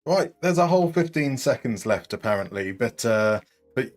Right, there's a whole 15 seconds left apparently, but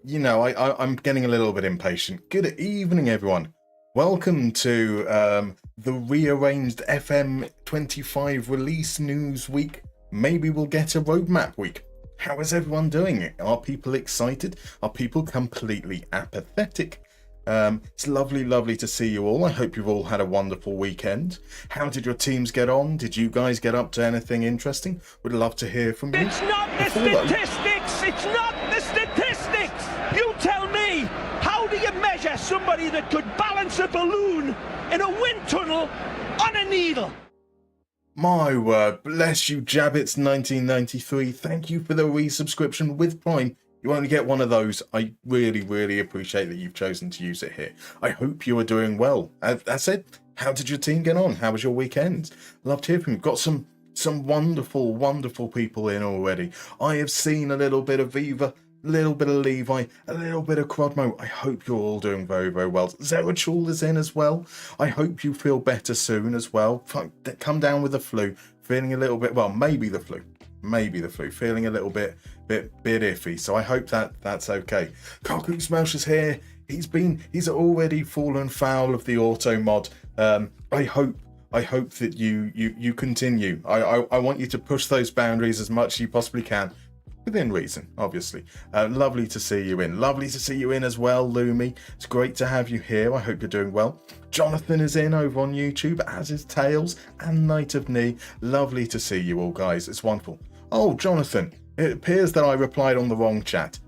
you know, I'm getting a little bit impatient. Good evening, everyone. Welcome to the rearranged FM25 release news week. Maybe we'll get a roadmap week. How is everyone doing? Are people excited? Are people completely apathetic? It's lovely to see you all. I hope you've all had a wonderful weekend. How did your teams get on? Did you guys get up to anything interesting? Would love to hear from you. It's not the statistics! It's not the statistics! You tell me! How do you measure somebody that could balance a balloon in a wind tunnel on a needle? My word, bless you, Jabbits 1993. Thank you for the resubscription with Prime. You only get one of those. I really appreciate that you've chosen to use it here. I hope you are doing well. That said, how did your team get on? How was your weekend? Love to hear from you. Got some wonderful people in already. I have seen a little bit of Viva, a little bit of Levi, a little bit of Crodmo. I hope you're all doing very well. Zerachul is in as well. I hope you feel better soon as well. Come down with the flu. Feeling a little bit, well, maybe the flu. Feeling a little bit iffy, so I hope that's okay. Kaku Smelsh is here. He's already fallen foul of the auto mod. I hope that you continue. I want you to push those boundaries as much as you possibly can, within reason, obviously. Lovely to see you in. Lovely to see you in as well, Lumi. It's great to have you here. I hope you're doing well. Jonathan is in over on YouTube, as is Tails and Knight of Knee. Lovely to see you all, guys. It's wonderful. Oh, Jonathan, it appears that I replied on the wrong chat,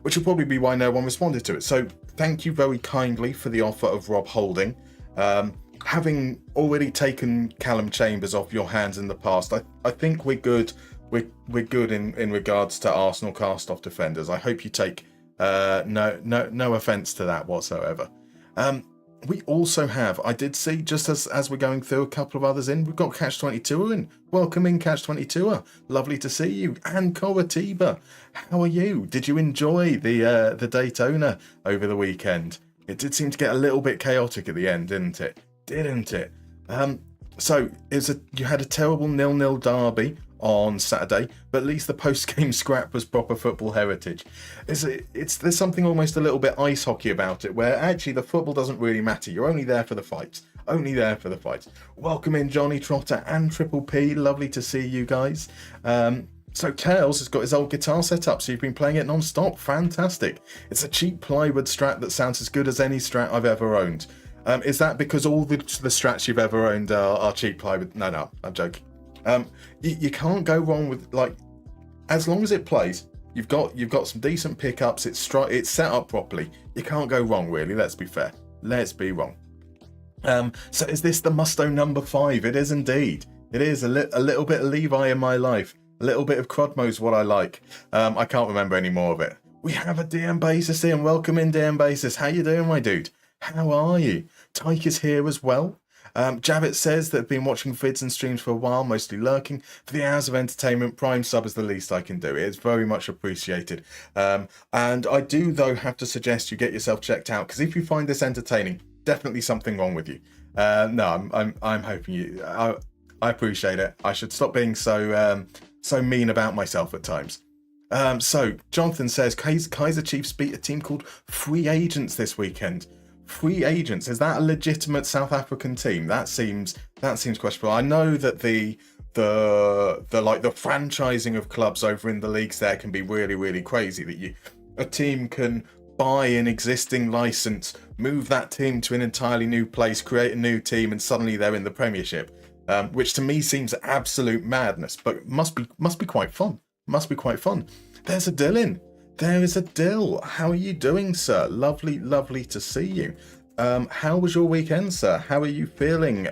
which will probably be why no one responded to it. So thank you very kindly for the offer of Rob Holding. Having already taken Callum Chambers off your hands in the past, I think we're good. We're good in regards to Arsenal cast-off defenders. I hope you take no offence to that whatsoever. We also have, I did see, just as we're going through, a couple of others in. We've got Catch22 in. Welcome in, Catch22. Lovely to see you. And Coratiba, how are you? Did you enjoy the Daytona over the weekend? It did seem to get a little bit chaotic at the end, didn't it? So you had a terrible 0-0 derby on Saturday, but at least the post-game scrap was proper football heritage. There's something almost a little bit ice hockey about it, where actually the football doesn't really matter. You're only there for the fights. Welcome in, Johnny Trotter and Triple P. Lovely to see you guys. So Tails has got his old guitar set up, so you've been playing it non-stop. Fantastic. It's a cheap plywood Strat that sounds as good as any Strat I've ever owned. Is that because all the Strats you've ever owned are cheap plywood? No, I'm joking. You can't go wrong with, like, as long as it plays, you've got some decent pickups, it's set up properly. You can't go wrong, really. Let's be fair. Let's be wrong. So is this the Musto number 5? It is indeed. It is a little bit of Levi in my life. A little bit of Crodmo's what I like. I can't remember any more of it. We have a DM Basis here, and welcome in, DM Basis. How you doing, my dude? How are you? Tyke is here as well. Jabbit says that I've been watching vids and streams for a while, mostly lurking. For the hours of entertainment, Prime sub is the least I can do. It is very much appreciated. And I do, though, have to suggest you get yourself checked out, because if you find this entertaining, definitely something wrong with you. No, I'm hoping you. I appreciate it. I should stop being so mean about myself at times. So Jonathan says Kaiser Chiefs beat a team called Free Agents this weekend. Free Agents, is that a legitimate South African team? That seems questionable. I know that the franchising of clubs over in the leagues there can be really crazy, that a team can buy an existing license, move that team to an entirely new place, create a new team, and suddenly they're in the Premiership, which to me seems absolute madness, but must be quite fun. There's a Dylan. There is a Dill. How are you doing, sir? Lovely to see you. How was your weekend, sir? How are you feeling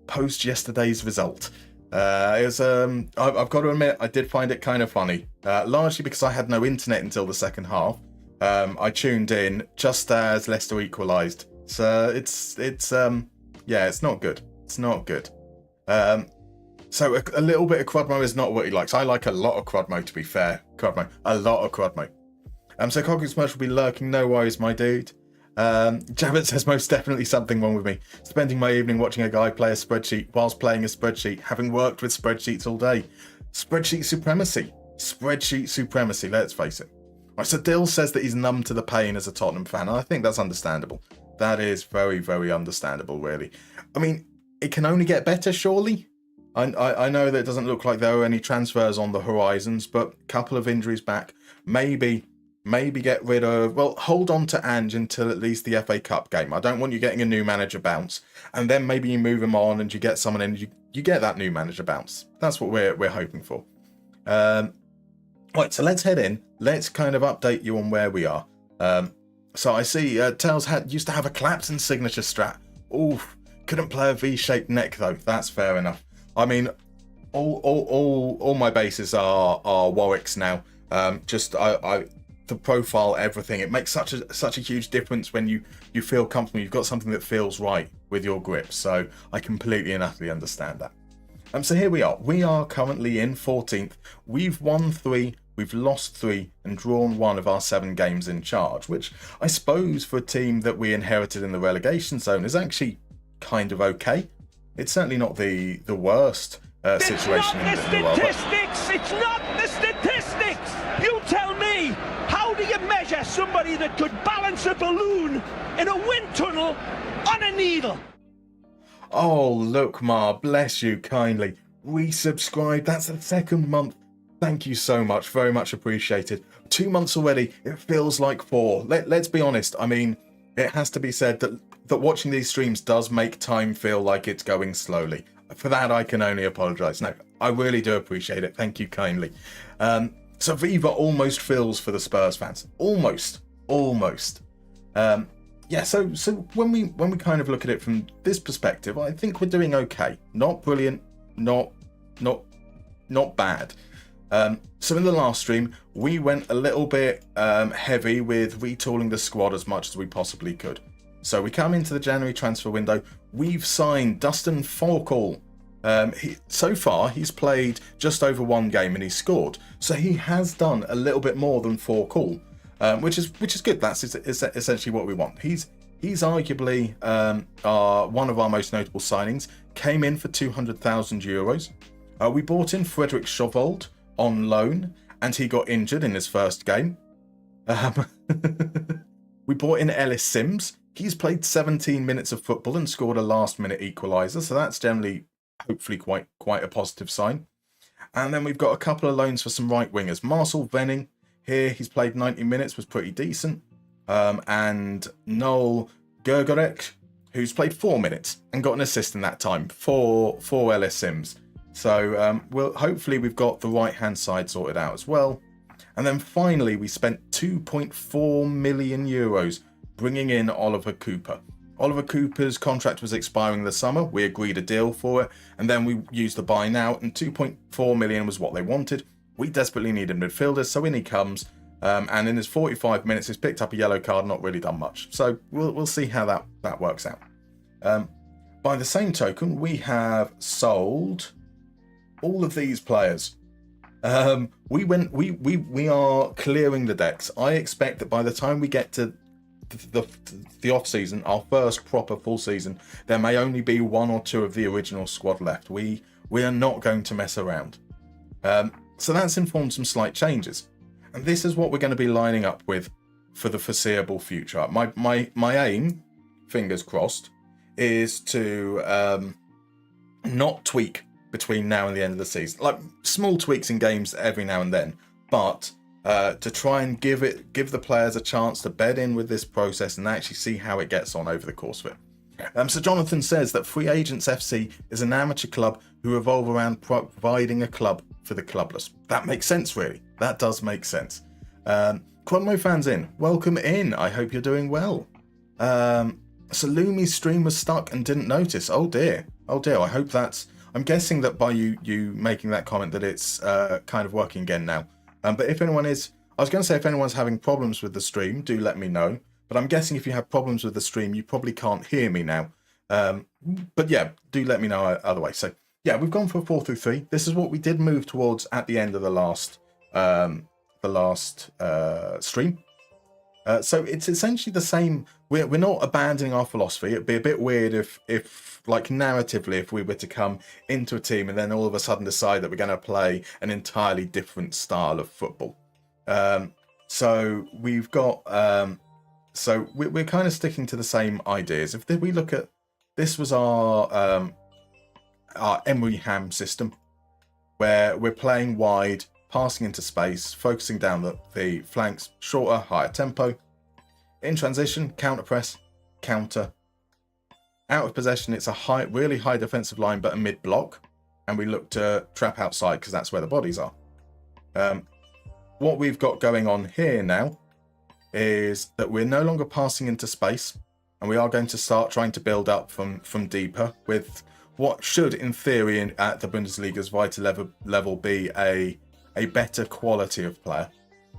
post yesterday's result? I've got to admit, I did find it kind of funny, largely because I had no internet until the second half. I tuned in just as Leicester equalised, so it's not good. It's not good. So a little bit of Crodmo is not what he likes. I like a lot of Crodmo, to be fair. A lot of Crodmo. So Coggins Smash will be lurking, no worries, my dude. Jabbit says most definitely something wrong with me. Spending my evening watching a guy play a spreadsheet whilst playing a spreadsheet, having worked with spreadsheets all day. Spreadsheet supremacy. Spreadsheet supremacy, let's face it. Right, so Dill says that he's numb to the pain as a Tottenham fan, and I think that's understandable. That is very, very understandable, really. I mean, it can only get better, surely? I know that it doesn't look like there are any transfers on the horizons, but a couple of injuries back. Maybe get rid of... Well, hold on to Ange until at least the FA Cup game. I don't want you getting a new manager bounce. And then maybe you move him on and you get someone in, you get that new manager bounce. That's what we're hoping for. Right, so let's head in. Let's kind of update you on where we are. So I see Tails used to have a Clapton signature strat. Oof, couldn't play a V-shaped neck though. That's fair enough. I mean, all my bases are Warwick's now. The profile, everything. It makes such a huge difference when you feel comfortable. You've got something that feels right with your grip. So I completely and utterly understand that. So here we are. We are currently in 14th. We've won 3, we've lost 3, and drawn 1 of our 7 games in charge, which I suppose for a team that we inherited in the relegation zone is actually kind of okay. It's certainly not the worst situation in the world. It's not the statistics! You tell me! How do you measure somebody that could balance a balloon in a wind tunnel on a needle? Oh, look, Ma, bless you kindly. Resubscribe, that's the 2nd month. Thank you so much, very much appreciated. 2 months already, it feels like 4. Let's be honest, I mean, it has to be said that watching these streams does make time feel like it's going slowly. For that, I can only apologise. No, I really do appreciate it, thank you kindly. So Viva almost feels for the Spurs fans. Almost. Yeah, so when we kind of look at it from this perspective, I think we're doing okay. Not brilliant, not bad. So in the last stream, we went a little bit heavy with retooling the squad as much as we possibly could. So we come into the January transfer window. We've signed Dustin Forkall. So far, he's played just over 1 game and he's scored. So he has done a little bit more than Forkall. Which is good. That's essentially what we want. He's arguably one of our most notable signings. Came in for €200,000. We bought in Frederick Schovold on loan, and he got injured in his first game. We bought in Ellis Sims. He's played 17 minutes of football and scored a last-minute equaliser, so that's generally, hopefully, quite a positive sign. And then we've got a couple of loans for some right wingers. Marcel Venning. Here, he's played 90 minutes, was pretty decent. And Noel Gergorek, who's played 4 minutes and got an assist in that time for Ellis Sims. So hopefully we've got the right-hand side sorted out as well. And then finally, we spent €2.4 million bringing in Oliver Cooper. Oliver Cooper's contract was expiring this summer. We agreed a deal for it. And then we used the buy now, and €2.4 million was what they wanted. We desperately needed midfielders, so in he comes. And in his 45 minutes, he's picked up a yellow card, not really done much. So we'll see how that works out. By the same token, we have sold all of these players. We are clearing the decks. I expect that by the time we get to the off season, our first proper full season, there may only be 1 or 2 of the original squad left. We are not going to mess around. So that's informed some slight changes. And this is what we're going to be lining up with for the foreseeable future. My aim, fingers crossed, is to not tweak between now and the end of the season. Like small tweaks in games every now and then, but to try and give the players a chance to bed in with this process and actually see how it gets on over the course of it. So Jonathan says that Free Agents FC is an amateur club who revolve around providing a club for the clubless. That makes sense, really. That does make sense. Quadmo fans in, welcome in. I hope you're doing well. So Lumi's stream was stuck and didn't notice. Oh dear. I hope that's... I'm guessing that by you making that comment that it's kind of working again now. But if anyone is... I was going to say if anyone's having problems with the stream, do let me know. But I'm guessing if you have problems with the stream, you probably can't hear me now. But yeah, do let me know otherwise. So yeah, we've gone for 4-3. This is what we did move towards at the end of the last stream. So it's essentially the same. We're not abandoning our philosophy. It'd be a bit weird if like narratively, if we were to come into a team and then all of a sudden decide that we're going to play an entirely different style of football. So we've got, so we're kind of sticking to the same ideas. If we look at, this was our Emery Ham system, where we're playing wide, passing into space, focusing down the flanks, shorter, higher tempo. In transition, counter press, counter. Out of possession, it's a really high defensive line, but a mid block, and we look to trap outside because that's where the bodies are. What we've got going on here now is that we're no longer passing into space, and we are going to start trying to build up from deeper with what should, in theory, at the Bundesliga's Vita level be a better quality of player.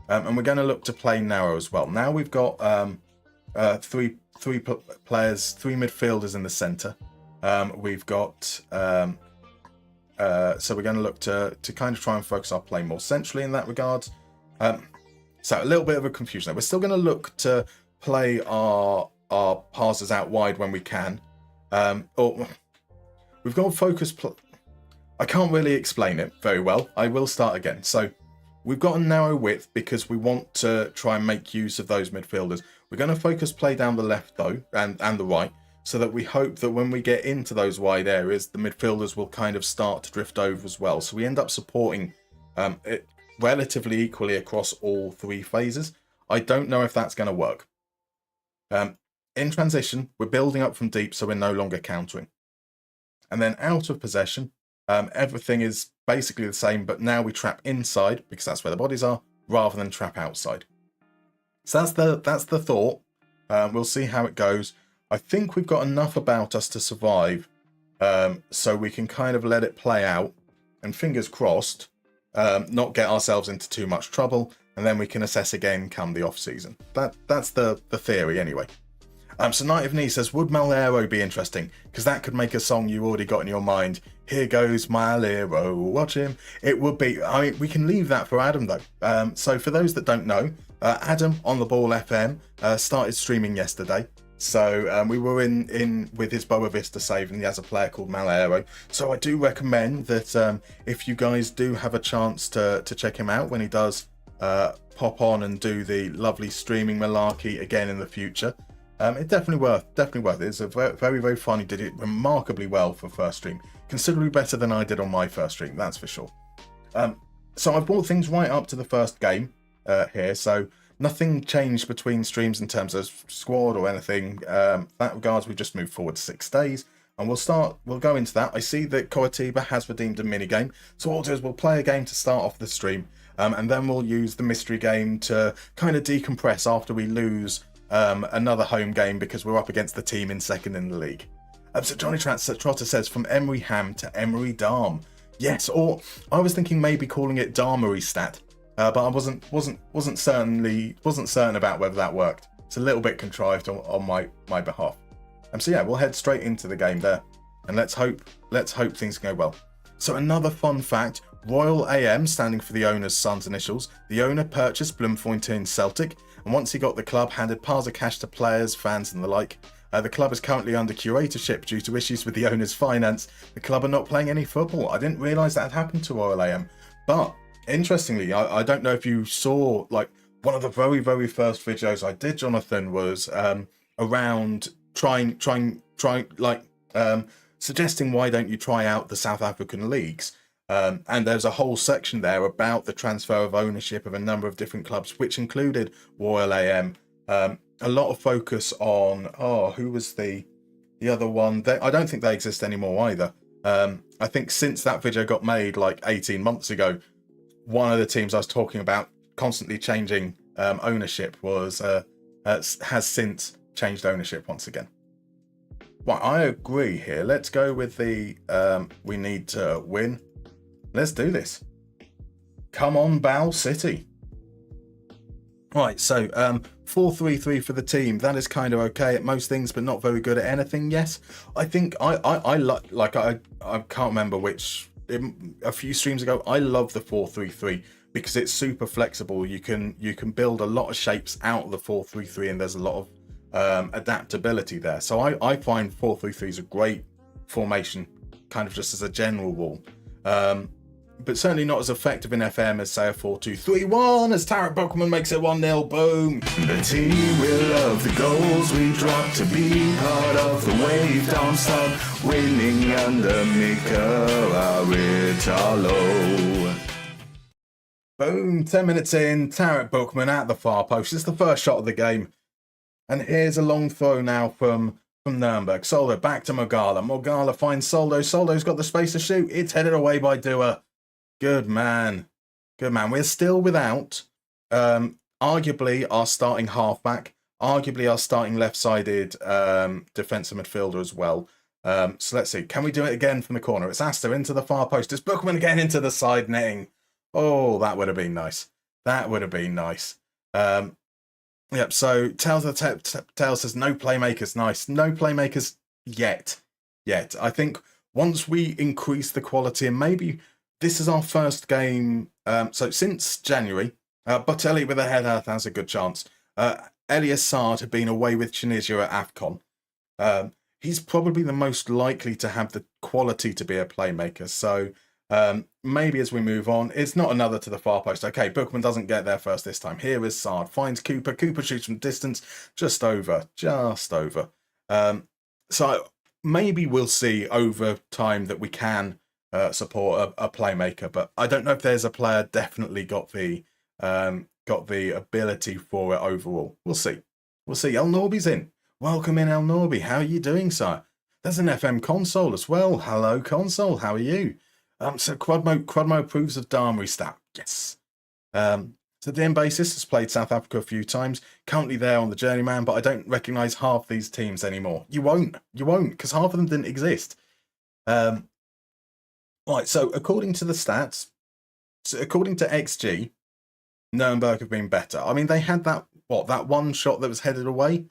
And we're going to look to play narrow as well. Now we've got three players, three midfielders in the centre. We've got so we're going to look to kind of try and focus our play more centrally in that regard. So a little bit of a confusion there. We're still going to look to play our passes out wide when we can. Or we've got to focus. I can't really explain it very well. I will start again. So we've got a narrow width because we want to try and make use of those midfielders. We're going to focus play down the left though, and the right, so that we hope that when we get into those wide areas, the midfielders will kind of start to drift over as well. So we end up supporting it relatively equally across all three phases. I don't know if that's going to work. In transition, we're building up from deep, so we're no longer countering. And then out of possession, everything is basically the same, but now we trap inside because that's where the bodies are, rather than trap outside. So that's the thought. We'll see how it goes. I think we've got enough about us to survive, so we can kind of let it play out, and fingers crossed, not get ourselves into too much trouble, and then we can assess again come the off season. That's the theory anyway. So Knight of Knee says, would Malero be interesting? Because that could make a song you already got in your mind. Here goes Malero, watch him. It would be. I mean, we can leave that for Adam though. So for those that don't know, Adam on the Ball FM started streaming yesterday. So we were in with his Boa Vista save, and he has a player called Malero. So I do recommend that if you guys do have a chance to check him out when he does pop on and do the lovely streaming malarkey again in the future. It's definitely worth it. It's a very, very fun. He did it remarkably well for first stream. Considerably better than I did on my first stream, that's for sure. So I've brought things right up to the first game here. So nothing changed between streams in terms of squad or anything. That regards, we just moved forward 6 days. And we'll go into that. I see that Coritiba has redeemed a minigame. So what we'll do is we'll play a game to start off the stream. And then we'll use the mystery game to kind of decompress after we lose another home game because we're up against the team in second in the league. So Johnny Trotter says, from Emery Ham to Emery Darm. Yes, or I was thinking maybe calling it Darmery Stat, but I wasn't certain about whether that worked. It's a little bit contrived on my behalf. So yeah, we'll head straight into the game there, and let's hope things go well. So another fun fact: Royal AM, standing for the owner's son's initials. The owner purchased Bloemfontein Celtic, and once he got the club, handed piles of cash to players, fans and the like. The club is currently under curatorship due to issues with the owner's finance. The club are not playing any football. I didn't realise that had happened to Royal AM. But interestingly, I don't know if you saw, like, one of the very, very first videos I did, Jonathan, was around suggesting why don't you try out the South African leagues. And there's a whole section there about the transfer of ownership of a number of different clubs, which included Royal AM. A lot of focus on, who was the other one? I don't think they exist anymore either. I think since that video got made like 18 months ago, one of the teams I was talking about constantly changing ownership has since changed ownership once again. Well, I agree here. Let's go with the we need to win. Let's do this. Come on, Bow City. Right, so 4-3-3 for the team. That is kind of okay at most things, but not very good at anything. Yes, I think I can't remember which. A few streams ago, I love the 4-3-3 because it's super flexible. You can build a lot of shapes out of the 4-3-3, and there's a lot of adaptability there. So I find 4-3-3 is a great formation, kind of just as a general rule. But certainly not as effective in FM as, say, a 4-2-3-1, as Tarek Bookman makes it 1-0, boom. The team will love the goals we drop to be part of the wave. Darmstadt winning under Mika Aritalo. Boom, 10 minutes in, Tarek Bookman at the far post. It's the first shot of the game. And here's a long throw now from Nürnberg. Soldo back to Mogala. Mogala finds Soldo. Soldo's got the space to shoot. It's headed away by Dua. Good man. Good man. We're still without, arguably, our starting halfback. Arguably, our starting left-sided defensive midfielder as well. So let's see. Can we do it again from the corner? It's Asta into the far post. It's Bookman again into the side netting. Oh, that would have been nice. That would have been nice. Yep, so Tails says no playmakers. Nice. No playmakers yet. I think once we increase the quality, and maybe this is our first game, so since January, Botelli with a header has a good chance. Elias Saad had been away with Tunisia at AFCON. He's probably the most likely to have the quality to be a playmaker. So maybe as we move on, it's not another to the far post. Okay, Bookman doesn't get there first this time. Here is Saad, finds Cooper. Cooper shoots from distance, just over. So maybe we'll see over time that we can support a playmaker, but I don't know if there's a player definitely got the ability for it overall. We'll see. El Norby's in. Welcome in, El Norby. How are you doing, sir? There's an FM console as well. Hello, console. How are you? So Quadmo approves of Darmry stat. Yes. So the bassist has played South Africa a few times. Currently there on the journeyman, but I don't recognise half these teams anymore. You won't, because half of them didn't exist. Right. So according to the stats, according to XG, Nürnberg have been better. I mean, they had that one shot that was headed away.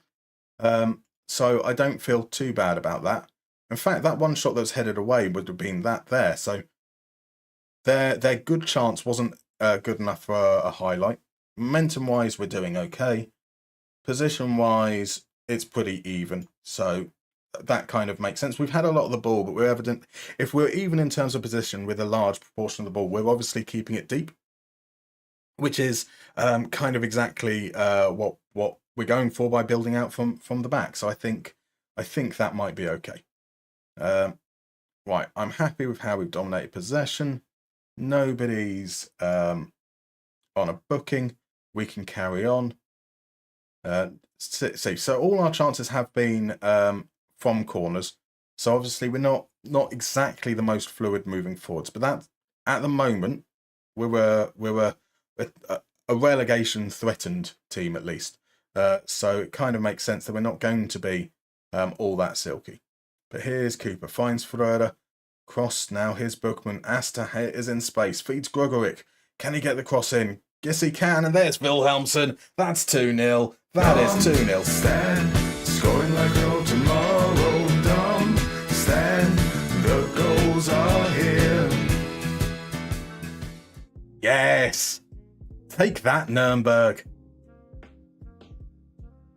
So I don't feel too bad about that. In fact, that one shot that was headed away would have been that there. So their good chance wasn't good enough for a highlight. Momentum-wise, we're doing okay. Position-wise, it's pretty even. So that kind of makes sense. We've had a lot of the ball, but if we're even in terms of position with a large proportion of the ball, we're obviously keeping it deep, which is kind of exactly what we're going for by building out from the back. So I think that might be okay. Right, I'm happy with how we've dominated possession. Nobody's on a booking. We can carry on. So all our chances have been from corners. So obviously we're not exactly the most fluid moving forwards, but that at the moment we were a relegation threatened team at least. So it kind of makes sense that we're not going to be all that silky. But here's Cooper, finds Ferreira, cross now, here's Bookman, Asta is in space, feeds Gregoric, can he get the cross in? Yes he can, and there's Wilhelmsen, that's 2-0, that is 2-0. Stand, scoring like no tomorrow, dumb, stand, the goals are here. Yes, take that Nürnberg.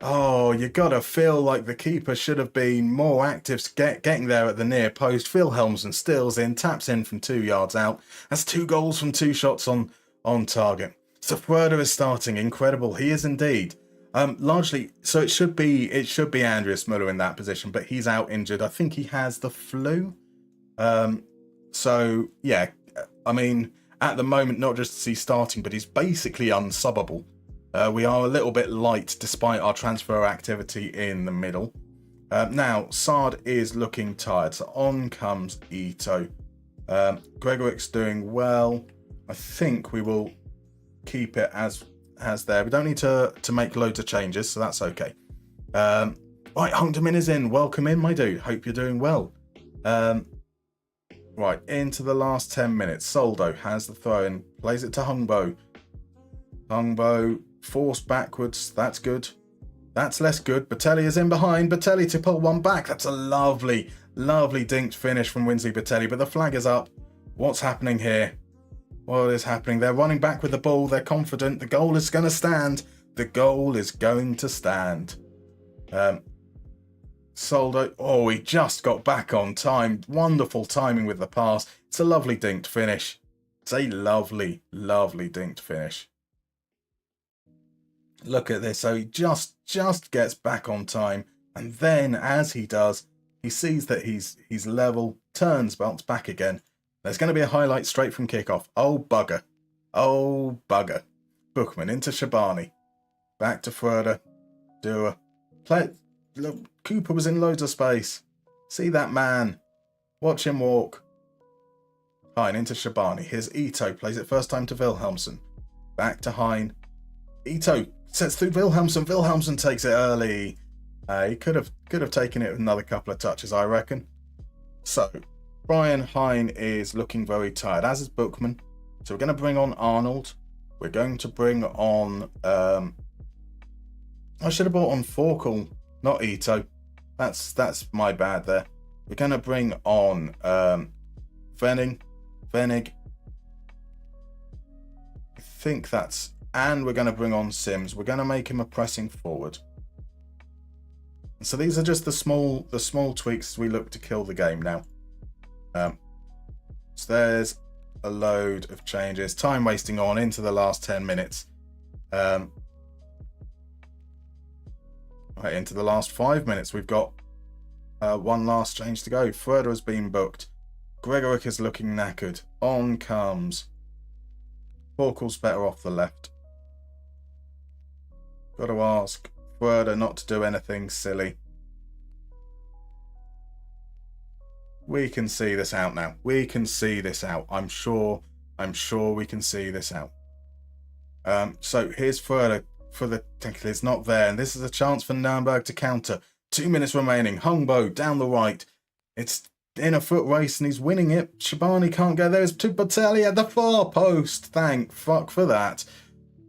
Oh, you gotta feel like the keeper should have been more active getting there at the near post. Wilhelmsen steals in, taps in from 2 yards out. That's 2 goals from 2 shots on target. So Ferreira is starting. Incredible. He is indeed. Largely, so it should be Andreas Müller in that position, but he's out injured. I think he has the flu. So yeah, I mean, at the moment, not just is he starting, but he's basically unsubbable. We are a little bit light despite our transfer activity in the middle. Now, Saad is looking tired, so on comes Ito. Gregoric's doing well. I think we will keep it as there. We don't need to make loads of changes, so that's okay. Right, Hungdamin is in. Welcome in, my dude. Hope you're doing well. Right, into the last 10 minutes. Soldo has the throw in, plays it to Hungbo. Hungbo forced backwards. That's good. That's less good. Botelli is in behind. Botelli to pull one back. That's a lovely, lovely dinked finish from Winsley Botelli, but the flag is up. What's happening here? What is happening? They're running back with the ball. They're confident. The goal is going to stand. The goal is going to stand. Soldo. Oh, he just got back on time. Wonderful timing with the pass. It's a lovely dinked finish. It's a lovely, lovely dinked finish. Look at this. So he just gets back on time. And then as he does, he sees that he's level, turns, bounce back again. There's going to be a highlight straight from kickoff. Oh, bugger. Oh, bugger. Bookman into Shabani. Back to Froeder. Dua. Look, Cooper was in loads of space. See that man. Watch him walk. Hein into Shabani. Here's Ito. Plays it first time to Wilhelmsen. Back to Hein. Ito sets through Wilhelmsen. Wilhelmsen takes it early. He could have taken it with another couple of touches, I reckon. So, Brian Hein is looking very tired, as is Bookman. So we're going to bring on Arnold. We're going to bring on... I should have brought on Forkel, not Ito. That's my bad there. We're going to bring on Venig. I think that's... And we're going to bring on Sims. We're going to make him a pressing forward. So these are just the small tweaks as we look to kill the game now. So there's a load of changes. Time wasting on into the last 10 minutes. Right into the last 5 minutes. We've got one last change to go. Froeder has been booked. Gregoric is looking knackered. On comes. Forkel's better off the left. Got to ask Froeder not to do anything silly. We can see this out now. We can see this out. I'm sure we can see this out. So here's Froeder for the tackle. It's not there, and this is a chance for Nürnberg to counter. 2 minutes remaining. Hungbo down the right. It's in a foot race, and he's winning it. Shabani can't go there. It's to Batelli at the far post. Thank fuck for that.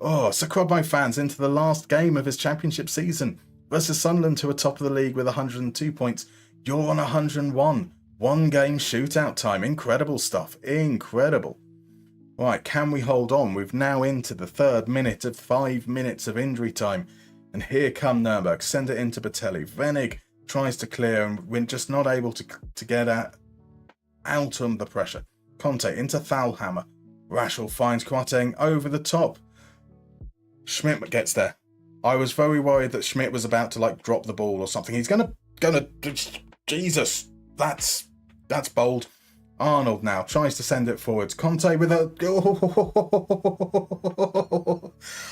Oh, Sakrobmo fans into the last game of his championship season versus Sunderland, who are top of the league with 102 points. You're on 101. 1 game shootout time. Incredible stuff. Incredible. Right, can we hold on? We've now into the 3rd minute of 5 minutes of injury time. And here come Nürnberg. Send it into Batelli. Venig tries to clear and we're just not able to get out of the pressure. Conte into Thalhammer. Raschel finds Kwarteng over the top. Schmidt gets there. I was very worried that Schmidt was about to drop the ball or something. He's gonna Jesus, that's bold. Arnold now tries to send it forwards. Conte with a...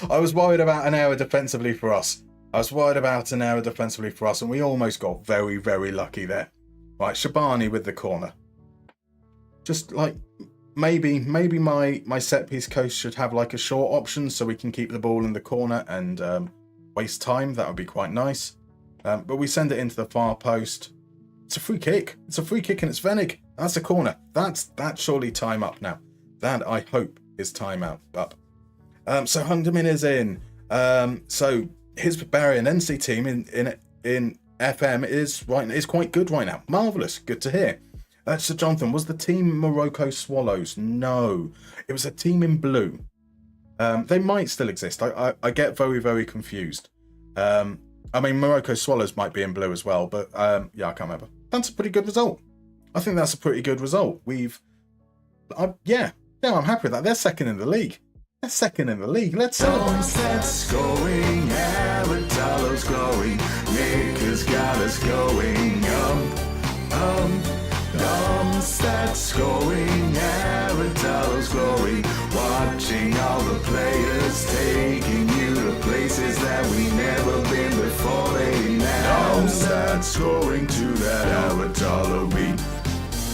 I was worried about an error defensively for us. And we almost got very, very lucky there. Right, Shabani with the corner. Just maybe my set piece coach should have a short option so we can keep the ball in the corner and waste time. That would be quite nice. But we send it into the far post. It's a free kick. And it's Venig. That's a corner. That's surely time up now. That I hope is time up. So Hungerman is in. So his Bavarian NC team in FM is quite good right now. Marvellous. Good to hear. Sir Jonathan, was the team Morocco Swallows? No, it was a team in blue. They might still exist. I get very, very confused. Morocco Swallows might be in blue as well, but I can't remember. That's a pretty good result. I think that's a pretty good result. I'm happy with that. They're second in the league. Let's celebrate. Darmstadt's going, Aradalo's glowing, Nick has got us going, Darmstadt's going, Aradalo's glowing, watching all the players, taking you to places that we never been before. They now Darmstadt scoring to that Aradalo beat.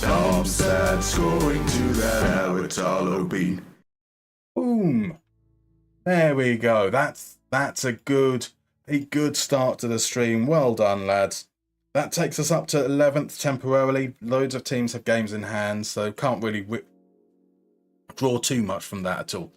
Darmstadt scoring to that Aradalo beat. Boom. There we go. That's a good start to the stream. Well done, lads. That takes us up to 11th temporarily. Loads of teams have games in hand, so can't really draw too much from that at all.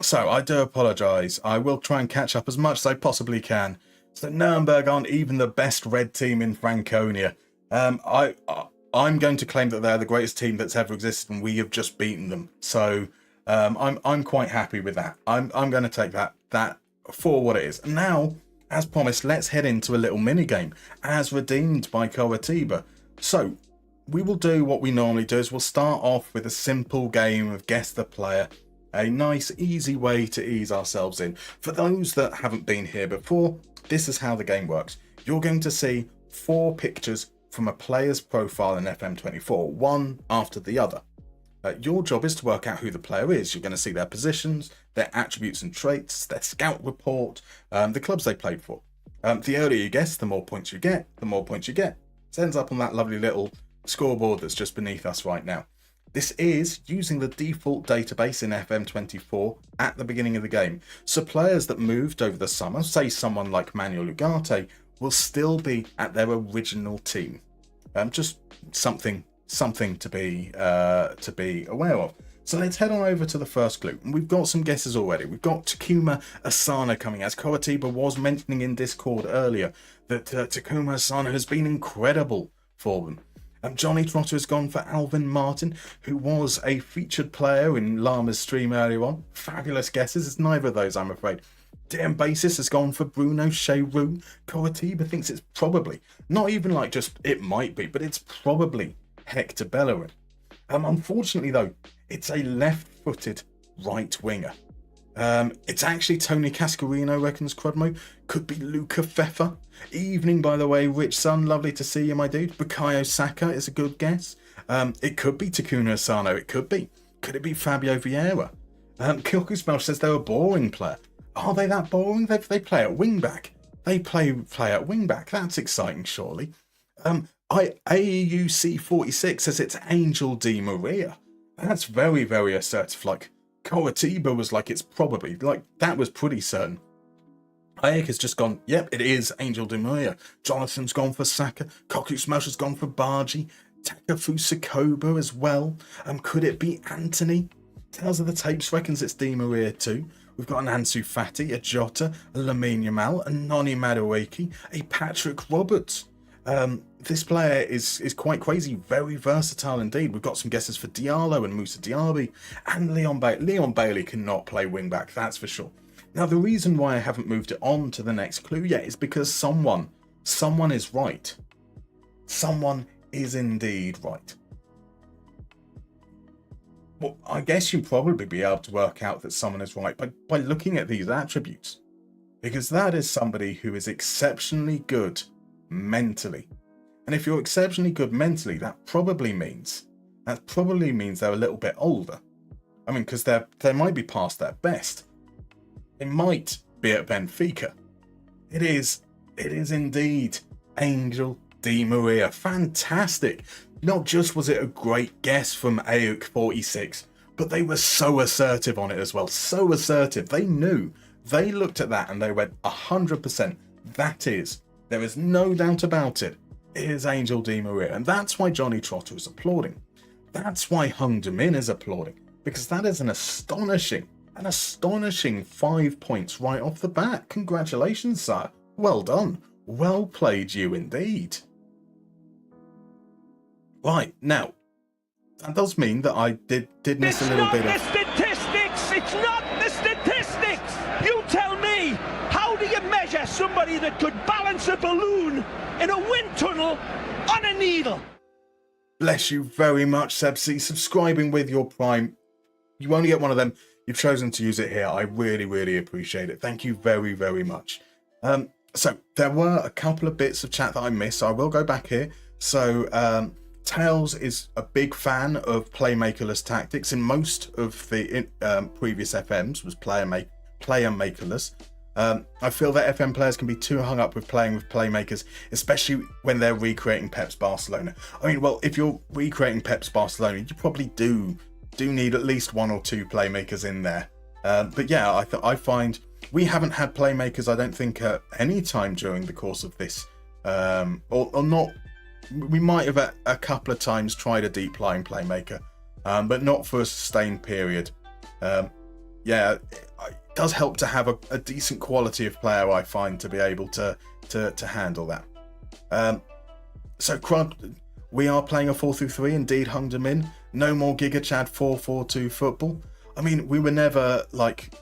So I do apologise. I will try and catch up as much as I possibly can. So Nürnberg aren't even the best red team in Franconia. I'm going to claim that they're the greatest team that's ever existed, and we have just beaten them. So I'm quite happy with that. I'm going to take that for what it is. And now, as promised, let's head into a little mini game as redeemed by Coritiba. So we will do what we normally do is we'll start off with a simple game of guess the player. A nice, easy way to ease ourselves in. For those that haven't been here before, this is how the game works. You're going to see 4 pictures from a player's profile in FM24, one after the other. Your job is to work out who the player is. You're going to see their positions, their attributes and traits, their scout report, the clubs they played for. The earlier you guess, the more points you get, the more points you get. It ends up on that lovely little scoreboard that's just beneath us right now. This is using the default database in FM24 at the beginning of the game. So players that moved over the summer, say someone like Manuel Ugarte, will still be at their original team. Just something to be aware of. So let's head on over to the first clue. And we've got some guesses already. We've got Takuma Asano coming, as Coritiba was mentioning in Discord earlier, that Takuma Asano has been incredible for them. Johnny Trotter has gone for Alvin Martin, who was a featured player in Llama's stream earlier on. Fabulous guesses. It's neither of those, I'm afraid. DM Basis has gone for Bruno Cheroux. Coritiba thinks it's probably, not even like just it might be, but it's probably Hector Bellerin. Unfortunately, though, it's a left-footed right winger. It's actually Tony Cascarino, reckons Crudmo. Could be Luca Feffa. Evening, by the way, Rich Sun. Lovely to see you, my dude. Bukayo Saka is a good guess. It could be Takuma Asano. It could be. Could it be Fabio Vieira? Kilku Smelch says they're a boring player. Are they that boring? They play at wing-back. They play at wing-back. That's exciting, surely. AEUC46 says it's Angel Di Maria. That's very, very assertive. Like, Coritiba was like, it's probably, like, that was pretty certain. Hayek has just gone, yep, it is Angel Di Maria. Jonathan's gone for Saka. Koku Smash has gone for Bargi. Takafu Sakoba as well. Could it be Anthony? Tales of the Tapes reckons it's Di Maria too. We've got an Ansu Fati, a Jota, a Lamine Yamal, a Noni Madueke, a Patrick Roberts. This player is quite crazy, very versatile indeed. We've got some guesses for Diallo and Moussa Diaby, and Leon Bailey. Leon Bailey cannot play wing-back, that's for sure. Now, the reason why I haven't moved it on to the next clue yet is because someone is right. Someone is indeed right. Well, I guess you'd probably be able to work out that someone is right by looking at these attributes, because that is somebody who is exceptionally good mentally. And if you're exceptionally good mentally, that probably means they're a little bit older. I mean, because they might be past their best. They might be at Benfica. It is indeed Angel Di Maria. Fantastic. Not just was it a great guess from AUK46, but they were so assertive on it as well. So assertive. They knew. They looked at that and they went 100%. That is. There is no doubt about it. It is Angel Di Maria. And that's why Johnny Trotter is applauding. That's why Hung Min is applauding. Because that is an astonishing 5 points right off the bat. Congratulations, sir. Well done. Well played you indeed. Right, now, that does mean that I did miss a little bit of... It's not the statistics! It's not the statistics! You tell me! How do you measure somebody that could balance a balloon in a wind tunnel on a needle? Bless you very much, Sebsi. Subscribing with your Prime. You only get one of them. You've chosen to use it here. I really, really appreciate it. Thank you very, very much. So there were a couple of bits of chat that I missed. So I will go back here. So Tails is a big fan of playmakerless tactics. In most of the previous FMs was player makerless. I feel that FM players can be too hung up with playing with playmakers, especially when they're recreating Pep's Barcelona. I mean, well, if you're recreating Pep's Barcelona, you probably do need at least 1 or 2 playmakers in there. But yeah, I find we haven't had playmakers, I don't think, at any time during the course of this. Or not. We might have at a couple of times tried a deep lying playmaker, but not for a sustained period. Yeah, it does help to have a decent quality of player, I find, to be able to handle that. So Crud, we are playing a 4-3-3, indeed, Hung Min. No more Giga Chad 4-4-2 football. I mean, we were never like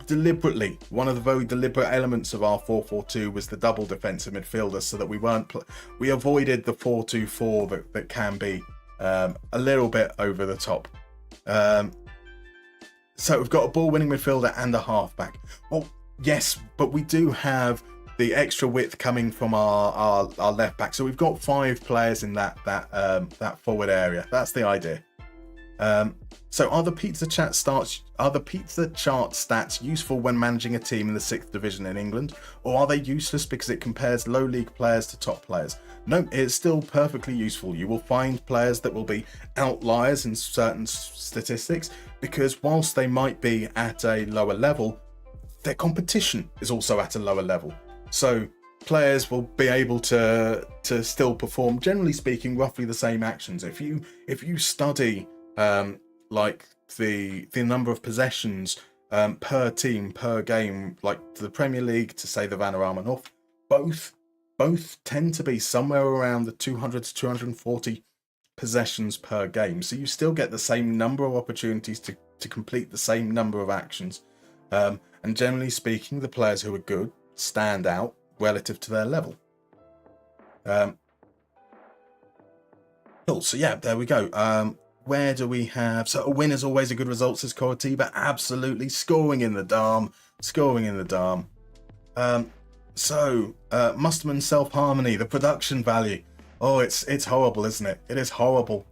deliberately. One of the very deliberate elements of our 4-4-2 was the double defensive midfielders, so that we weren't. We avoided the 4-2-4 that can be a little bit over the top. So we've got a ball-winning midfielder and a halfback. Well, yes, but we do have the extra width coming from our left back. So we've got 5 players in that forward area. That's the idea. So are the pizza chart stats useful when managing a team in the 6th division in England, or are they useless because it compares low league players to top players? No, it's still perfectly useful. You will find players that will be outliers in certain statistics, because whilst they might be at a lower level, their competition is also at a lower level. So players will be able to still perform, generally speaking, roughly the same actions. If you study like the number of possessions per team per game, like the Premier League to say the Vanarama North, both tend to be somewhere around the 200 to 240 possessions per game. So you still get the same number of opportunities to complete the same number of actions. And generally speaking, the players who are good stand out relative to their level. Cool. So yeah, there we go. Where do we have? So a win is always a good result, says Coritiba. Absolutely. Scoring in the Darm. So Musterman self-harmony, the production value. Oh, it's horrible, isn't it? It is horrible.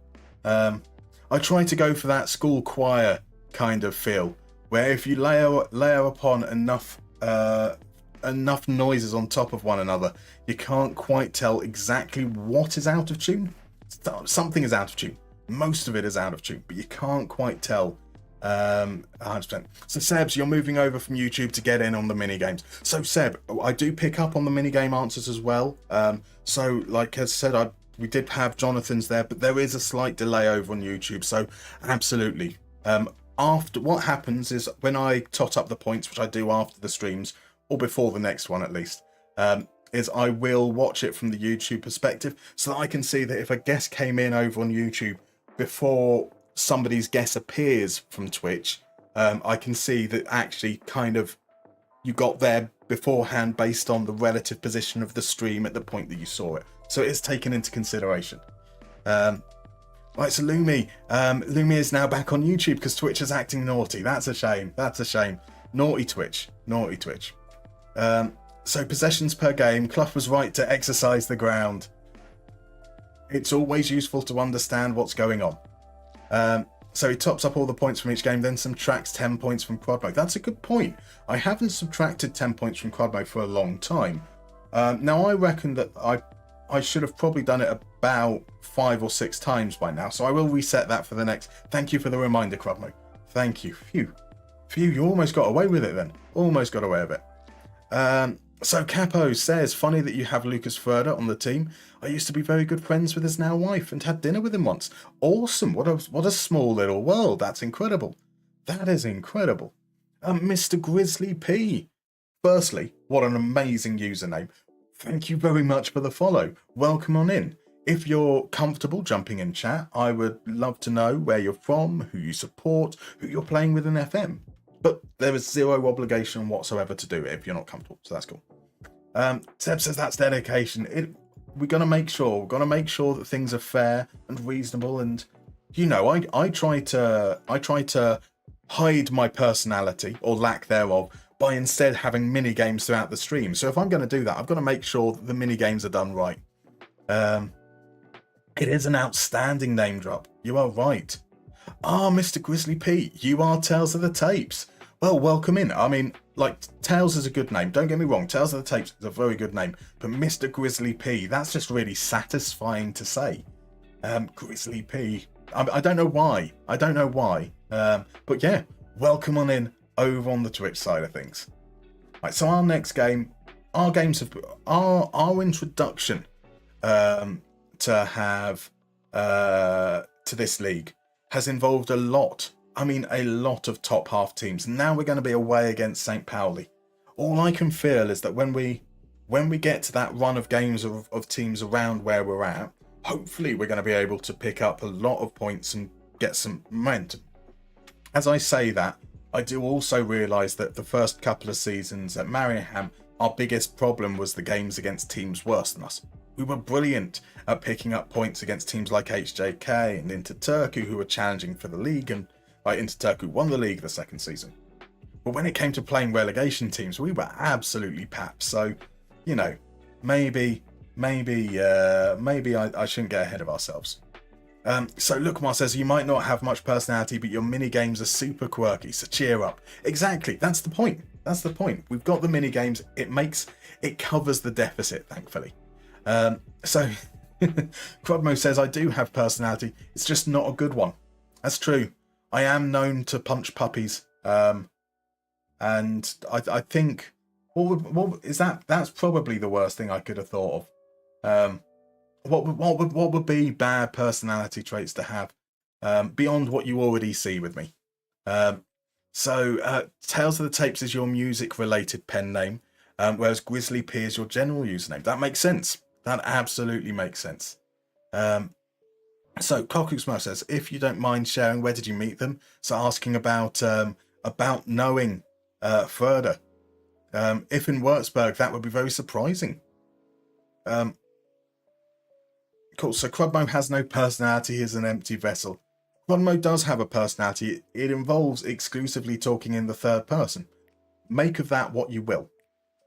I try to go for that school choir kind of feel, where if you layer upon enough noises on top of one another, you can't quite tell exactly what is out of tune. Something is out of tune. Most of it is out of tune, but you can't quite tell 100%. So Sebs, you're moving over from YouTube to get in on the mini games. So Seb, I do pick up on the mini game answers as well. So like I said, we did have Jonathan's there, but there is a slight delay over on YouTube. So absolutely. After what happens is when I tot up the points, which I do after the streams or before the next one at least, is I will watch it from the YouTube perspective, so that I can see that if a guest came in over on YouTube before somebody's guess appears from Twitch, I can see that actually kind of you got there beforehand based on the relative position of the stream at the point that you saw it. So it is taken into consideration. Right, so Lumi is now back on YouTube because Twitch is acting naughty. That's a shame. Naughty Twitch. So possessions per game, Clough was right to exercise the ground. It's always useful to understand what's going on. So he tops up all the points from each game, then subtracts 10 points from quad mode. That's a good point. I haven't subtracted 10 points from quad mode for a long time. Now I reckon that I should have probably done it about 5 or 6 times by now. So I will reset that for the next. Thank you for the reminder, quad mode. Thank you. Phew, you almost got away with it then. Almost got away with it. So Capo says, funny that you have Lucas Ferder on the team. I used to be very good friends with his now wife and had dinner with him once. Awesome. What a small little world. That's incredible. That is incredible. Mr. Grizzly P. Firstly, what an amazing username. Thank you very much for the follow. Welcome on in. If you're comfortable jumping in chat, I would love to know where you're from, who you support, who you're playing with in FM. But there is zero obligation whatsoever to do it if you're not comfortable, so that's cool. Seb says that's dedication. We're gonna make sure that things are fair and reasonable, and I try to hide my personality or lack thereof by instead having mini games throughout the stream. So if I'm going to do that, I've got to make sure that the mini games are done right. It is an outstanding name drop. You are right. Mr. Grizzly P, you are Tales of the Tapes. Well, welcome in. I mean, like, Tales is a good name. Don't get me wrong. Tales of the Tapes is a very good name. But Mr. Grizzly P, that's just really satisfying to say. Grizzly P. I don't know why. But yeah, welcome on in over on the Twitch side of things. Right, so our next game, our introduction to this league has involved a lot of top half teams. Now we're going to be away against St. Pauli. All I can feel is that when we get to that run of games of teams around where we're at, hopefully we're going to be able to pick up a lot of points and get some momentum. As I say that, I do also realise that the first couple of seasons at Mariehamn, our biggest problem was the games against teams worse than us. We were brilliant at picking up points against teams like HJK and Interturku, who were challenging for the league, and Interturku won the league the second season. But when it came to playing relegation teams, we were absolutely pap. So, you know, maybe I shouldn't get ahead of ourselves. So Lukmar says, you might not have much personality, but your mini games are super quirky, so cheer up. Exactly, that's the point. That's the point. We've got the mini games. It covers the deficit, thankfully. So Crudmo says, I do have personality. It's just not a good one. That's true. I am known to punch puppies. And I think what is that? That's probably the worst thing I could have thought of. What would be bad personality traits to have beyond what you already see with me? So Tales of the Tapes is your music-related pen name, whereas Grizzly P is your general username. That makes sense. That absolutely makes sense. So Cockroach says, if you don't mind sharing, where did you meet them? So asking about knowing further. If in Würzburg, that would be very surprising. Cool. So Crudmo has no personality. He's an empty vessel. Crudmo does have a personality. It involves exclusively talking in the third person. Make of that what you will.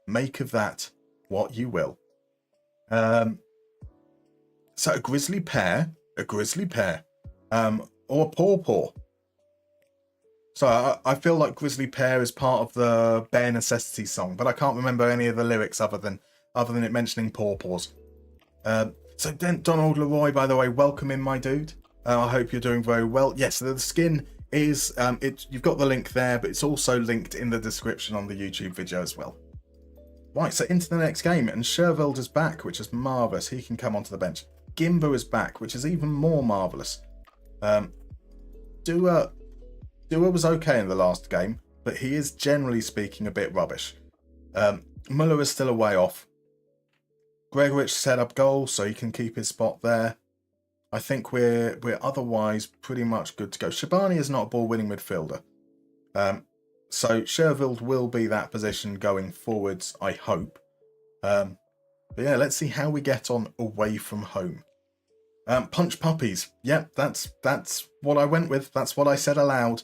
Make of that what you will. So a grizzly pear, or a pawpaw. So I feel like Grizzly Pear is part of the Bare Necessity song, but I can't remember any of the lyrics other than it mentioning pawpaws. So Donald Leroy, by the way, welcome in, my dude. I hope you're doing very well. Yes, the skin is you've got the link there, but it's also linked in the description on the YouTube video as well. Right, so into the next game, and Shervild is back, which is marvellous. He can come onto the bench. Gimba is back, which is even more marvellous. Dua was okay in the last game, but he is generally speaking a bit rubbish. Muller is still a way off. Gregorich set up goals, so he can keep his spot there. I think we're otherwise pretty much good to go. Shabani is not a ball-winning midfielder. So Shervild will be that position going forwards, I hope. But yeah, let's see how we get on away from home. Punch puppies. Yep, that's what I went with. That's what I said aloud.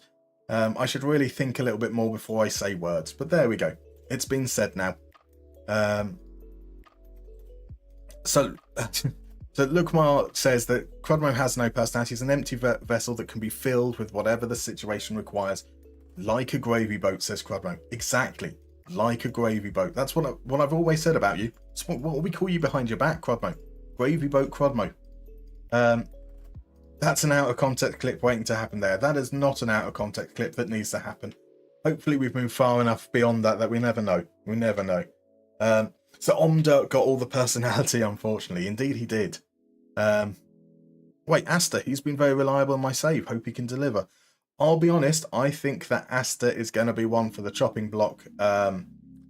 I should really think a little bit more before I say words. But there we go. It's been said now. So Lukmar says that Crudmo has no personality. He's an empty vessel that can be filled with whatever the situation requires. Like a gravy boat, says Crudmo. Exactly. Like a gravy boat. That's what I've always said about you. So what we call you behind your back, Crudmo. Gravy boat Crudmo. That's an out of context clip waiting to happen there. That is not an out of context clip that needs to happen. Hopefully we've moved far enough beyond that we never know. We never know. So Omdirk got all the personality, unfortunately. Indeed he did. Wait, Asta, he's been very reliable in my save. Hope he can deliver. I'll be honest, I think that Asta is going to be one for the chopping block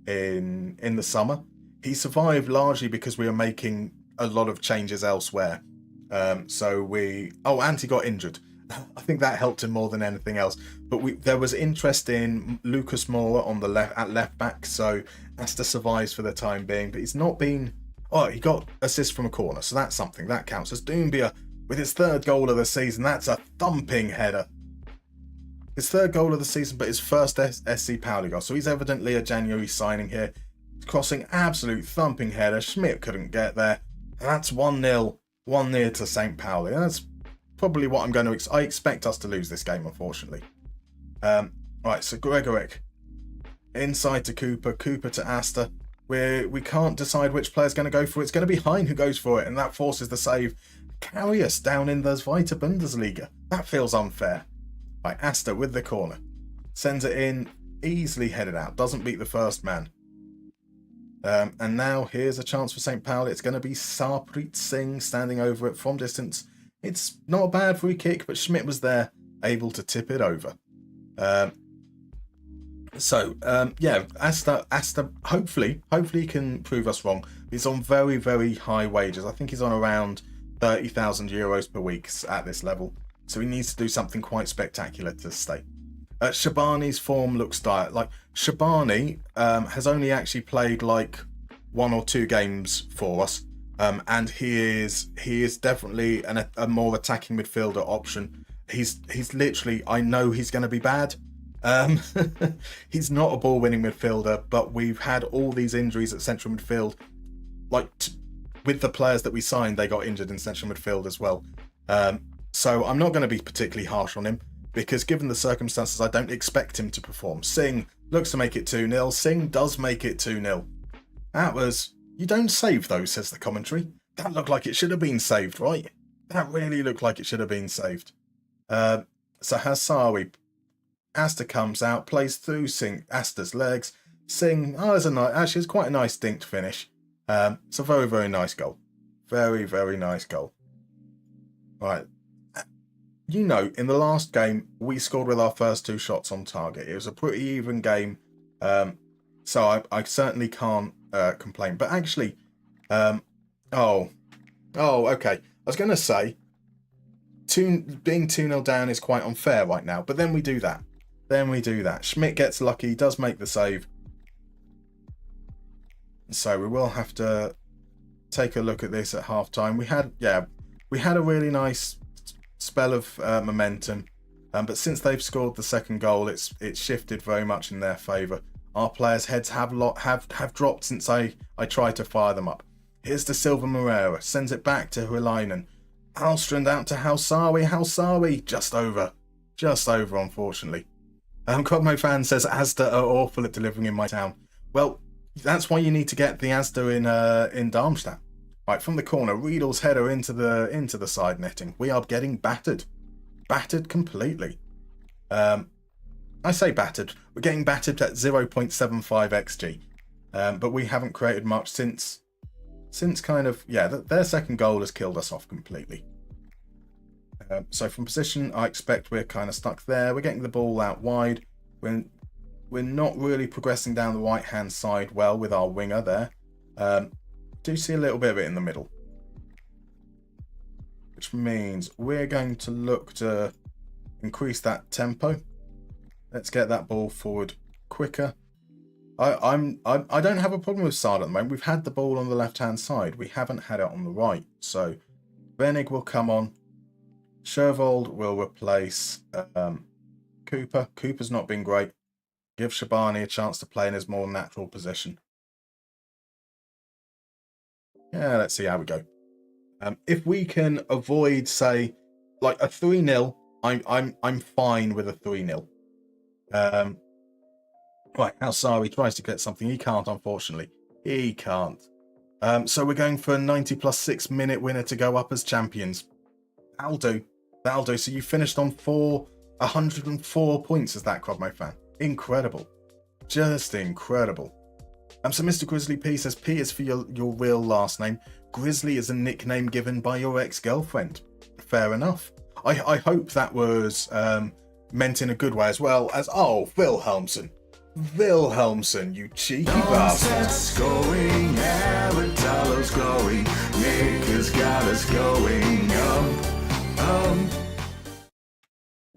in the summer. He survived largely because we were making a lot of changes elsewhere. And he got injured. I think that helped him more than anything else. But there was interest in Lucas Moore on the left back, so Asta survives for the time being. But he's not been. Oh, he got assist from a corner, so that's something that counts. As Doumbia with his third goal of the season, that's a thumping header. His third goal of the season, but his first SC Pauli goal. So he's evidently a January signing here. Crossing, absolute thumping header. Schmidt couldn't get there. And that's 1-0 to St. Pauli. And that's probably what I'm going to... I expect us to lose this game, unfortunately. Right, so Gregoric. Inside to Cooper. Cooper to Asta. We can't decide which player's going to go for it. It's going to be Hein who goes for it, and that forces the save. Carry us down in the Zweite Bundesliga. That feels unfair. Right, Asta with the corner. Sends it in. Easily headed out. Doesn't beat the first man. And now here's a chance for St. Pauli. It's going to be Sarpreet Singh standing over it from distance. It's not a bad free kick, but Schmidt was there, able to tip it over. Yeah, Asta hopefully he can prove us wrong. He's on very, very high wages. I think he's on around 30,000 euros per week at this level. So he needs to do something quite spectacular to stay. Shabani's form looks dire. Like, Shabani has only actually played like 1 or 2 games for us, and he is definitely a more attacking midfielder option. He's literally, I know he's going to be bad. He's not a ball-winning midfielder, but we've had all these injuries at central midfield. Like, with the players that we signed, they got injured in central midfield as well. So I'm not going to be particularly harsh on him, because given the circumstances, I don't expect him to perform. Singh looks to make it 2-0. Singh does make it 2-0. That was... You don't save those, says the commentary. That looked like it should have been saved, right? That really looked like it should have been saved. So Hassawi, Asta comes out, plays through Singh, Asta's legs. Singh, actually, it's quite a nice dinked finish. It's a very, very nice goal. Very, very nice goal. Right. You know, in the last game, we scored with our first 2 shots on target. It was a pretty even game. So I certainly can't complain. But actually, okay. I was going to say, being 2-0 down is quite unfair right now. But then we do that. Schmidt gets lucky, does make the save. So we will have to take a look at this at half-time. We had a really nice spell of momentum, but since they've scored the second goal, it's shifted very much in their favour. Our players' heads have dropped since I tried to fire them up. Here's to Silva Moreira, sends it back to Huelainen. Alstrand out to Halsawi, just over, unfortunately. Cogmo fan says Asda are awful at delivering in my town. Well, that's why you need to get the Asda in Darmstadt. Right, from the corner, Riedel's header into the side netting. We are getting battered completely. I say battered. We're getting battered at 0.75 xg, but we haven't created much since kind of their second goal has killed us off completely. So from position, I expect we're kind of stuck there. We're getting the ball out wide. We're not really progressing down the right hand side well with our winger there. Do see a little bit of it in the middle, which means we're going to look to increase that tempo. Let's get that ball forward quicker. I don't have a problem with Sard at the moment. We've had the ball on the left hand side. We haven't had it on the right. So Venig will come on. Shervold will replace Cooper. Cooper's not been great. Give Shabani a chance to play in his more natural position. Yeah, let's see how we go. If we can avoid, say, like a 3-0, I'm fine with a 3-0. Right, Halsawi tries to get something. He can't, unfortunately. He can't. So we're going for a 90 plus 6 minute winner to go up as champions. That'll do. So you finished on 104 points as that Crodmo fan. Incredible. Just incredible. So Mr. Grizzly P says, P is for your real last name. Grizzly is a nickname given by your ex-girlfriend. Fair enough. I hope that was meant in a good way as well as, Wilhelmsen. Wilhelmsen, you cheeky bastard. Scoring, Aradalo's glowing. Nick has got us going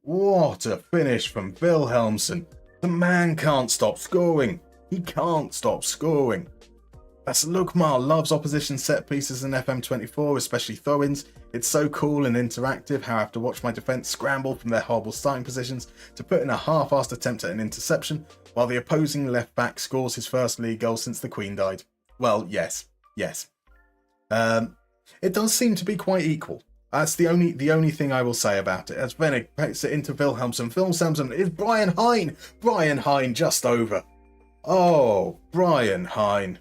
What a finish from Wilhelmsen. The man can't stop scoring. He can't stop scoring. That's Lukmar loves opposition set pieces in FM24, especially throw-ins. It's so cool and interactive how I have to watch my defence scramble from their horrible starting positions to put in a half-assed attempt at an interception, while the opposing left-back scores his first league goal since the Queen died. Well, yes. It does seem to be quite equal. That's the only thing I will say about it. As Venig puts it into Wilhelmsen. Wilhelmsen is Brian Hine. Brian Hine just over. Oh, Brian Hine.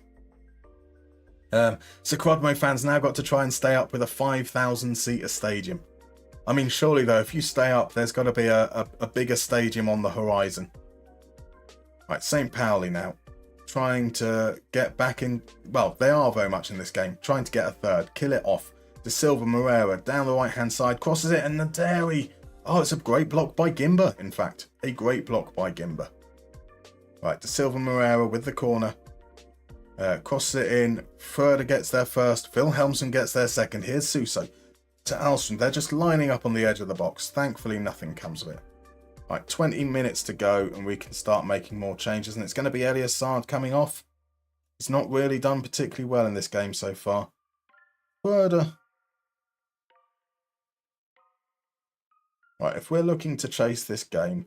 So Crodmo fans now got to try and stay up with a 5,000-seater stadium. I mean, surely though, if you stay up, there's got to be a bigger stadium on the horizon. Right, St. Pauli now. Trying to get back in... Well, they are very much in this game. Trying to get a third. Kill it off. De Silva Moreira down the right-hand side. Crosses it and Naderi. Oh, it's a great block by Gimba, in fact. A great block by Gimba. Right, De Silva Moreira with the corner. Crosses it in. Further gets there first. Wilhelmsen gets there second. Here's Suso to Alstrand. They're just lining up on the edge of the box. Thankfully, nothing comes of it. Right, 20 minutes to go and we can start making more changes. And it's going to be Elias Saad coming off. He's not really done particularly well in this game so far. Further. Right, if we're looking to chase this game,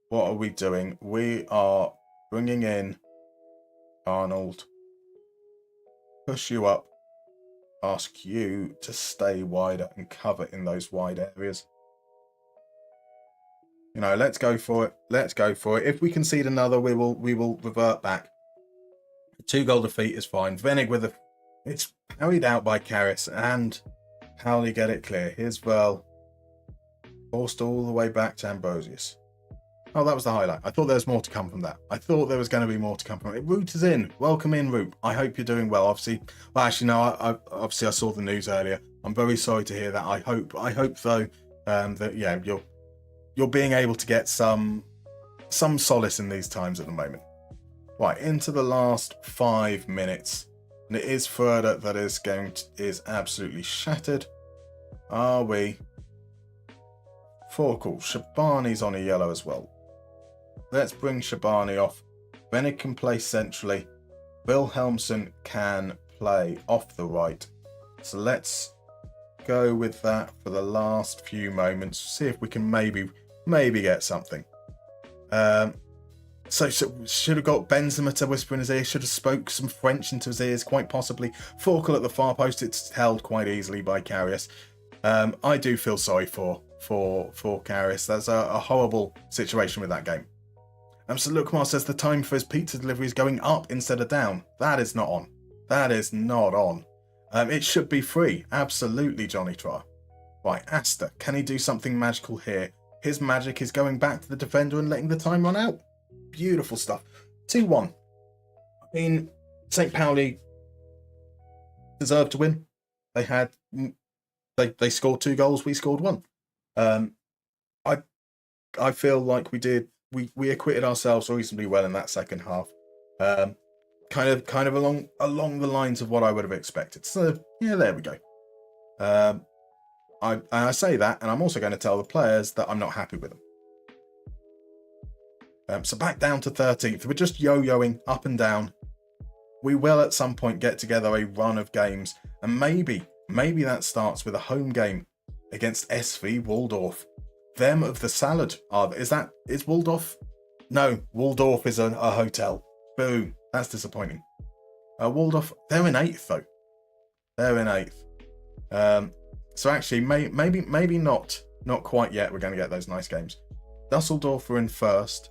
what are we doing? We are bringing in Arnold. Push you up. Ask you to stay wider and cover in those wide areas. You know, let's go for it. Let's go for it. If we concede another, we will revert back. 2-goal defeat is fine. Venig with it's carried out by Karras and Pauli get it clear. Here's Verl. Forced all the way back to Ambrosius. Oh, that was the highlight. I thought there was more to come from that. I thought there was going to be more to come from it. Root is in. Welcome in, Root. I hope you're doing well. Obviously, well, actually, no. I saw the news earlier. I'm very sorry to hear that. I hope though, that yeah, you're being able to get some solace in these times at the moment. Right, into the last 5 minutes, and it is further that is absolutely shattered. Are we? Forkle. Shabani's on a yellow as well. Let's bring Shabani off. Venig can play centrally. Wilhelmsen can play off the right. So let's go with that for the last few moments. See if we can maybe get something. So should have got Benzema to whisper in his ear. Should have spoke some French into his ears, quite possibly. Forkle at the far post. It's held quite easily by Karras. I do feel sorry for Karras. That's a horrible situation with that game. So Lukmar says the time for his pizza delivery is going up instead of down. That is not on. That is not on. It should be free. Absolutely, Johnny Tra. Right, Asta. Can he do something magical here? His magic is going back to the defender and letting the time run out. Beautiful stuff. 2-1. I mean, St. Pauli deserved to win. They scored 2 goals. We scored 1. I feel like we acquitted ourselves reasonably well in that second half. Kind of along the lines of what I would have expected. So yeah, there we go. I say that, and I'm also going to tell the players that I'm not happy with them. So back down to 13th. We're just yo-yoing up and down. We will at some point get together a run of games, and maybe that starts with a home game against SV Waldhof. Them of the salad. Is Waldhof? No, Waldorf is a hotel. Boo. That's disappointing. Waldhof, they're in 8th though. They're in 8th. So actually, maybe not quite yet. We're going to get those nice games. Dusseldorf are in 1st.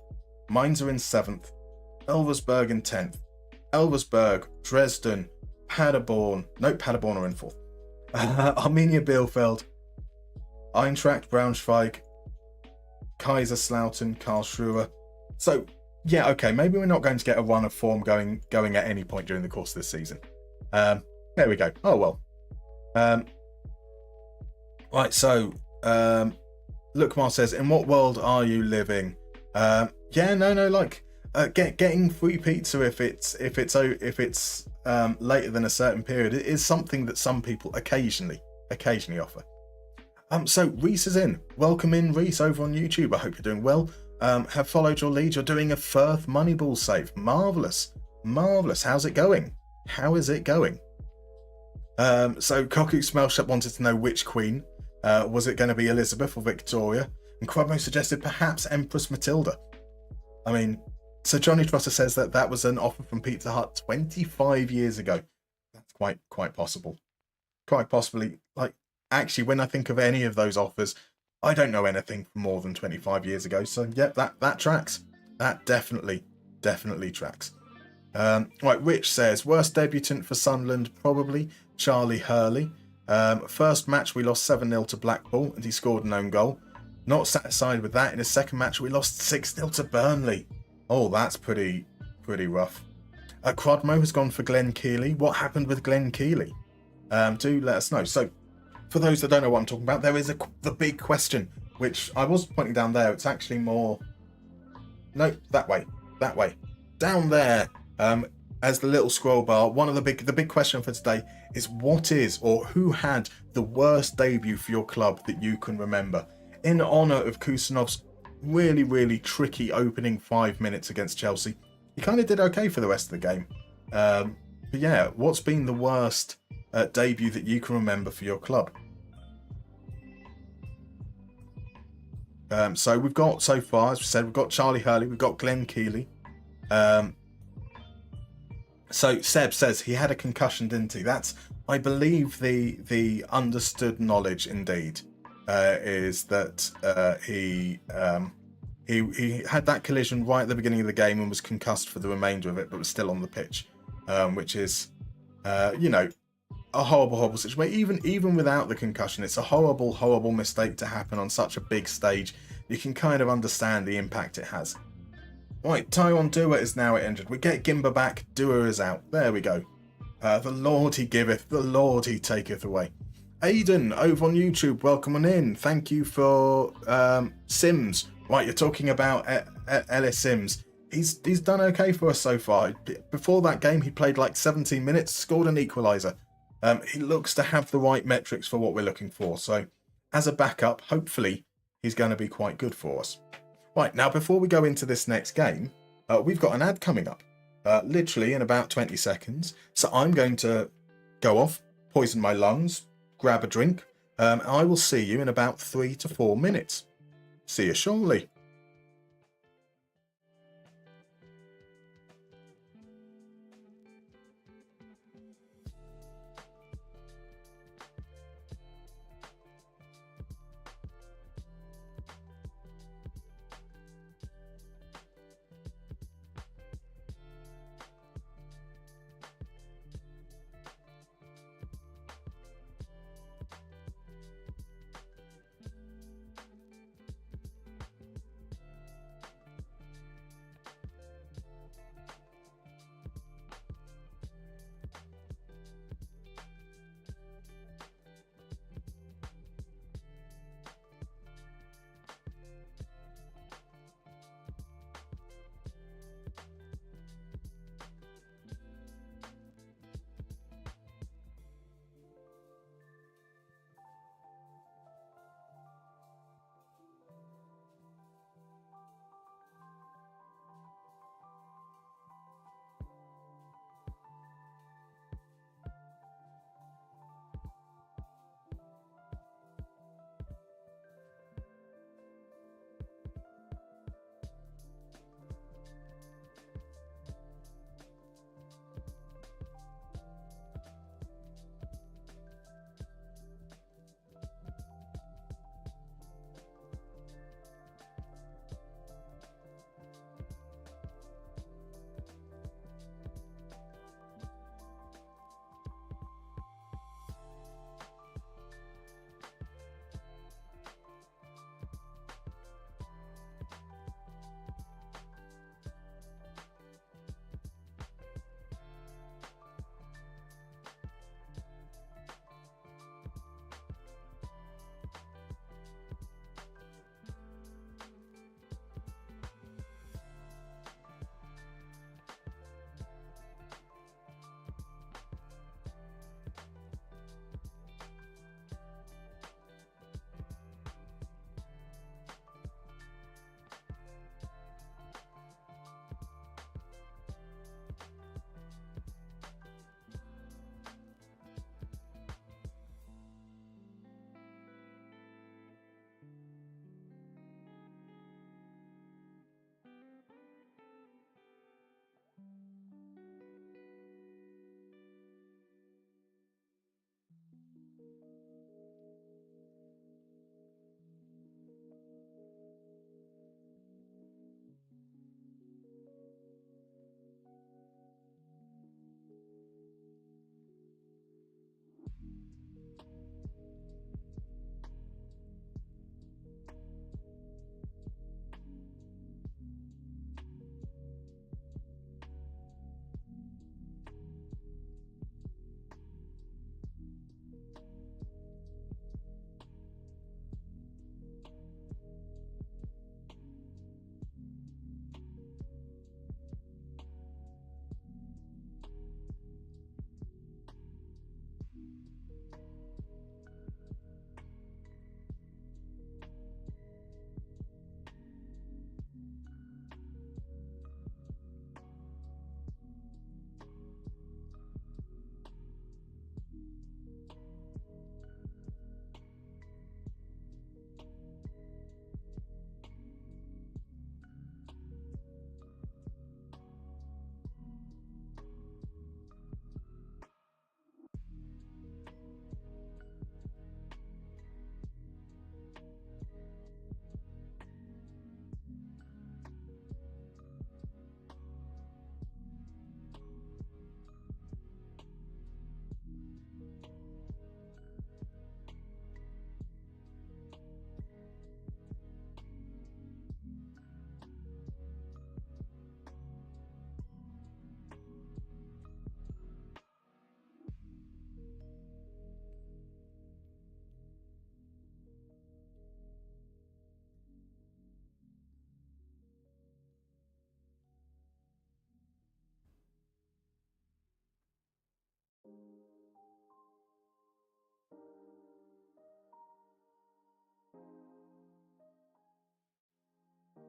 Mainz are in 7th. Elversberg in 10th. Elversberg, Dresden, Paderborn. No, Paderborn are in 4th. Arminia Bielefeld, Eintracht Braunschweig, Kaiserslautern, Karlsruhe. So yeah, okay, maybe we're not going to get a run of form going at any point during the course of this season. There we go. Oh well. Right, so Lukmar says, in what world are you living? Getting free pizza if it's later than a certain period, it is something that some people occasionally offer. So Reese is in. Welcome in, Reese, over on YouTube. I hope you're doing well. Have followed your lead. You're doing a Firth Moneyball save. Marvellous. How's it going? How is it going? So Koku Smelshop wanted to know which queen. Was it going to be Elizabeth or Victoria? And Quadmo suggested perhaps Empress Matilda. I mean, so Johnny Trotter says that was an offer from Pizza Hut 25 years ago. That's quite possible. Quite possibly. Like, actually, when I think of any of those offers, I don't know anything from more than 25 years ago. So, yeah, that tracks. That definitely tracks. Right, Rich says, worst debutant for Sunderland, probably Charlie Hurley. First match, we lost 7-0 to Blackpool, and he scored an own goal. Not satisfied with that, in his second match, we lost 6-0 to Burnley. Oh, that's pretty rough. Crodmo has gone for Glenn Keeley. What happened with Glenn Keeley? Do let us know. So, for those that don't know what I'm talking about, there is the big question, which I was pointing down there. It's actually more... No, that way. Down there, as the little scroll bar, the big question for today is what is or who had the worst debut for your club that you can remember? In honour of Kusanov's really, really tricky opening 5 minutes against Chelsea. He kind of did okay for the rest of the game. But yeah, what's been the worst debut that you can remember for your club? So we've got, so far, as we said, we've got Charlie Hurley, we've got Glenn Keeley. So Seb says he had a concussion, didn't he? That's, I believe, the understood knowledge indeed, is that he had that collision right at the beginning of the game and was concussed for the remainder of it, but was still on the pitch, which is, you know, a horrible situation. Even without the concussion, it's a horrible mistake to happen on such a big stage. You can kind of understand the impact it has. Right, Tyrone Dua is now injured. We get Gimba back. Dua is out. There we go. The Lord he giveth, the Lord he taketh away. Aidan over on YouTube, welcome on in. Thank you for Sims. Right, you're talking about Ellis Sims. He's done okay for us so far. Before that game, he played like 17 minutes, scored an equaliser. He looks to have the right metrics for what we're looking for. So, as a backup, hopefully, he's going to be quite good for us. Right, now before we go into this next game, we've got an ad coming up. Literally in about 20 seconds. So I'm going to go off, poison my lungs, grab a drink. I will see you in about 3 to 4 minutes. See you shortly.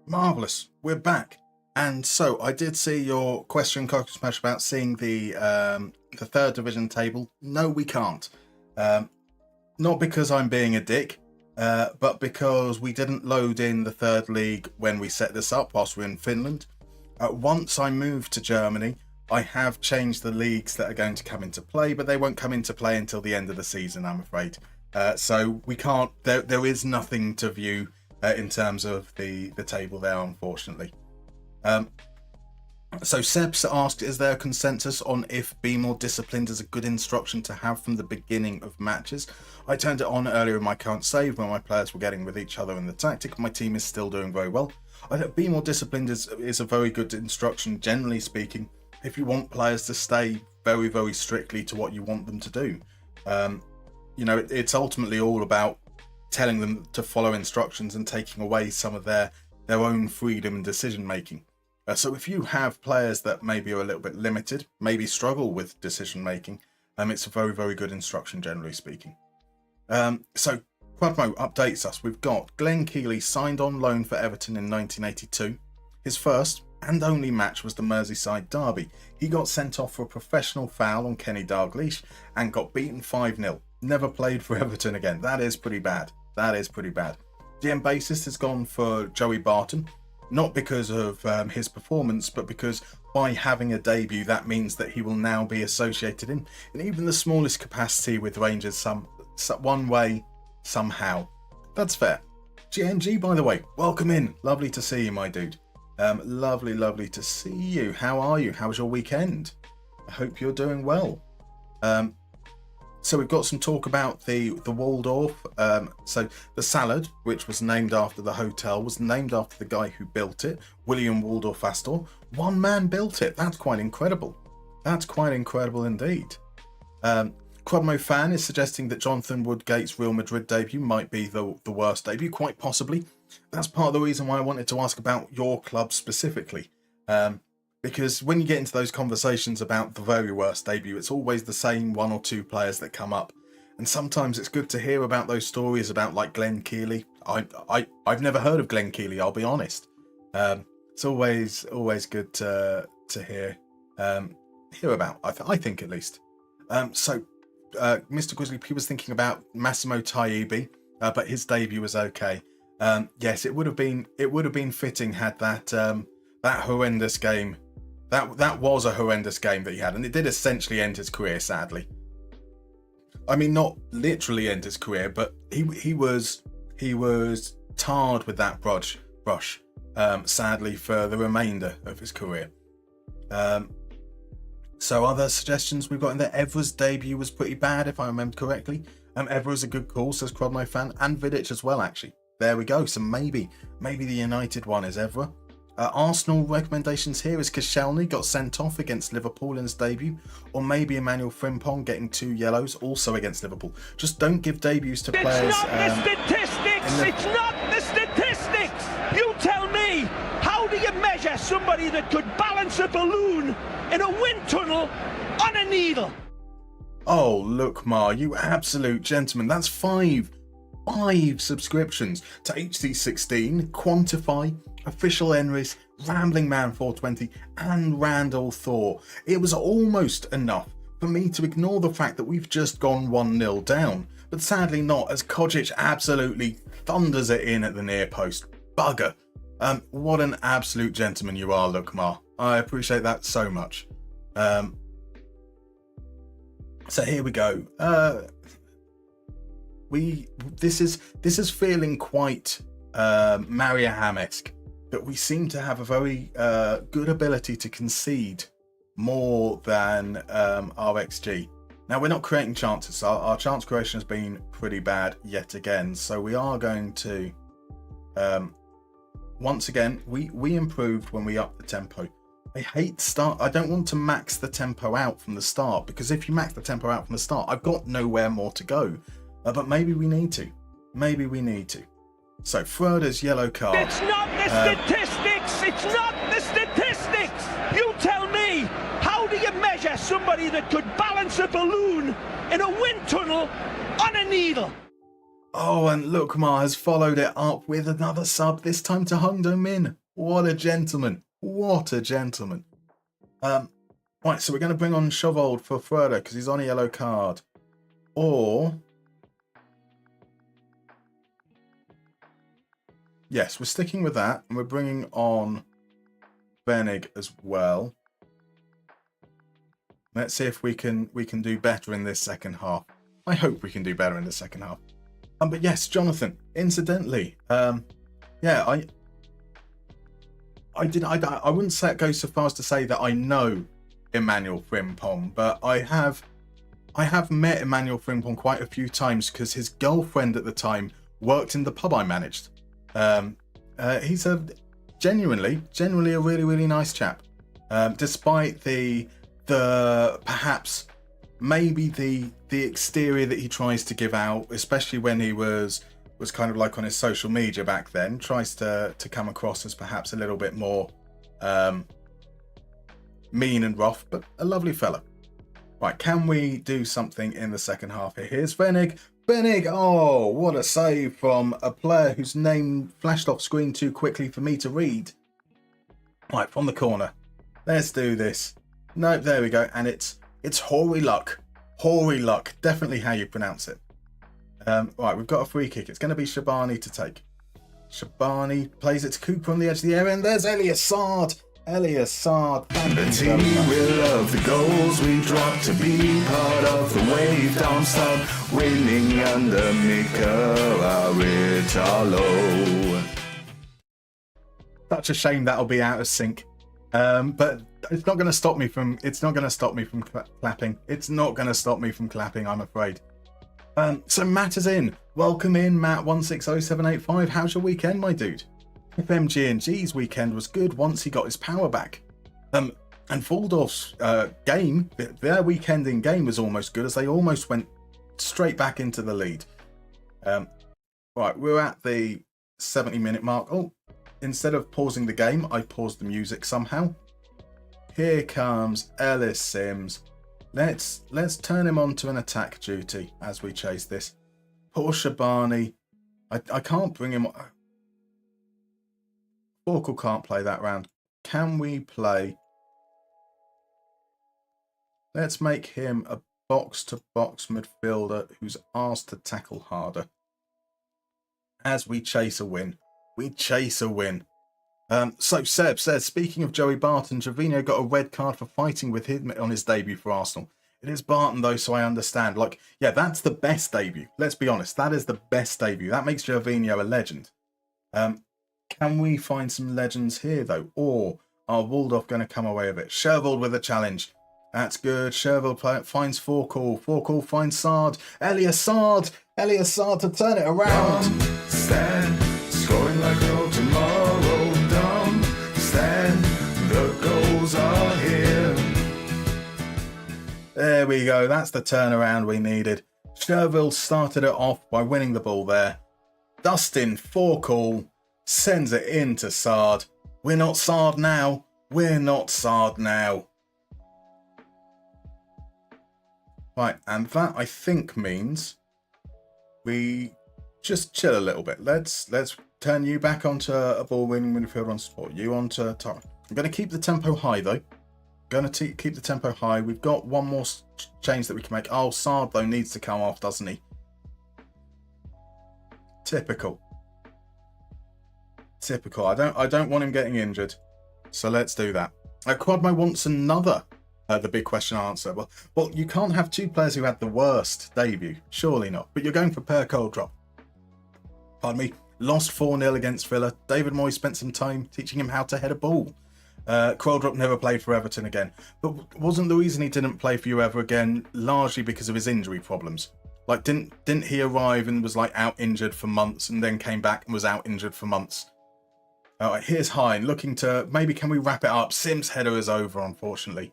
Marvellous. We're back. And so I did see your question, Cocker Smash, about seeing the third division table. No, we can't. Not because I'm being a dick, but because we didn't load in the third league when we set this up whilst we're in Finland. Once I moved to Germany, I have changed the leagues that are going to come into play, but they won't come into play until the end of the season, I'm afraid. So we can't, there is nothing to view in terms of the table there, unfortunately. So Seb's asked, is there a consensus on if be more disciplined is a good instruction to have from the beginning of matches? I turned it on earlier in my current save when my players were getting with each other in the tactic. My team is still doing very well. I think be more disciplined is a very good instruction, generally speaking, if you want players to stay very, very strictly to what you want them to do. You know, it's ultimately all about telling them to follow instructions and taking away some of their own freedom and decision making. So if you have players that maybe are a little bit limited, maybe struggle with decision making, it's a very, very good instruction, generally speaking. So Quadmo updates us. We've got Glenn Keeley signed on loan for Everton in 1982. His first and only match was the Merseyside derby. He got sent off for a professional foul on Kenny Dalglish and got beaten 5-0. Never played for Everton again. That is pretty bad. That is pretty bad. GM basis has gone for Joey Barton. Not because of his performance, but because by having a debut, that means that he will now be associated in even the smallest capacity with Rangers one way, somehow. That's fair. GNG, by the way, welcome in. Lovely to see you, my dude. Lovely to see you. How are you? How was your weekend? I hope you're doing well. So we've got some talk about the Waldhof. So the salad, which was named after the hotel, was named after the guy who built it, William Waldorf Astor. One man built it. That's quite incredible. That's quite incredible indeed. Quadmo fan is suggesting that Jonathan Woodgate's Real Madrid debut might be the worst debut, quite possibly. That's part of the reason why I wanted to ask about your club specifically. Because when you get into those conversations about the very worst debut, it's always the same one or two players that come up. And sometimes it's good to hear about those stories about like Glenn Keeley. I've never heard of Glenn Keeley, I'll be honest. It's always good to hear about, I think at least. So Mr. Grizzly P was thinking about Massimo Taibbi, but his debut was okay. Yes, it would have been fitting had that horrendous game. That was a horrendous game that he had, and it did essentially end his career, sadly. I mean, not literally end his career, but he was tarred with that brush, sadly, for the remainder of his career. So other suggestions we've got in there. Evra's debut was pretty bad, if I remember correctly. Evra's a good call, says Crodmo fan, and Vidic as well, actually. There we go. So maybe the United one is Evra. Arsenal recommendations here is Koscielny got sent off against Liverpool in his debut, or maybe Emmanuel Frimpong getting 2 yellows also against Liverpool. Just don't give debuts to players. It's not the statistics. It's not the statistics. You tell me, how do you measure somebody that could balance a balloon in a wind tunnel on a needle? Oh, look, Ma, you absolute gentleman. That's five subscriptions to HC16, Quantify, Official Enris, Rambling Man 420, and Randall Thor. It was almost enough for me to ignore the fact that we've just gone 1-0 down, but sadly not, as Kojic absolutely thunders it in at the near post. Bugger. What an absolute gentleman you are, Lukmar. I appreciate that so much. So here we go. This is feeling quite Maria Ham-esque, that we seem to have a very good ability to concede more than our XG. Now, we're not creating chances. Our chance creation has been pretty bad yet again, so we are going to once again we improved when we upped the tempo. I don't want to max the tempo out from the start, because if you max the tempo out from the start, I've got nowhere more to go. But maybe we need to. So Froda's yellow card. It's not the statistics. It's not the statistics. You tell me, how do you measure somebody that could balance a balloon in a wind tunnel on a needle? Oh, and Lukmar has followed it up with another sub, this time to Hung Do Min. What a gentleman. What a gentleman. Right, so we're going to bring on Shovold for Frodo because he's on a yellow card. Or... yes, we're sticking with that, and we're bringing on Benig as well. Let's see if we can do better in this second half. I hope we can do better in the second half. But yes, Jonathan, incidentally, yeah, I wouldn't say it goes so far as to say that I know Emmanuel Frimpong, but I have met Emmanuel Frimpong quite a few times because his girlfriend at the time worked in the pub I managed. He's a genuinely a really nice chap. Despite the perhaps maybe the exterior that he tries to give out, especially when he was kind of like on his social media back then, tries to come across as perhaps a little bit more mean and rough, but a lovely fella. Right, can we do something in the second half here? Here's Benig. Benig, oh, what a save from a player whose name flashed off screen too quickly for me to read. Right, from the corner. Let's do this. Nope, there we go. And it's Hoary Luck. Hoary Luck. Definitely how you pronounce it. Right, we've got a free kick. It's going to be Shabani to take. Shabani plays it to Cooper on the edge of the area, and there's Elias Sard. Elias Sard. The team will love the goals we drop to be part of the wave. Darmstadt winning under Mikael. Such a shame that'll be out of sync. But it's not going to stop me from. It's not going to stop me from clapping. It's not going to stop me from clapping, I'm afraid. So Matt is in. Welcome in, Matt 160785. How's your weekend, my dude? FMG&G's weekend was good once he got his power back. And Waldhof's game, their weekend in game was almost good as they almost went straight back into the lead. Right, we're at the 70-minute mark. Oh, instead of pausing the game, I paused the music somehow. Here comes Ellis Sims. Let's turn him on to an attack duty as we chase this. Poor Shabani. I can't bring him. Forkle can't play that round. Can we play? Let's make him a box-to-box midfielder who's asked to tackle harder. As we chase a win. We chase a win. So Seb says, speaking of Joey Barton, Gervinho got a red card for fighting with him on his debut for Arsenal. It is Barton though, so I understand. Like, yeah, that's the best debut. Let's be honest, that is the best debut. That makes Gervinho a legend. Can we find some legends here though? Or are Waldhof going to come away with it? Shervold with a challenge. That's good. Shervold finds Forkle. Forkle finds Sard. Elias Sard. Elias Sard to turn it around. Stand, scoring like no tomorrow. Dumb, stand, the goals are here. There we go. That's the turnaround we needed. Shervold started it off by winning the ball there. Dustin Forkle sends it in to Sard. We're not Sard now. We're not Sard now. Right, and that I think means we just chill a little bit. Let's turn you back onto a ball-winning midfielder on support. You onto Tara. I'm going to keep the tempo high though. Going to keep the tempo high. We've got one more change that we can make. Oh, Sard though needs to come off, doesn't he? Typical. Typical. I don't want him getting injured, so let's do that. Quadmo wants another. The big question answer. Well, you can't have two players who had the worst debut. Surely not. But you're going for Per Coldrop. Pardon me. Lost 4-0 against Villa. David Moyes spent some time teaching him how to head a ball. Coldrop never played for Everton again. But wasn't the reason he didn't play for you ever again largely because of his injury problems? Like, didn't he arrive and was like out injured for months and then came back and was out injured for months? Alright, here's Hine looking to, maybe can we wrap it up? Sims' header is over, unfortunately.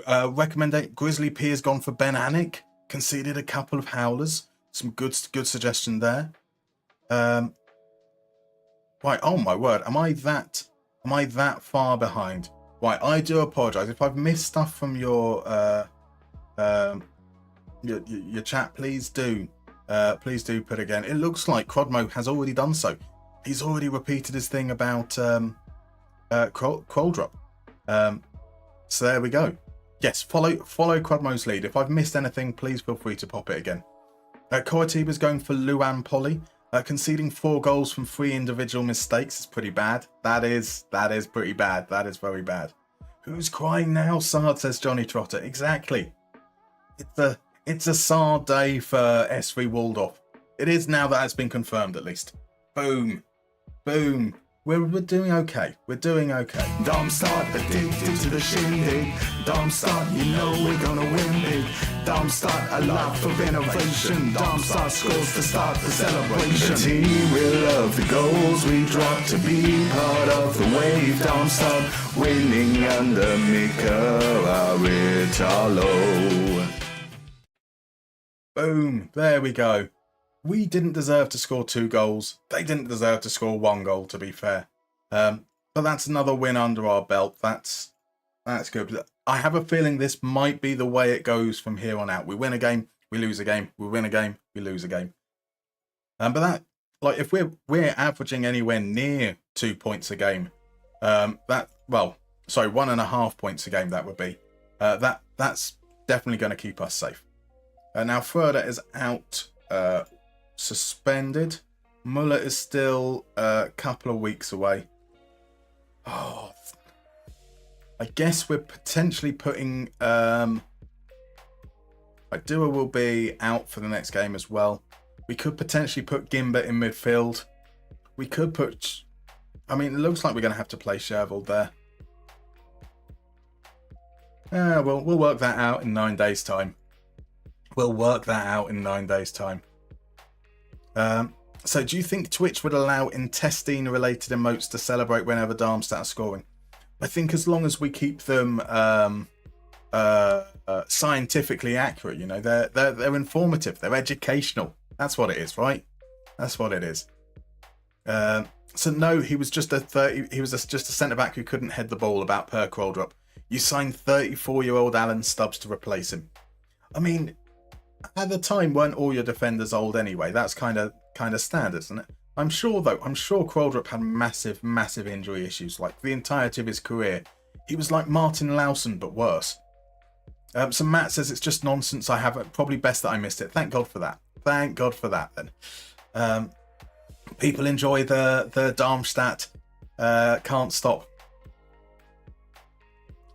Recommend Grizzly P has gone for Ben Anik, conceded a couple of howlers. Some good suggestion there. Right, oh my word, am I that far behind? Right, I do apologise if I've missed stuff from your your chat, please do put again. It looks like Crodmo has already done so. He's already repeated his thing about Kroll drop. So there we go. Yes, follow Crodmo's lead. If I've missed anything, please feel free to pop it again. Coritiba's going for Luan Pauli, conceding 4 goals from 3 individual mistakes is pretty bad. That is pretty bad. That is very bad. Who's crying now, Sard, says Johnny Trotter. Exactly. It's a Sard day for SV Waldhof. It is now that it's been confirmed, at least. Boom. Boom. We're doing okay. We're doing okay. Darmstadt addicted to the shindig. Darmstadt, you know we're gonna win big. Darmstadt, a lot of innovation. Darmstadt scores to start the celebration. The team will love the goals we drop to be part of the wave. Darmstadt winning under Mika Aritalo. Boom. There we go. We didn't deserve to score 2 goals. They didn't deserve to score 1 goal, to be fair. But that's another win under our belt. That's good. I have a feeling this might be the way it goes from here on out. We win a game, we lose a game. We win a game, we lose a game. But that, like, if we're averaging anywhere near 2 points a game, 1.5 points a game, that would be. That's definitely going to keep us safe. Now Froda is out. Suspended. Muller is still a couple of weeks away. Oh, I guess we're potentially putting Dua will be out for the next game as well. We could potentially put Gimba in midfield. We could put, I mean, it looks like we're going to have to play Shervold there. We'll work that out in 9 days' time. So do you think Twitch would allow intestine-related emotes to celebrate whenever Darmstadt are scoring? I think as long as we keep them scientifically accurate, you know, they're informative, they're educational. That's what it is, right? That's what it is. So no, he was just just a centre back who couldn't head the ball about per Kroldrup. You signed 34-year-old Alan Stubbs to replace him. I mean, at the time, weren't all your defenders old anyway? That's kind of standard, isn't it? I'm sure Kroldrup had massive injury issues, like the entirety of his career. He was like Martin Lawson, but worse. So Matt says it's just nonsense. I haven't. Probably best that I missed it. Thank God for that. Thank God for that. Then people enjoy the Darmstadt can't stop.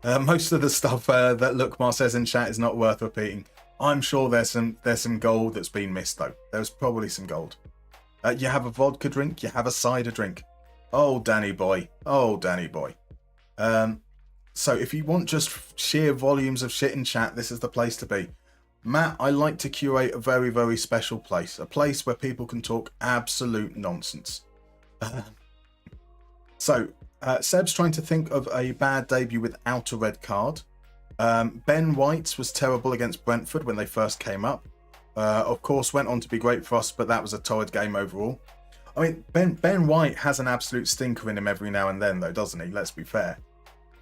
Most of the stuff that Lookmar says in chat is not worth repeating. I'm sure there's some gold that's been missed though. There's probably some gold. You have a vodka drink, you have a cider drink. Oh, Danny boy. So if you want just sheer volumes of shit in chat, this is the place to be. Matt, I like to curate a very, very special place. A place where people can talk absolute nonsense. Seb's trying to think of a bad debut without a red card. Ben White's was terrible against Brentford when they first came up. Of course, went on to be great for us, but that was a torrid game overall. I mean, Ben White has an absolute stinker in him every now and then, though, doesn't he? Let's be fair.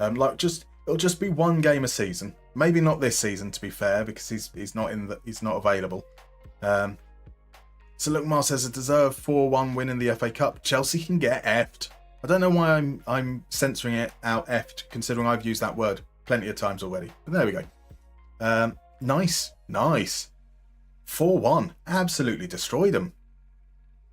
It'll just be 1 game a season. Maybe not this season, to be fair, because he's not available. So Lookmar says a deserved 4-1 win in the FA Cup. Chelsea can get effed. I don't know why I'm censoring it out effed, considering I've used that word plenty of times already. But there we go. Nice. 4-1. Absolutely destroyed them.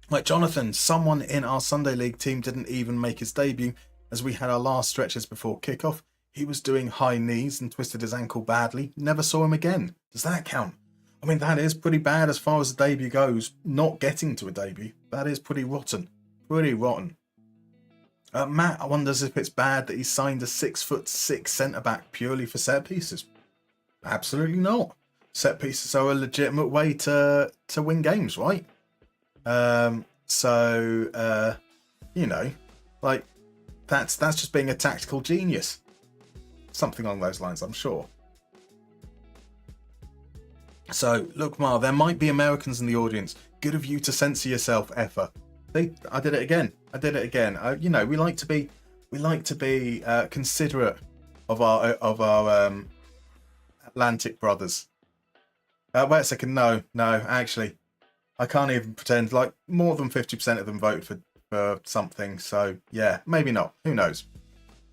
Like Jonathan, someone in our Sunday League team didn't even make his debut as we had our last stretches before kickoff. He was doing high knees and twisted his ankle badly. Never saw him again. Does that count? I mean, that is pretty bad as far as the debut goes. Not getting to a debut. That is pretty rotten. Matt wonders if it's bad that he signed a 6'6" centre-back purely for set pieces. Absolutely not. Set pieces are a legitimate way to win games, right? You know, like that's just being a tactical genius. Something along those lines, I'm sure. So, look, Mar, there might be Americans in the audience. Good of you to censor yourself, effer. I did it again. You know, we like to be considerate of our Atlantic brothers. Wait a second. No, actually, I can't even pretend. Like, more than 50% of them voted for something. So, yeah, maybe not. Who knows?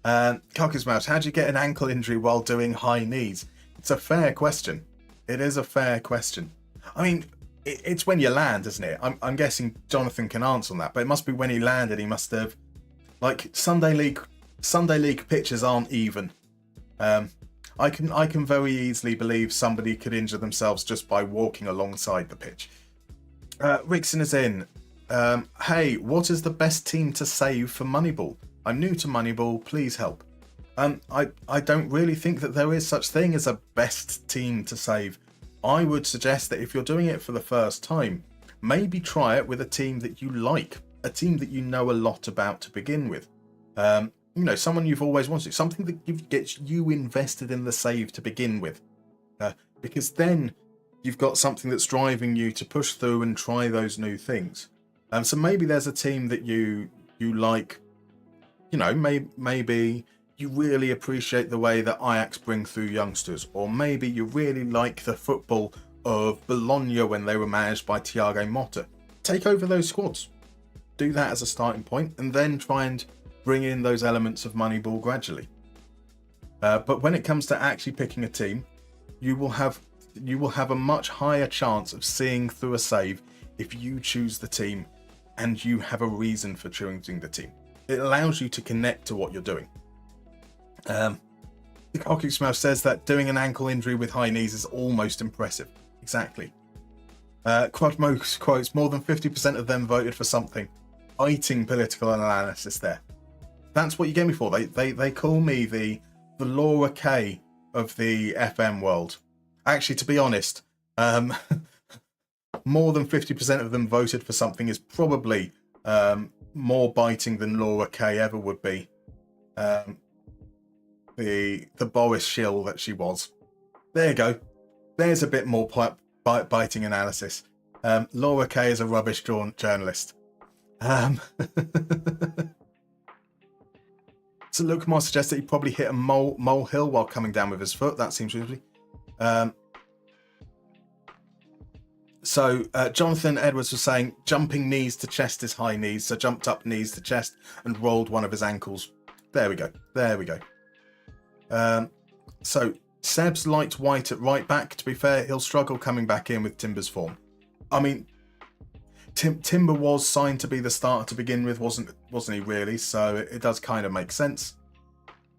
Cocker's Mouse, how do you get an ankle injury while doing high knees? It's a fair question. It is a fair question. I mean, it's when you land, isn't it? I'm guessing Jonathan can answer on that, but it must be when he landed. He must have, like, Sunday League pitches aren't even. I can very easily believe somebody could injure themselves just by walking alongside the pitch. Rickson is in. Hey, what is the best team to save for Moneyball? I'm new to Moneyball, please help. I don't really think that there is such thing as a best team to save. I would suggest that if you're doing it for the first time, maybe try it with a team that you like, a team that you know a lot about to begin with. Someone you've always wanted, something that gets you invested in the save to begin with. Because then you've got something that's driving you to push through and try those new things. So maybe there's a team that you like. Maybe you really appreciate the way that Ajax bring through youngsters, or maybe you really like the football of Bologna when they were managed by Thiago Motta. Take over those squads. Do that as a starting point, and then try and bring in those elements of Moneyball gradually. But when it comes to actually picking a team, you will have a much higher chance of seeing through a save if you choose the team and you have a reason for choosing the team. It allows you to connect to what you're doing. The Cocky Mouse says that doing an ankle injury with high knees is almost impressive. Exactly. Quadmo quotes, more than 50% of them voted for something. Biting political analysis there. That's what you get me for. They call me the Laura K of the FM world. Actually, to be honest, more than 50% of them voted for something is probably more biting than Laura K ever would be. The Boris shill that she was. There you go. There's a bit more biting analysis. Laura K is a rubbish journalist. So Luke Moore suggests that he probably hit a molehill while coming down with his foot. That seems reasonably. So Jonathan Edwards was saying jumping knees to chest is high knees. So jumped up knees to chest and rolled one of his ankles. There we go. So Seb's liked White at right back. To be fair, he'll struggle coming back in with Timber's form. I mean, Timber was signed to be the starter to begin with, wasn't he really? So it does kind of make sense.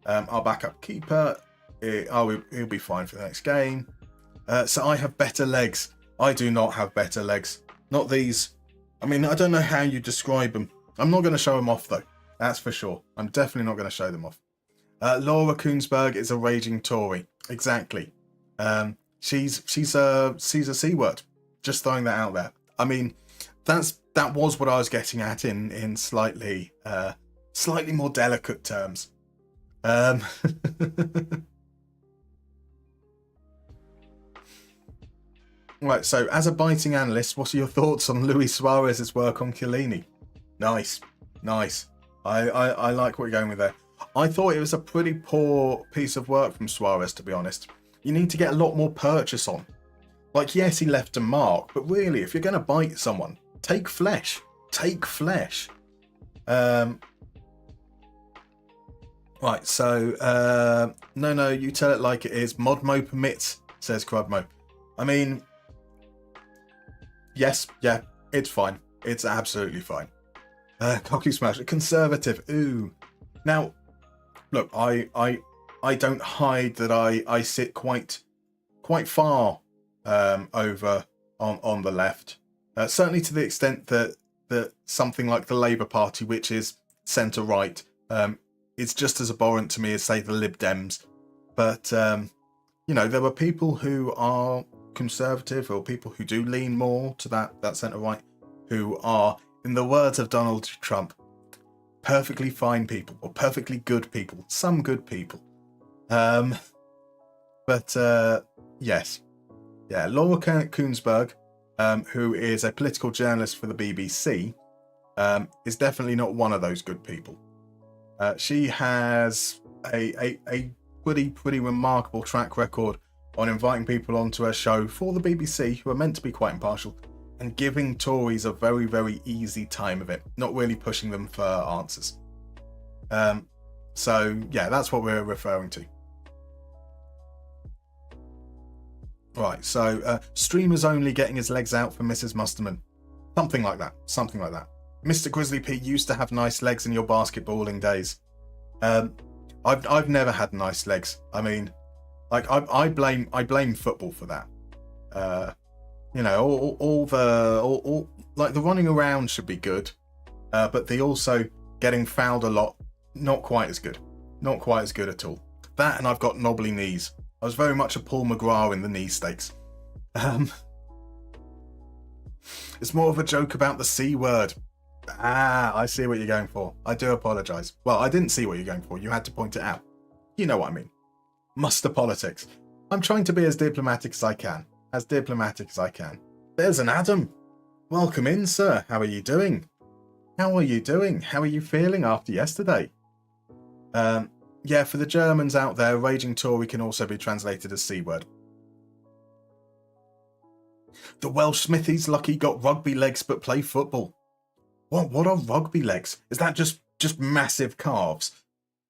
Our backup keeper, he'll be fine for the next game. So I have better legs. I do not have better legs. Not these. I mean, I don't know how you describe them. I'm not going to show them off though. That's for sure. I'm definitely not going to show them off. Laura Koonsberg is a raging Tory. Exactly. She's a C word. Just throwing that out there. I mean, that was what I was getting at in slightly more delicate terms. Right, so as a biting analyst, what are your thoughts on Luis Suarez's work on Chiellini? Nice. I like what you're going with there. I thought it was a pretty poor piece of work from Suarez, to be honest. You need to get a lot more purchase on. Like, yes, he left a mark, but really, if you're going to bite someone, take flesh. Right, so, no, you tell it like it is. Modmo permits, says Crudmo. I mean, yes, yeah, it's fine. It's absolutely fine. Cocky Smash, conservative, ooh. Now, look, I don't hide that I sit quite far over on the left. Certainly to the extent that something like the Labour Party, which is centre-right, it's just as abhorrent to me as, say, the Lib Dems. But, there were people who are conservative, or people who do lean more to that centre-right, who are, in the words of Donald Trump, perfectly fine people, or perfectly good people. Some good people. Yes. Yeah, Laura Koonsberg, who is a political journalist for the BBC, is definitely not one of those good people. She has a pretty remarkable track record on inviting people onto her show for the BBC who are meant to be quite impartial and giving Tories a very, very easy time of it, not really pushing them for answers. So, yeah, that's what we're referring to. Right, so streamers only getting his legs out for Mrs. Musterman. Something like that. Mr. Grizzly P used to have nice legs in your basketballing days. I've never had nice legs. I mean, like I blame football for that. All like the running around should be good, but the also getting fouled a lot, not quite as good at all. That, and I've got knobbly knees. I was very much a Paul McGrath in the knee stakes. It's more of a joke about the C word. I see what you're going for. I do apologise. Well, I didn't see what you're going for. You had to point it out. You know what I mean. Muster politics. I'm trying to be as diplomatic as I can. There's an Adam. Welcome in, sir. How are you doing? How are you feeling after yesterday? Yeah, for the Germans out there, raging Tory can also be translated as C word. The Welsh Smithies lucky got rugby legs but play football. What are rugby legs? Is that just massive calves?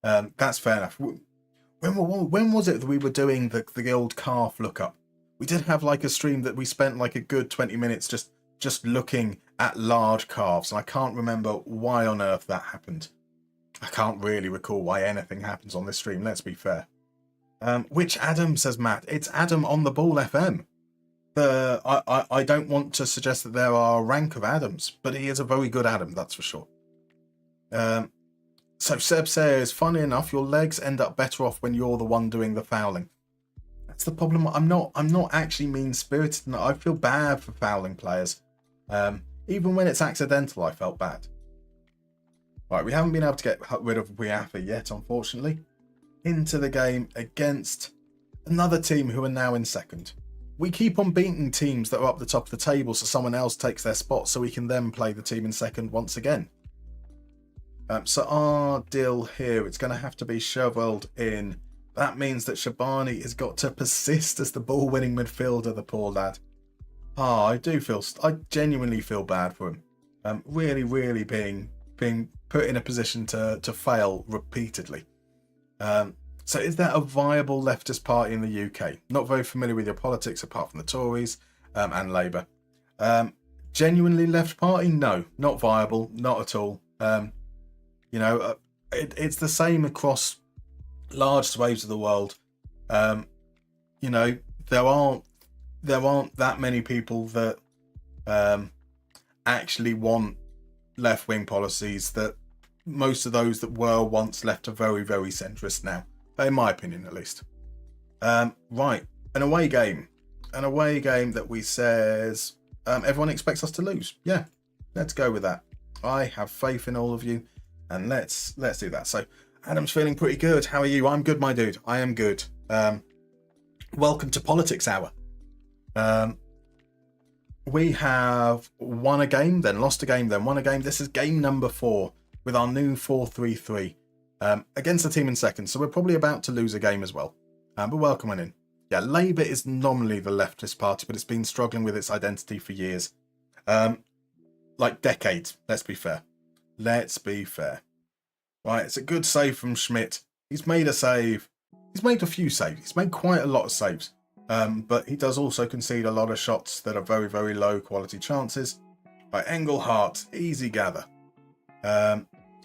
That's fair enough. When was it that we were doing the old calf lookup? We did have like a stream that we spent like a good 20 minutes just looking at large calves, and I can't remember why on earth that happened. I can't really recall why anything happens on this stream, let's be fair. Which Adam, says Matt? It's Adam on the Ball FM. I don't want to suggest that there are a rank of Adams, but he is a very good Adam, that's for sure. So Seb says, funny enough, your legs end up better off when you're the one doing the fouling. That's the problem. I'm not actually mean-spirited. No, I feel bad for fouling players. Even when it's accidental, I felt bad. Right, we haven't been able to get rid of Wiafa yet, unfortunately. Into the game against another team who are now in second. We keep on beating teams that are up the top of the table so someone else takes their spot so we can then play the team in second once again. So our deal here, it's going to have to be shoveled in. That means that Shabani has got to persist as the ball-winning midfielder, the poor lad. I genuinely feel bad for him. Really being put in a position to fail repeatedly. So is there a viable leftist party in the UK? Not very familiar with your politics apart from the Tories and Labour. Genuinely left party? No, not viable, not at all. It's the same across large swathes of the world. There aren't that many people that actually want left-wing policies. That most of those that were once left are very, very centrist now, in my opinion at least. Right, an away game that we says everyone expects us to lose. Yeah, let's go with that. I have faith in all of you, and let's do that. So Adam's feeling pretty good. How are you? I'm good, my dude. I am good. Welcome to Politics Hour. We have won a game, then lost a game, then won a game. This is game number 4 with our new 4-3-3 against the team in second. So we're probably about to lose a game as well. But welcome on in. Yeah, Labour is nominally the leftist party, but it's been struggling with its identity for years. Like decades, let's be fair. Right, it's a good save from Schmidt. He's made a save. He's made a few saves. He's made quite a lot of saves. But he does also concede a lot of shots that are very, very low quality chances. By Engelhardt, easy gather.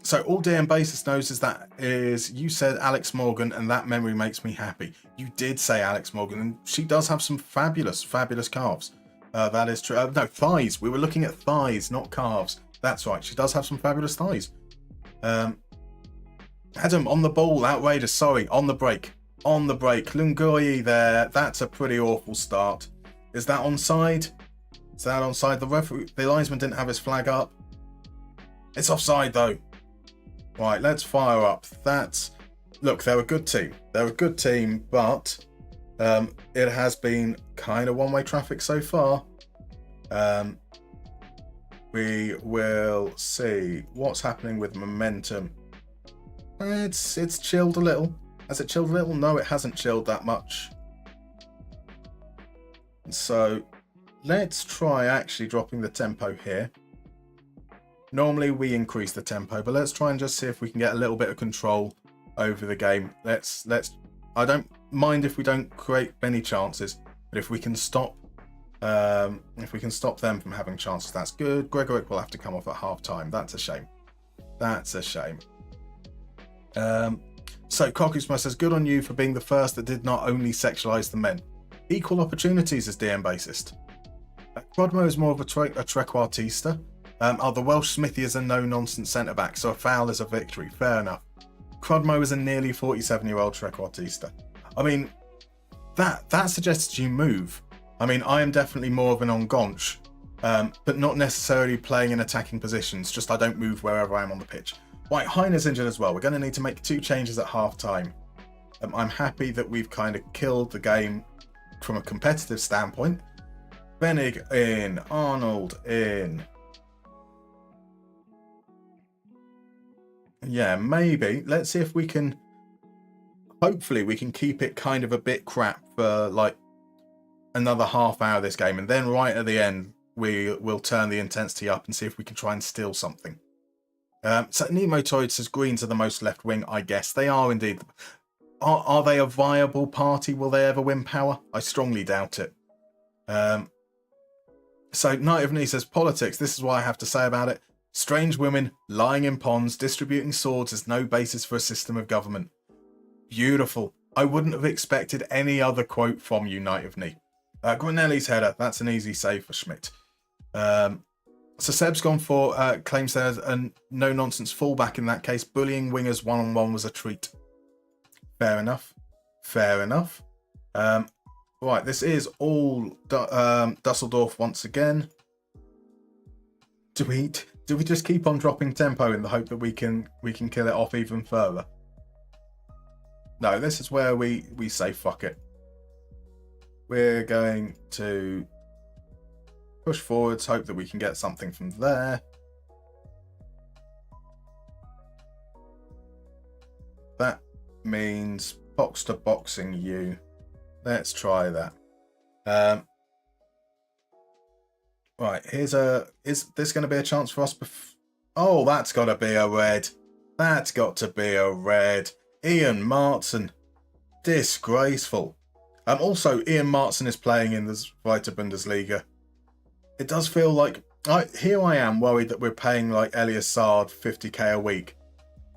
So all DM Basis knows is you said Alex Morgan, and that memory makes me happy. You did say Alex Morgan, and she does have some fabulous, fabulous calves. That is true. No, thighs. We were looking at thighs, not calves. That's right. She does have some fabulous thighs. Adam, on the ball, outrageous. Sorry, on the break. Lungoyi there. That's a pretty awful start. Is that onside? The linesman didn't have his flag up. It's offside though. Right, let's fire up. Look, they're a good team. But it has been kind of one-way traffic so far. We will see what's happening with momentum. It's chilled a little. Has it chilled a little? No, it hasn't chilled that much. So let's try actually dropping the tempo here. Normally we increase the tempo, but let's try and just see if we can get a little bit of control over the game. I don't mind if we don't create many chances, but if we can stop them from having chances, that's good. Gregoric will have to come off at half time. That's a shame. That's a shame. So Kokusma says, good on you for being the first that did not only sexualise the men. Equal opportunities as DM bassist. Crodmo is more of a trequartista. The Welsh Smithy is a no-nonsense centre-back, so a foul is a victory. Fair enough. Crodmo is a nearly 47-year-old trequartista. I mean, that suggests you move. I mean, I am definitely more of an ongonch, but not necessarily playing in attacking positions, just I don't move wherever I am on the pitch. Right, Heiner's injured as well. We're going to need to make 2 changes at half-time. I'm happy that we've kind of killed the game from a competitive standpoint. Benig in, Arnold in. Yeah, maybe. Let's see if we can... Hopefully we can keep it kind of a bit crap for like another half hour of this game. And then right at the end, we'll turn the intensity up and see if we can try and steal something. So Nemo Toid says Greens are the most left wing. I guess they are indeed. Are they a viable party? Will they ever win power? I strongly doubt it. So Knight of Knee says politics. This is what I have to say about it. Strange women, lying in ponds, distributing swords is no basis for a system of government. Beautiful. I wouldn't have expected any other quote from you, Knight of Knee. Granelli's header. That's an easy save for Schmidt. So Seb's gone for claims there's a no-nonsense fullback in that case. Bullying wingers one-on-one was a treat. Fair enough. Fair enough. Right, this is all Dusseldorf once again. Do we just keep on dropping tempo in the hope that we can kill it off even further? No, this is where we say fuck it. We're going to push forwards, hope that we can get something from there. That means box to boxing you. Let's try that. Right, is this going to be a chance for us? Oh, that's got to be a red. That's got to be a red. Ian Martson. Disgraceful. Also, Ian Martson is playing in the Zweite Bundesliga. It does feel like... here I am worried that we're paying like Elias Saad 50k a week.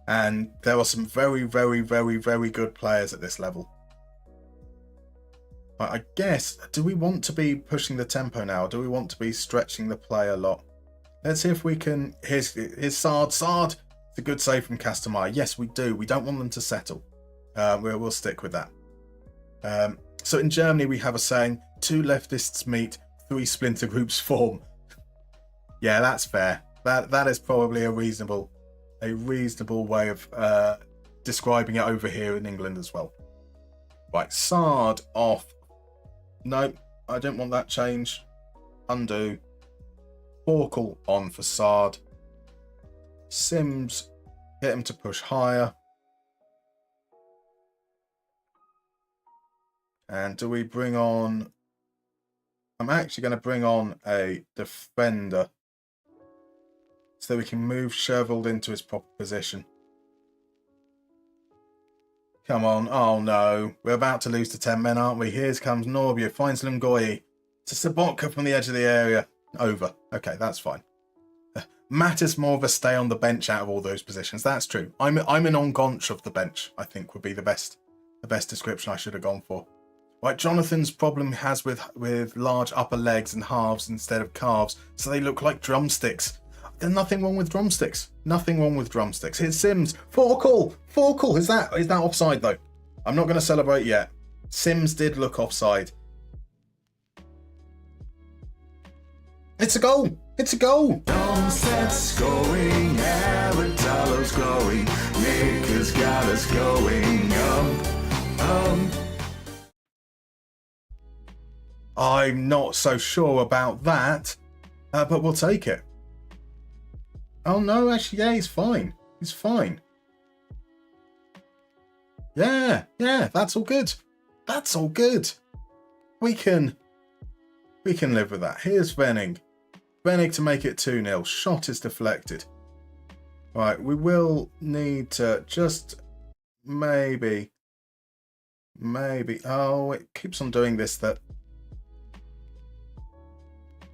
And there are some very, very, very, very good players at this level. I guess, do we want to be pushing the tempo now? Do we want to be stretching the play a lot? Let's see if we can... Here's Saad. Saad! It's a good save from Castamay. Yes, we do. We don't want them to settle. We'll stick with that. So in Germany, we have a saying, 2 leftists meet, 3 splinter groups form. Yeah, that's fair. That is probably a reasonable way of describing it over here in England as well. Right, Saad off. No, I don't want that change. Undo. Forkel on for Saad. Sims, get him to push higher. And do we bring on... I'm actually going to bring on a defender so we can move Shervold into his proper position. Come on. Oh, no. We're about to lose to 10 men, aren't we? Here comes Norbia. Finds Lungoyi. To Sabotka from the edge of the area. Over. Okay, that's fine. Matt is more of a stay on the bench out of all those positions. That's true. I'm an ongonch of the bench, I think would be the best description I should have gone for. Right, Jonathan's problem has with large upper legs and halves instead of calves, so they look like drumsticks. There's nothing wrong with drumsticks. Nothing wrong with drumsticks. Here's Sims. Forkel. Is that offside though? I'm not going to celebrate yet. Sims did look offside. It's a goal. It's a goal. Darmstadt scoring, Aradalo's glowing, Nick has got us going I'm not so sure about that, but we'll take it. Oh no, actually, yeah, he's fine. He's fine. Yeah, that's all good. That's all good. We can We can live with that. Here's Venning. Venning to make it 2-0. Shot is deflected. Right, we will need to just maybe. Oh, it keeps on doing this that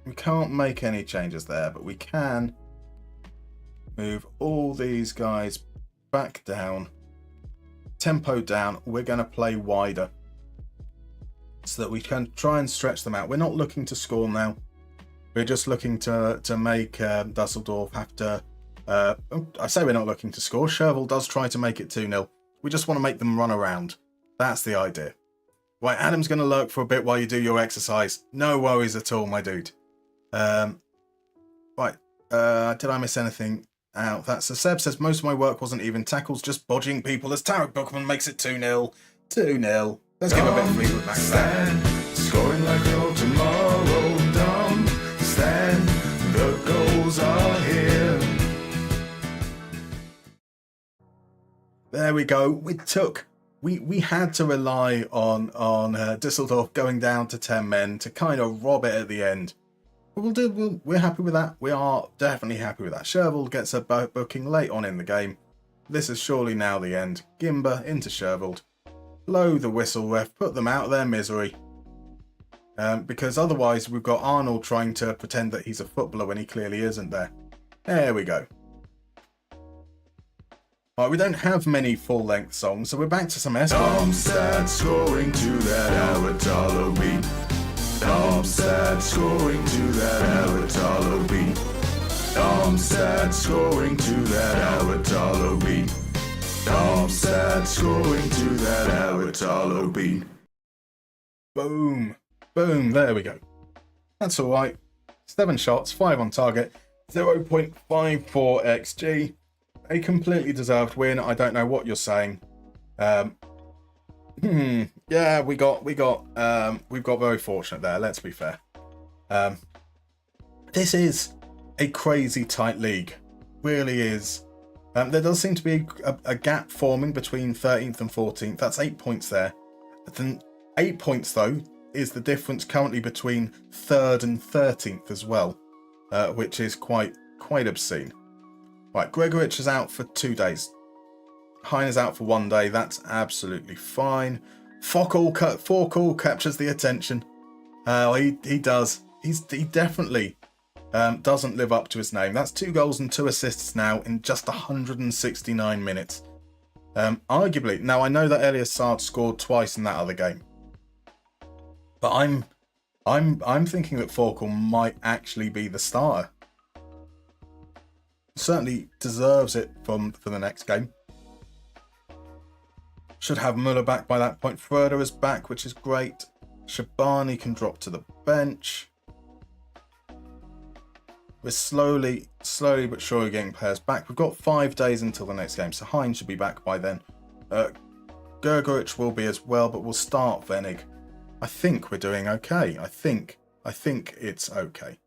we can't make any changes there, but we can move all these guys back down. Tempo down. We're going to play wider so that we can try and stretch them out. We're not looking to score now. We're just looking to make Dusseldorf have to... I say we're not looking to score. Sherville does try to make it 2-0. We just want to make them run around. That's the idea. Right, Adam's going to lurk for a bit while you do your exercise. No worries at all, my dude. Right, did I miss anything out? That's so Seb says, most of my work wasn't even tackles, just bodging people as Tarek Bookman makes it 2-0. 2-0. Let's give a bit of Fleetwood Mac stand. Scoring like no tomorrow. Don't stand. The goals are here. There we go. We had to rely on Düsseldorf going down to 10 men to kind of rob it at the end. We're happy with that. We are definitely happy with that. Sherville gets a booking late on in the game. This is surely now the end. Gimba into Sherville. Blow the whistle, ref. Put them out of their misery. Because otherwise we've got Arnold trying to pretend that he's a footballer when he clearly isn't there. There we go. Right, we don't have many full-length songs, so we're back to some Escort. Darmstadt scoring to that Aratalo beat. Darmstadt scoring to that Aratalo beat. Darmstadt scoring to that Aratalo beat. Darmstadt scoring to that Aratalo beat. Boom. Boom. There we go. That's all right. 7 shots, 5 on target, 0.54 XG. A completely deserved win. I don't know what you're saying. Yeah, we got very fortunate there. Let's be fair. This is a crazy tight league. Really is. There does seem to be a gap forming between 13th and 14th. That's 8 points there. Then 8 points though is the difference currently between 3rd and 13th as well, which is quite obscene. Right, Gregorich is out for 2 days. Hein is out for 1 day. That's absolutely fine. Forkall captures the attention. He does. He definitely doesn't live up to his name. That's 2 goals and 2 assists now in just 169 minutes. Arguably, now I know that Elias Saad scored twice in that other game, but I'm thinking that Forkall might actually be the starter. Certainly deserves it for the next game. Should have Muller back by that point. Froeder is back, which is great. Shabani can drop to the bench. We're slowly but surely getting players back. We've got 5 days until the next game, so Hein should be back by then. Gergerich will be as well, but we'll start Venig. I think we're doing okay. I think it's okay.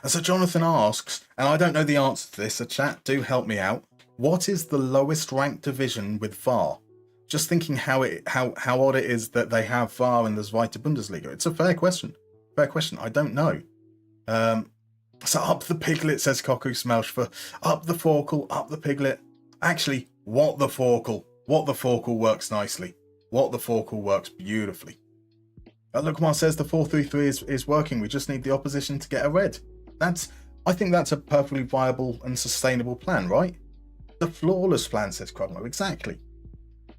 And so Jonathan asks, and I don't know the answer to this, so chat, do help me out. What is the lowest ranked division with VAR? Just thinking how odd it is that they have VAR in the Zweite Bundesliga. It's a fair question. I don't know. So up the Piglet, says Koku Smelch, for up the Forkall, up the Piglet. Actually, what the Forkall works nicely. What the Forkall works beautifully. Lukmar says the 4-3-3 is working. We just need the opposition to get a red. I think that's a perfectly viable and sustainable plan, right? The flawless plan, says Cromwell. Exactly.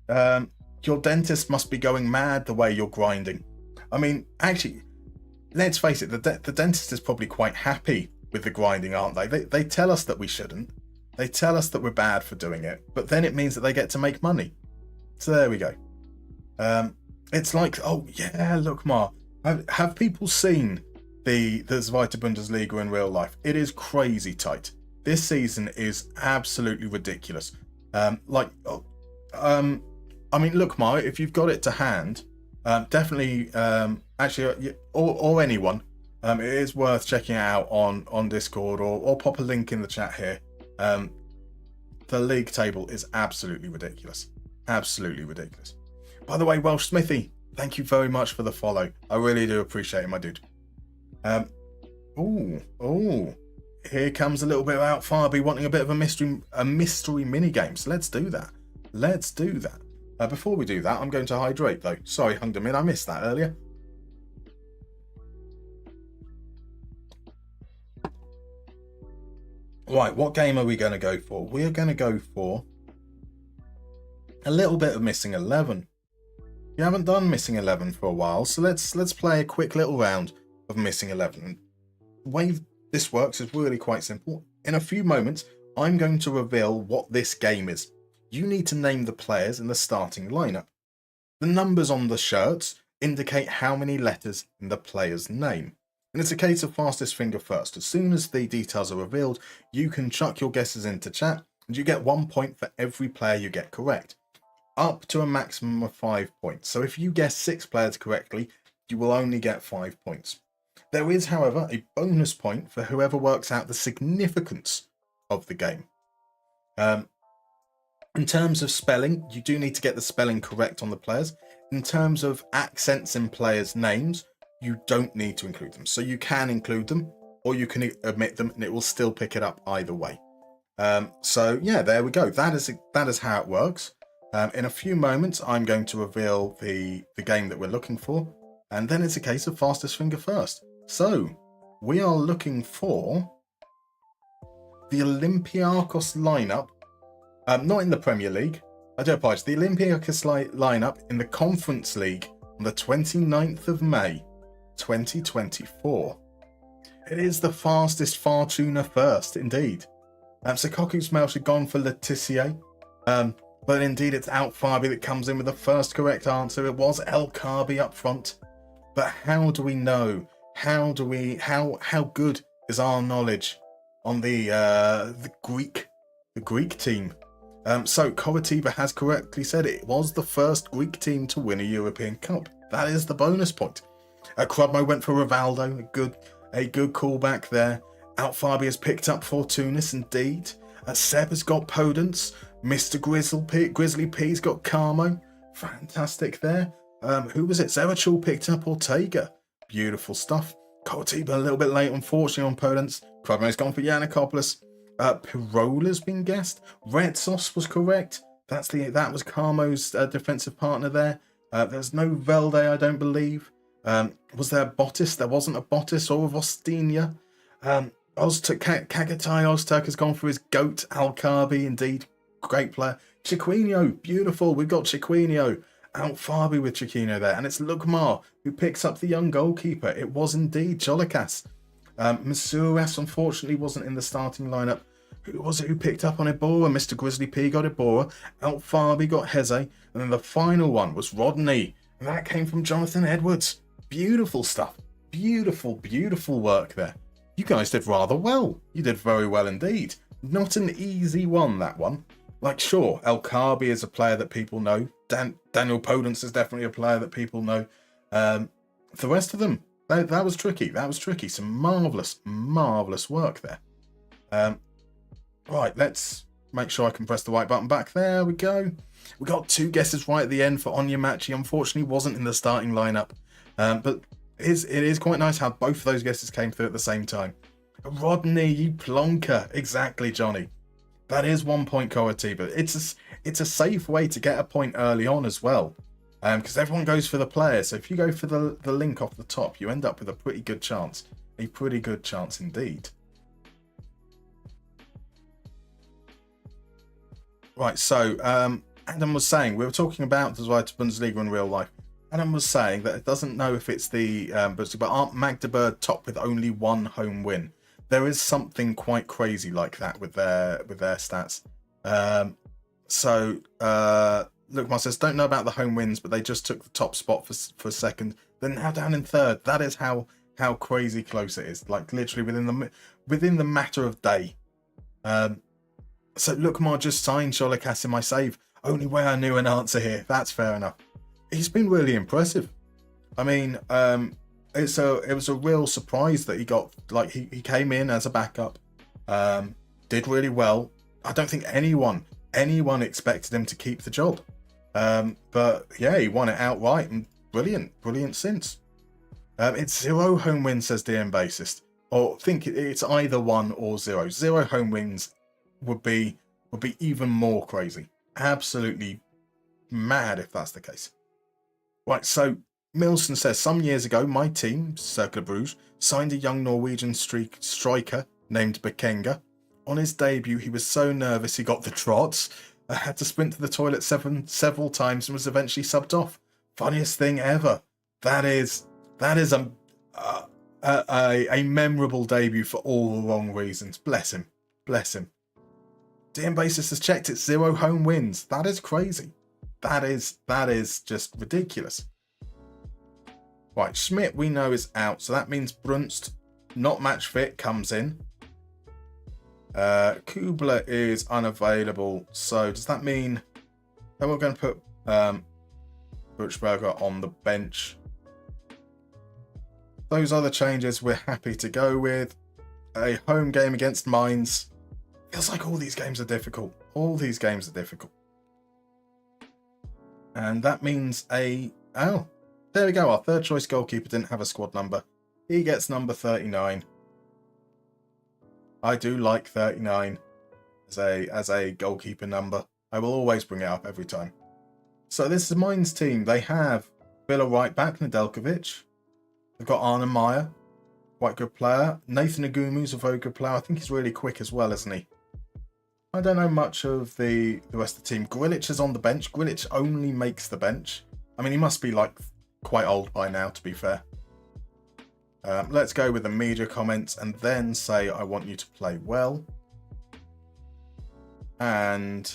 Your dentist must be going mad the way you're grinding. I mean, actually, let's face it, the dentist is probably quite happy with the grinding, aren't they? They tell us that we shouldn't. They tell us that we're bad for doing it, but then it means that they get to make money. So there we go. It's like, oh yeah, look, Ma, have people seen the Zweite Bundesliga in real life? It is crazy tight. This season is absolutely ridiculous. I mean, look, Ma, if you've got it to hand, definitely, actually, or anyone, it is worth checking it out on Discord or pop a link in the chat here. The league table is absolutely ridiculous. Absolutely ridiculous. By the way, Welsh Smithy, thank you very much for the follow. I really do appreciate it, my dude. Oh, here comes a little bit of Out Farby wanting a bit of a mystery mini game. So let's do that. Before we do that, I'm going to hydrate though. Sorry, Hungdamin, I missed that earlier. Right, what game are we going to go for? We are going to go for a little bit of Missing 11. You haven't done Missing 11 for a while, so let's play a quick little round of Missing 11. The way this works is really quite simple. In a few moments, I'm going to reveal what this game is. You need to name the players in the starting lineup. The numbers on the shirts indicate how many letters in the player's name. And it's a case of fastest finger first. As soon as the details are revealed, you can chuck your guesses into chat, and you get 1 point for every player you get correct, up to a maximum of 5 points. So if you guess 6 players correctly, you will only get 5 points. There is, however, a bonus point for whoever works out the significance of the game. In terms of spelling, you do need to get the spelling correct on the players. In terms of accents in players' names, you don't need to include them. So you can include them, or you can omit them, and it will still pick it up either way. So yeah, there we go. That is how it works. In a few moments, I'm going to reveal the game that we're looking for, and then it's a case of fastest finger first. So we are looking for the Olympiacos lineup, not in the Premier League. I do apologize. The Olympiacos lineup in the Conference League on the 29th of May, 2024. It is the fastest Fortuna first, indeed. So Koku's Melch had gone for Letitia, but indeed it's Out Farby that comes in with the first correct answer. It was El Karbi up front. But how do we know? How good is our knowledge on the Greek team? So Coritiba has correctly said it was the first Greek team to win a European Cup. That is the bonus point. Crudmo went for Rivaldo, a good callback there. Out Farby has picked up Fortunis indeed. Seb has got Podence. Mr. Grizzly P's got Carmo. Fantastic there. Who was it? Zerachul picked up Ortega. Beautiful stuff. Coritiba a little bit late, unfortunately, on Podence. Crudmo's gone for Yannikopoulos. Pirola's been guessed. Red Sauce was correct. That was Carmo's defensive partner there. There's no Velde, I don't believe. Was there a Bottis? There wasn't a Bottis or a Vostinia. Kagatai Ozturk has gone for his goat, Al-Karbi, indeed. Great player. Chiquinho, beautiful. We've got Chiquinho. Out Farby with Chiquinho there. And it's Lugmar who picks up the young goalkeeper. It was indeed Jolikas. Masuras unfortunately wasn't in the starting lineup. Who was it who picked up on Ibora? Mr. Grizzly P got Ibora. Out Farby got Heze. And then the final one was Rodney. And that came from Jonathan Edwards. Beautiful stuff. Beautiful work there. You guys did rather well. You did very well indeed. Not an easy one, that one. Like, sure, El Karbi is a player that people know. Daniel Podence is definitely a player that people know. The rest of them, that was tricky. Some marvellous work there. Right, let's make sure I can press the right button back. There we go. We got 2 guesses right at the end for Onyemachi. Unfortunately, wasn't in the starting lineup. But it is quite nice how both of those guesses came through at the same time. Rodney, you plonker. Exactly, Johnny. That is 1 point, Coritiba. It's a safe way to get a point early on as well. Because everyone goes for the player. So if you go for the link off the top, you end up with a pretty good chance. A pretty good chance indeed. Right, so Adam was saying, we were talking about the Zweite Bundesliga in real life. Adam was saying that it doesn't know if it's the Bundesliga, but aren't Magdeburg top with only 1 home win? There is something quite crazy like that with their stats. Look, Mark says, don't know about the home wins, but they just took the top spot for second. They're now down in third. That is how crazy close it is. Like literally within the matter of day. So Lukmar just signed Jolikas in my save. Only way I knew an answer here. That's fair enough. He's been really impressive. I mean, it was a real surprise that he got, like, he came in as a backup, did really well. I don't think anyone expected him to keep the job. But yeah, he won it outright, and brilliant since. It's 0 home wins, says DM Bassist. Or think it's either 1 or 0. 0 home wins would be even more crazy. Absolutely mad if that's the case. Right, so Milson says, some years ago, my team, Cercle Bruges, signed a young Norwegian striker named Bekenga. On his debut, he was so nervous he got the trots, had to sprint to the toilet several times and was eventually subbed off. Funniest thing ever. That is a memorable debut for all the wrong reasons. Bless him. Bless him. DM Basis has checked, it's 0 home wins. That is crazy. That is just ridiculous. Right, Schmidt we know is out, so that means Brunst, not match fit, comes in. Kubler is unavailable, so does that mean that we're going to put Buchberger on the bench? Those other changes we're happy to go with. A home game against Mainz. Feels like all these games are difficult. All these games are difficult. And that means oh, there we go. Our third choice goalkeeper didn't have a squad number. He gets number 39. I do like 39 as a goalkeeper number. I will always bring it up every time. So this is Mainz team. They have Villa right back, Nedeljkovic. They've got Arne Meyer, quite good player. Nathan Agumu's a very good player. I think he's really quick as well, isn't he? I don't know much of the rest of the team. Grilic is on the bench. Grilic only makes the bench. I mean, he must be like quite old by now, to be fair. Let's go with the media comments and then say I want you to play well. And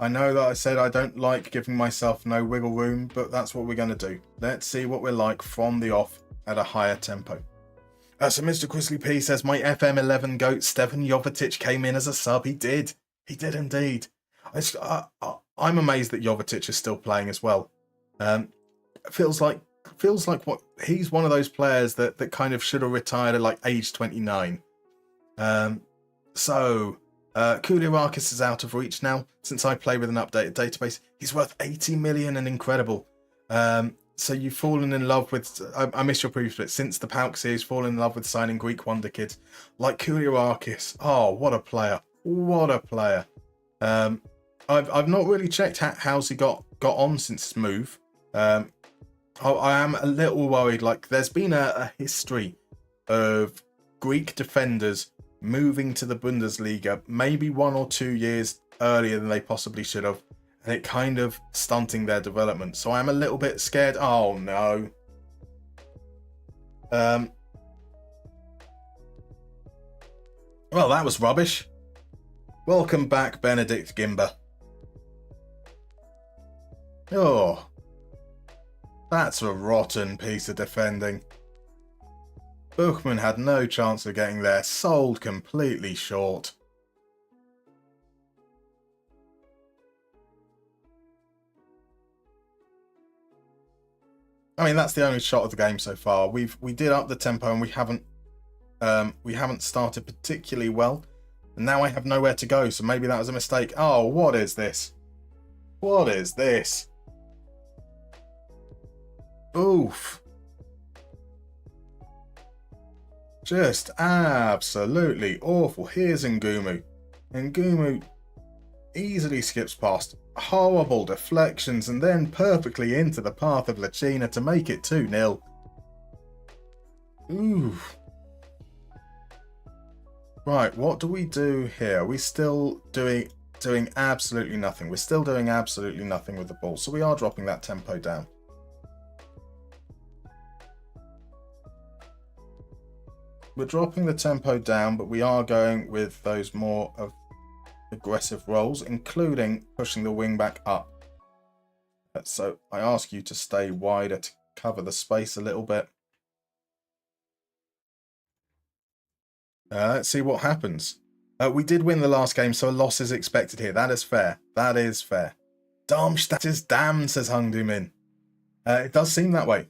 I know that I said I don't like giving myself no wiggle room, but that's what we're going to do. Let's see what we're like from the off at a higher tempo. So Mr. Grizzly P says, my FM11 goat Stevan Jovetic came in as a sub. He did. He did indeed. I'm amazed that Jovetic is still playing as well. Feels like what he's one of those players that kind of should have retired at like age 29. Koulirakis is out of reach now. Since I play with an updated database, he's worth 80 million and incredible. So you've fallen in love with, I missed your previous bit, since the Pauk series, fallen in love with signing Greek wonder kids like Koulirakis. Oh, what a player. What a player. I've not really checked how's he got on since his move. I am a little worried. Like, there's been a history of Greek defenders moving to the Bundesliga maybe 1 or 2 years earlier than they possibly should have, and it kind of stunting their development. So I'm a little bit scared. Oh no. Well, that was rubbish. Welcome back, Benedict Gimber. Oh, that's a rotten piece of defending. Buchmann had no chance of getting there, sold completely short. I mean, that's the only shot of the game so far. We did up the tempo and we haven't started particularly well. And now I have nowhere to go, so maybe that was a mistake. Oh, what is this? What is this? Oof. Just absolutely awful. Here's Ngumu. Ngumu easily skips past horrible deflections and then perfectly into the path of Lacina to make it 2-0. Oof. Right, what do we do here? Are we still doing absolutely nothing? We're still doing absolutely nothing with the ball, so we are dropping that tempo down. We're dropping the tempo down, but we are going with those more of aggressive roles, including pushing the wing back up. So I ask you to stay wider to cover the space a little bit. Let's see what happens. We did win the last game, so a loss is expected here. That is fair. That is fair. Darmstadt is damned, says Hung Du-min. It does seem that way.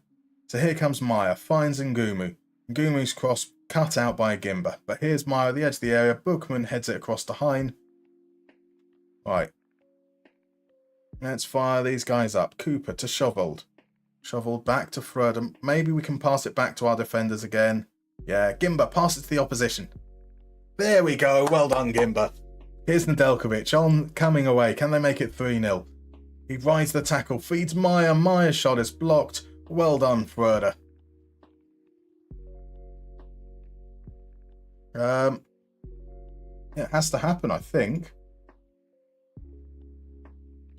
So here comes Meyer, finds Ngumu. Ngumu's cross cut out by a Gimber. But here's Meyer at the edge of the area. Buchmann heads it across to Hein. Right. Let's fire these guys up. Cooper to Schovold. Shoveled back to Fröder. Maybe we can pass it back to our defenders again. Yeah, Gimba, pass it to the opposition. There we go. Well done, Gimba. Here's Nedeljkovic on coming away. Can they make it 3-0? He rides the tackle, feeds Meyer. Meyer's shot is blocked. Well done, Fröder. It has to happen, I think.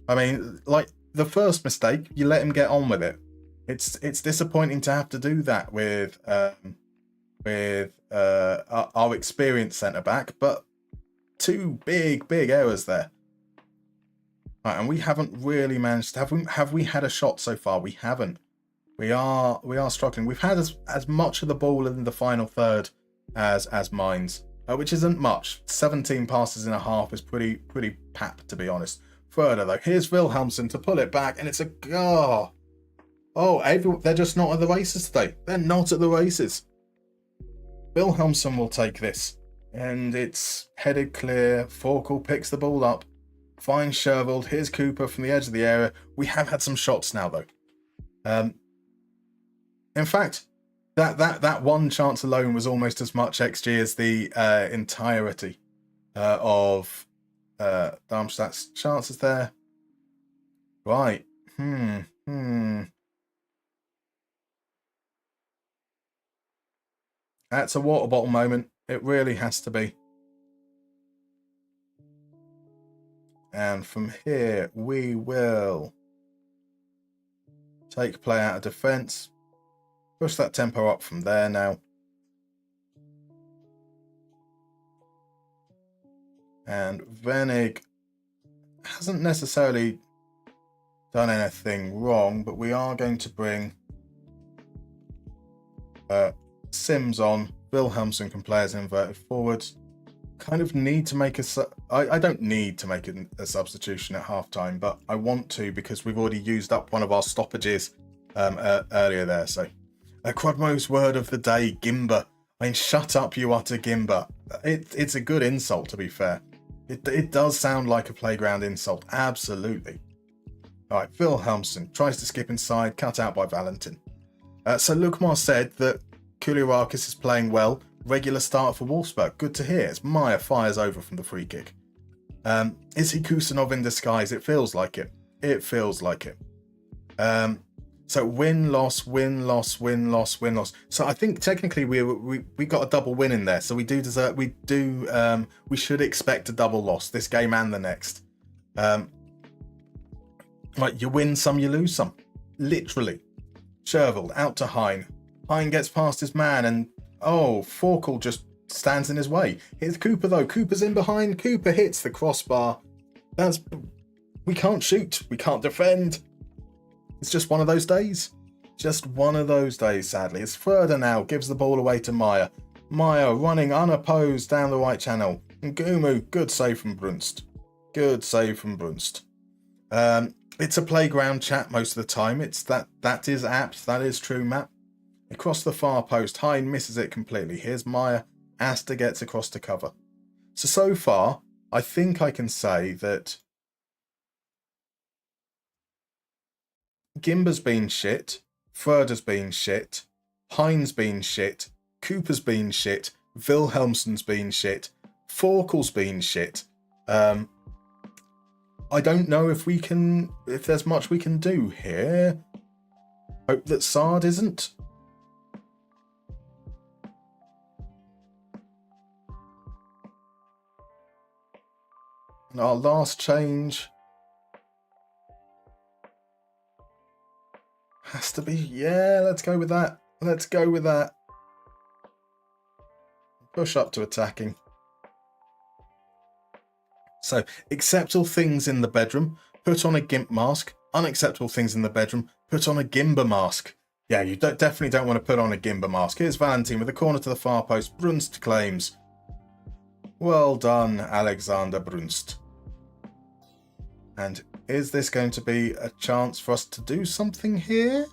I mean, like the first mistake, you let him get on with it. It's disappointing to have to do that with our experienced centre back, but two big errors there. Right, and we haven't really managed. Have we had a shot so far? We haven't. We are struggling. We've had as much of the ball in the final third as Mainz, which isn't much. 17 passes in a half is pretty pap, to be honest. Further though, here's Wilhelmsen to pull it back, and it's a goal. They're just not at the races today. They're not at the races. Wilhelmsen will take this, and it's headed clear. Forkel picks the ball up, finds Shervold. Here's Cooper from the edge of the area. We have had some shots now though. In fact, that one chance alone was almost as much XG as the entirety of Darmstadt's chances there. Right. That's a water bottle moment. It really has to be. And from here, we will take play out of defence. Push that tempo up from there now. And Venig hasn't necessarily done anything wrong, but we are going to bring Sims on. Wilhelmsen can play as inverted forwards. Kind of need to make I don't need to make a substitution at half-time, but I want to because we've already used up one of our stoppages earlier there. So, Quadmo's word of the day, Gimba. I mean, shut up, you utter Gimba. It's a good insult, to be fair. It does sound like a playground insult, absolutely. All right, Wilhelmsen tries to skip inside, cut out by Valentin. So Lukmar said that Kulirakis is playing well. Regular start for Wolfsburg. Good to hear. As Meyer fires over from the free kick. Is he Kusanov in disguise? It feels like it. It feels like it. So win, loss, win, loss, win, loss, win, loss. So I think technically we got a double win in there. So we do deserve. We should expect a double loss this game and the next. Like you win some, you lose some. Literally. Shervold out to Hein. Hein gets past his man and Forkel just stands in his way. Here's Cooper though. Cooper's in behind. Cooper hits the crossbar. We can't shoot. We can't defend. It's just one of those days. Just one of those days, sadly. It's Fröder now. Gives the ball away to Meyer. Meyer running unopposed down the right channel. Ngumu, good save from Brunst. Good save from Brunst. It's a playground chat most of the time. It's that is apt. That is true, Matt. Across the far post, Hein misses it completely. Here's Meyer. Asta gets across to cover. So far, I think I can say that Gimba's been shit, Fröder's been shit, Hein's been shit, Cooper's been shit, Wilhelmsen's been shit, Forkel's been shit. I don't know if there's much we can do here. Hope that Sard isn't. And our last change has to be, let's go with that. Let's go with that. Push up to attacking. So, acceptable things in the bedroom, put on a Gimp mask. Unacceptable things in the bedroom, put on a Gimba mask. Yeah, you definitely don't want to put on a Gimba mask. Here's Valentin with a corner to the far post. Brunst claims. Well done, Alexander Brunst. And is this going to be a chance for us to do something here?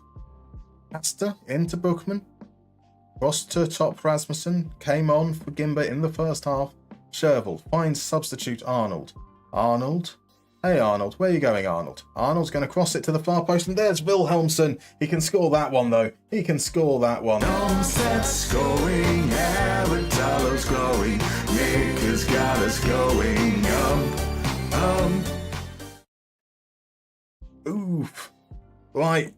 Asta into Bookman. Cross to top Rasmussen. Came on for Gimba in the first half. Shervold finds substitute Arnold. Arnold Hey, Arnold. Where are you going, Arnold? Arnold's going to cross it to the far post, and there's Wilhelmsson. He can score that one, though. He can score that one. Darmstadt scoring, Aradalo's glowing, Nick has got us going, Oof. Right.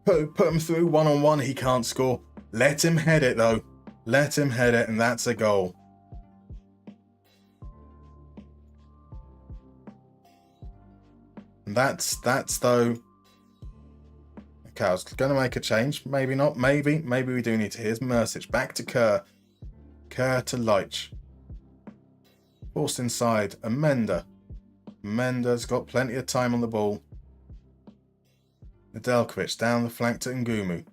Put him through one-on-one. He can't score. Let him head it, though. Let him head it, and that's a goal. And that's though. Okay, I was going to make a change. Maybe not. Maybe we do need to. Here's Mercic. Back to Kerr. Kerr to Leitch. Forced inside. Amenda. Amenda's got plenty of time on the ball. Nedeljkovic down the flank to Ngumu.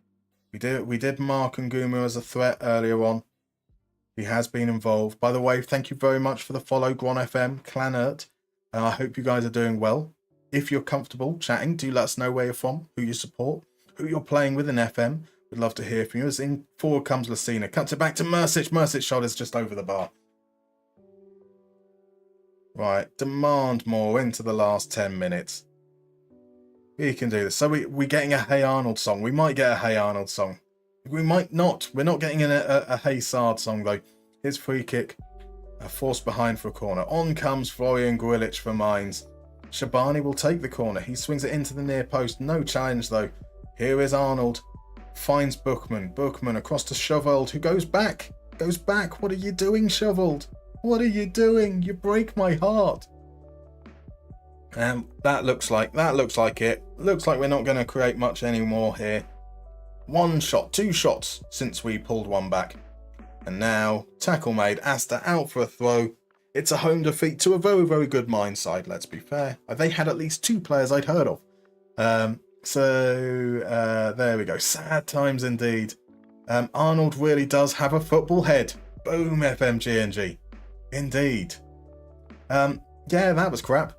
We did mark Ngumu as a threat earlier on. He has been involved. By the way, thank you very much for the follow, Gron FM, Clanert. I hope you guys are doing well. If you're comfortable chatting, do let us know where you're from, who you support, who you're playing with in FM. We'd love to hear from you. As in forward comes Lucina. Cuts it back to Mercic. Mercic's shot is just over the bar. Right, demand more into the last 10 minutes. We can do this. So we're getting a Hey Arnold song. We might get a Hey Arnold song. We might not. We're not getting a Hey Sard song, though. Here's free kick. Forced behind for a corner. On comes Florian Grilic for Mainz. Shabani will take the corner. He swings it into the near post. No challenge, though. Here is Arnold. Finds Bookman. Bookman across to Shoveld, who goes back. Goes back. What are you doing, Shoveld? What are you doing? You break my heart. That looks like it. Looks like we're not going to create much anymore here. One shot, two shots since we pulled one back. And now, tackle made. Asta out for a throw. It's a home defeat to a very, very good Mainz side, let's be fair. They had at least two players I'd heard of. There we go. Sad times indeed. Arnold really does have a football head. Boom, FMGNG. Indeed. Yeah, that was crap.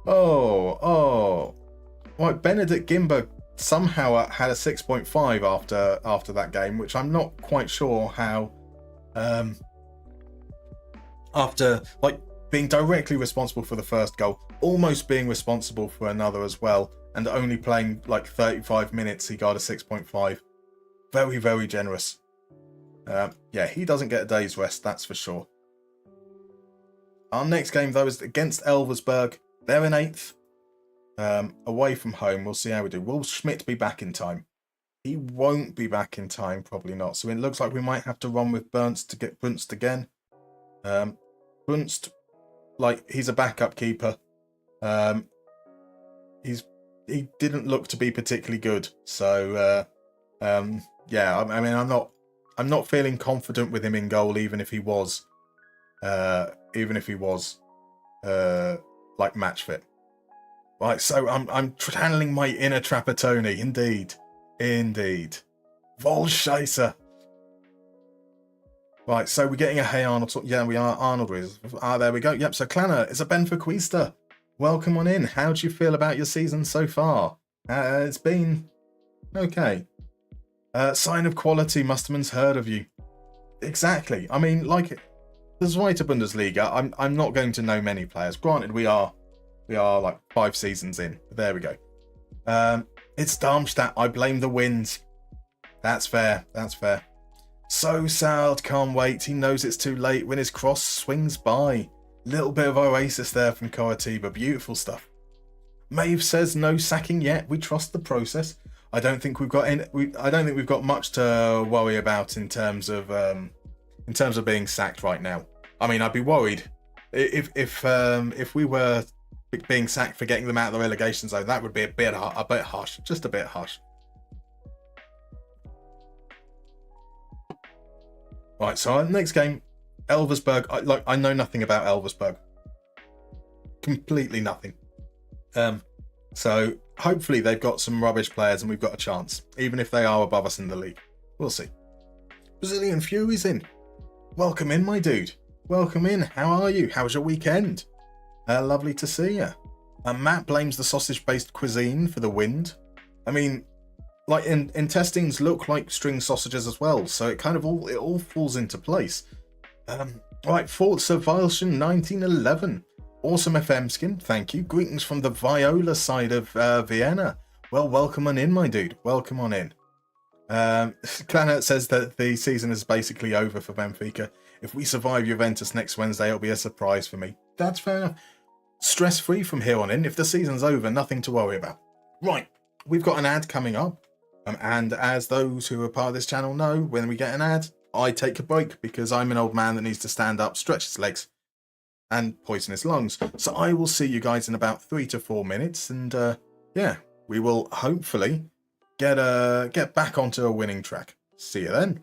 Oh. Right, Benedict Gimber somehow had a 6.5 after that game, which I'm not quite sure how. After being directly responsible for the first goal, almost being responsible for another as well, and only playing 35 minutes, he got a 6.5. Very, very generous. Yeah, he doesn't get a day's rest, that's for sure. Our next game, though, is against Elversberg. They're in 8th. Away from home. We'll see how we do. Will Schmidt be back in time? He won't be back in time, probably not. So it looks like we might have to run with Bunst to get Bunst again. Bunst, he's a backup keeper. He didn't look to be particularly good. So yeah, I mean, I'm not feeling confident with him in goal, even if he was match fit. Right, so I'm channeling my inner Trapattoni. Indeed. Volscheisse. Right, so we're getting a Hey Arnold. Yeah, we are. Arnold is. There we go. Yep, so Clanner, it's a Ben Verquista. Welcome on in. How do you feel about your season so far? It's been okay. Sign of quality. Mustermann's heard of you. Exactly. I mean, the Zweite Bundesliga, I'm not going to know many players. Granted, we are 5 seasons in. There we go. It's Darmstadt. I blame the winds. That's fair. So sad, can't wait. He knows it's too late when his cross swings by. Little bit of oasis there from Coritiba. Beautiful stuff. Maeve says no sacking yet. We trust the process. I don't think we've got much to worry about in terms of being sacked right now. I mean, I'd be worried if we were being sacked for getting them out of the relegation zone. That would be a bit harsh, just a bit harsh. Right, so our next game, Elversberg. I know nothing about Elversberg. Completely nothing. So hopefully they've got some rubbish players and we've got a chance, even if they are above us in the league. We'll see. Brazilian Fury's in. Welcome in, my dude. Welcome in. How are you? How was your weekend? Lovely to see you. Matt blames the sausage-based cuisine for the wind. I mean, intestines look like string sausages as well, so it kind of all falls into place. Right, Forza Weilchen 1911. Awesome FM skin, thank you. Greetings from the Viola side of Vienna. Well, welcome on in, my dude. Welcome on in. Clannert says that the season is basically over for Benfica. If we survive Juventus next Wednesday, it'll be a surprise for me. That's fair enough. Stress-free from here on in. If the season's over, nothing to worry about. Right, we've got an ad coming up. And as those who are part of this channel know, when we get an ad, I take a break because I'm an old man that needs to stand up, stretch his legs, and poison his lungs. So I will see you guys in about 3 to 4 minutes, and yeah, we will hopefully get back onto a winning track. See you then.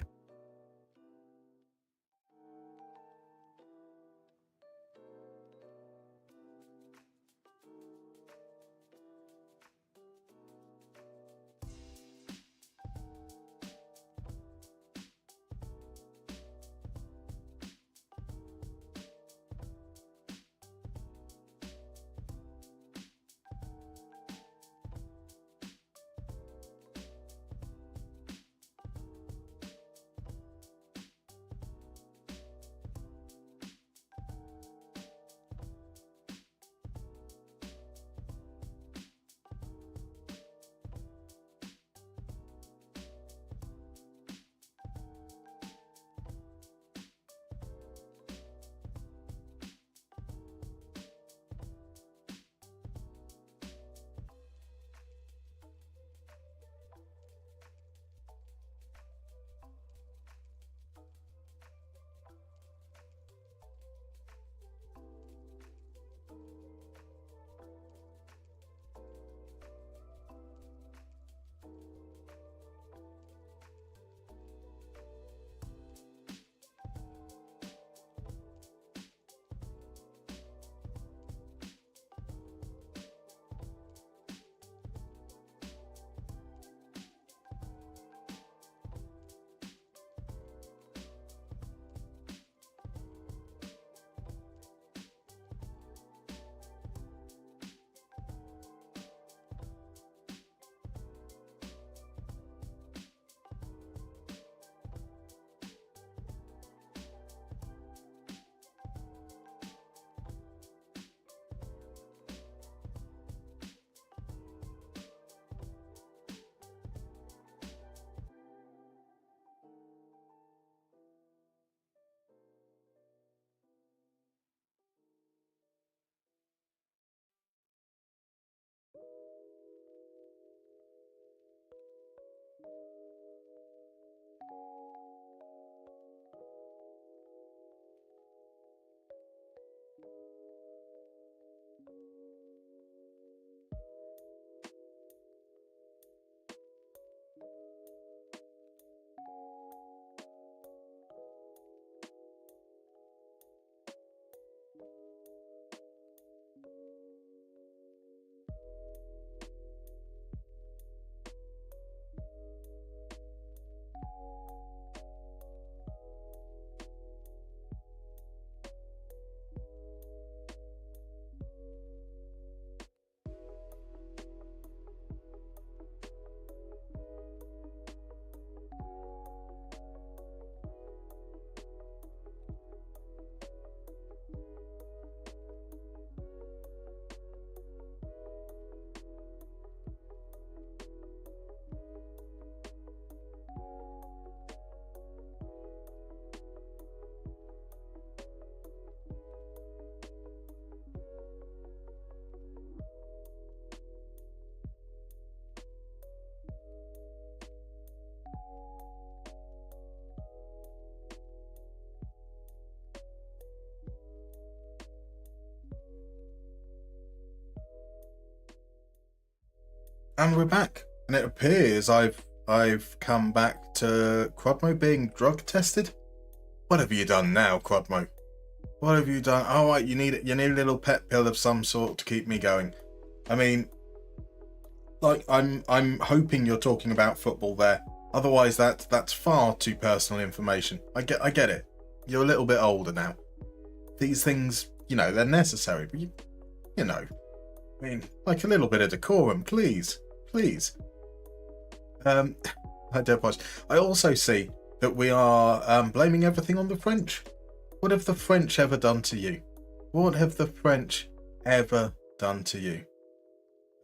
And we're back, and it appears I've come back to Quadmo being drug tested. What have you done now, Quadmo? What have you done? Oh, right, you need a little pet pill of some sort to keep me going. I mean, like I'm hoping you're talking about football there. Otherwise, that's far too personal information. I get it. You're a little bit older now. These things, you know, they're necessary, but you know, I mean, like a little bit of decorum, please. Please. I do apologize. I also see that we are blaming everything on the French. What have the French ever done to you? What have the French ever done to you?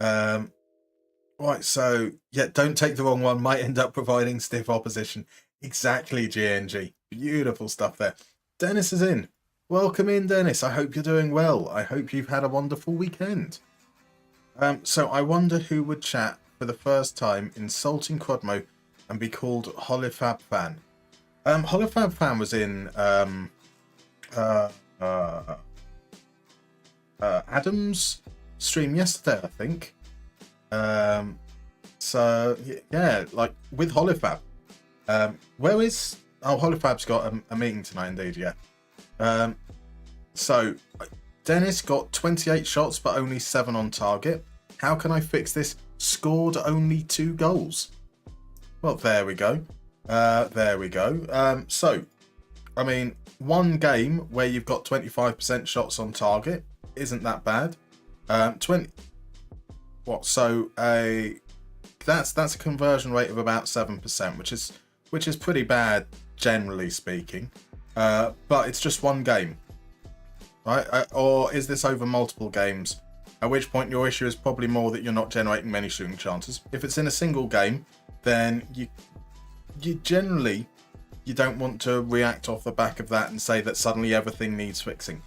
Right, so, yeah, don't take the wrong one. Might end up providing stiff opposition. Exactly, GNG. Beautiful stuff there. Dennis is in. Welcome in, Dennis. I hope you're doing well. I hope you've had a wonderful weekend. So I wonder who would chat for the first time insulting Quadmo and be called Holifab Fan. Holifab Fan was in Adam's stream yesterday, I think. So yeah, like with Holifab. Where is... Oh, Holifab's got a meeting tonight, indeed, yeah. So Dennis got 28 shots but only 7 on target. How can I fix this? Scored only 2 goals. Well, there we go. There we go. So, I mean, one game where you've got 25% shots on target isn't that bad. 20. What? So that's a conversion rate of about 7%, which is pretty bad generally speaking. But it's just one game, right? Or is this over multiple games? At which point your issue is probably more that you're not generating many shooting chances. If it's in a single game, then you generally you don't want to react off the back of that and say that suddenly everything needs fixing.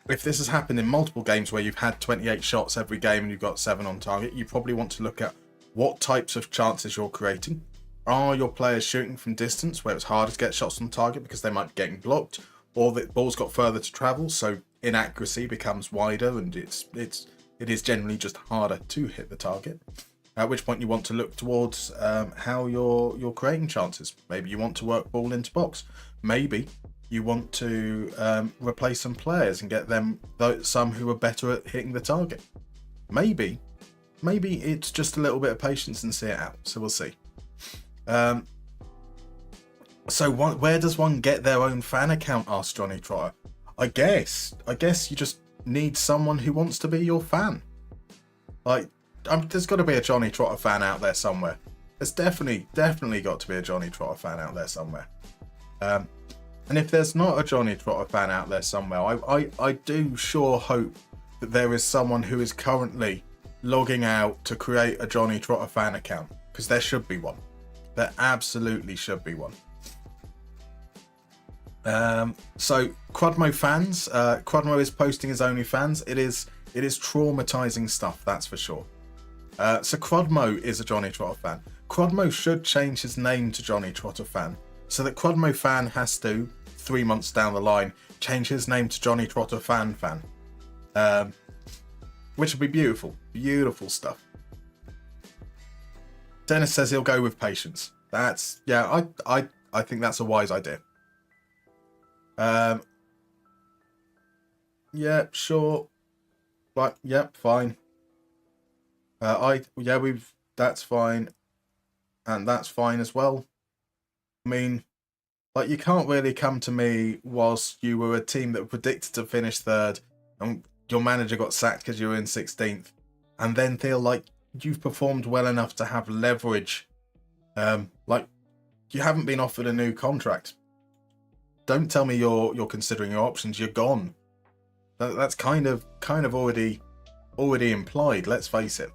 If this has happened in multiple games where you've had 28 shots every game and you've got 7 on target, you probably want to look at what types of chances you're creating. Are your players shooting from distance where it's harder to get shots on target because they might be getting blocked, or the ball's got further to travel, so inaccuracy becomes wider and it is generally just harder to hit the target. At which point you want to look towards how you're creating chances. Maybe you want to work ball into box. Maybe you want to replace some players and get them some who are better at hitting the target. Maybe it's just a little bit of patience and see it out. So we'll see. Where does one get their own fan account? Asked Johnny Trotter. I guess you just need someone who wants to be your fan. Like, there's got to be a Johnny Trotter fan out there somewhere. There's definitely got to be a Johnny Trotter fan out there somewhere. And if there's not a Johnny Trotter fan out there somewhere, I do sure hope that there is someone who is currently logging out to create a Johnny Trotter fan account, because there should be one. There absolutely should be one. So Quadmo fans, Quadmo is posting his OnlyFans. It is traumatizing stuff, that's for sure. So Quadmo is a Johnny Trotter fan. Quadmo should change his name to Johnny Trotter fan, so that Quadmo fan has to, 3 months down the line, change his name to Johnny Trotter fan. Which would be beautiful. Beautiful stuff. Dennis says he'll go with patience. That's, yeah, I think that's a wise idea. Yeah, sure. Right, yep, fine. That's fine. And that's fine as well. I mean, like, you can't really come to me whilst you were a team that were predicted to finish 3rd and your manager got sacked because you were in 16th, and then feel like you've performed well enough to have leverage. Like, you haven't been offered a new contract. Don't tell me you're considering your options. You're gone. That's kind of already implied. Let's face it.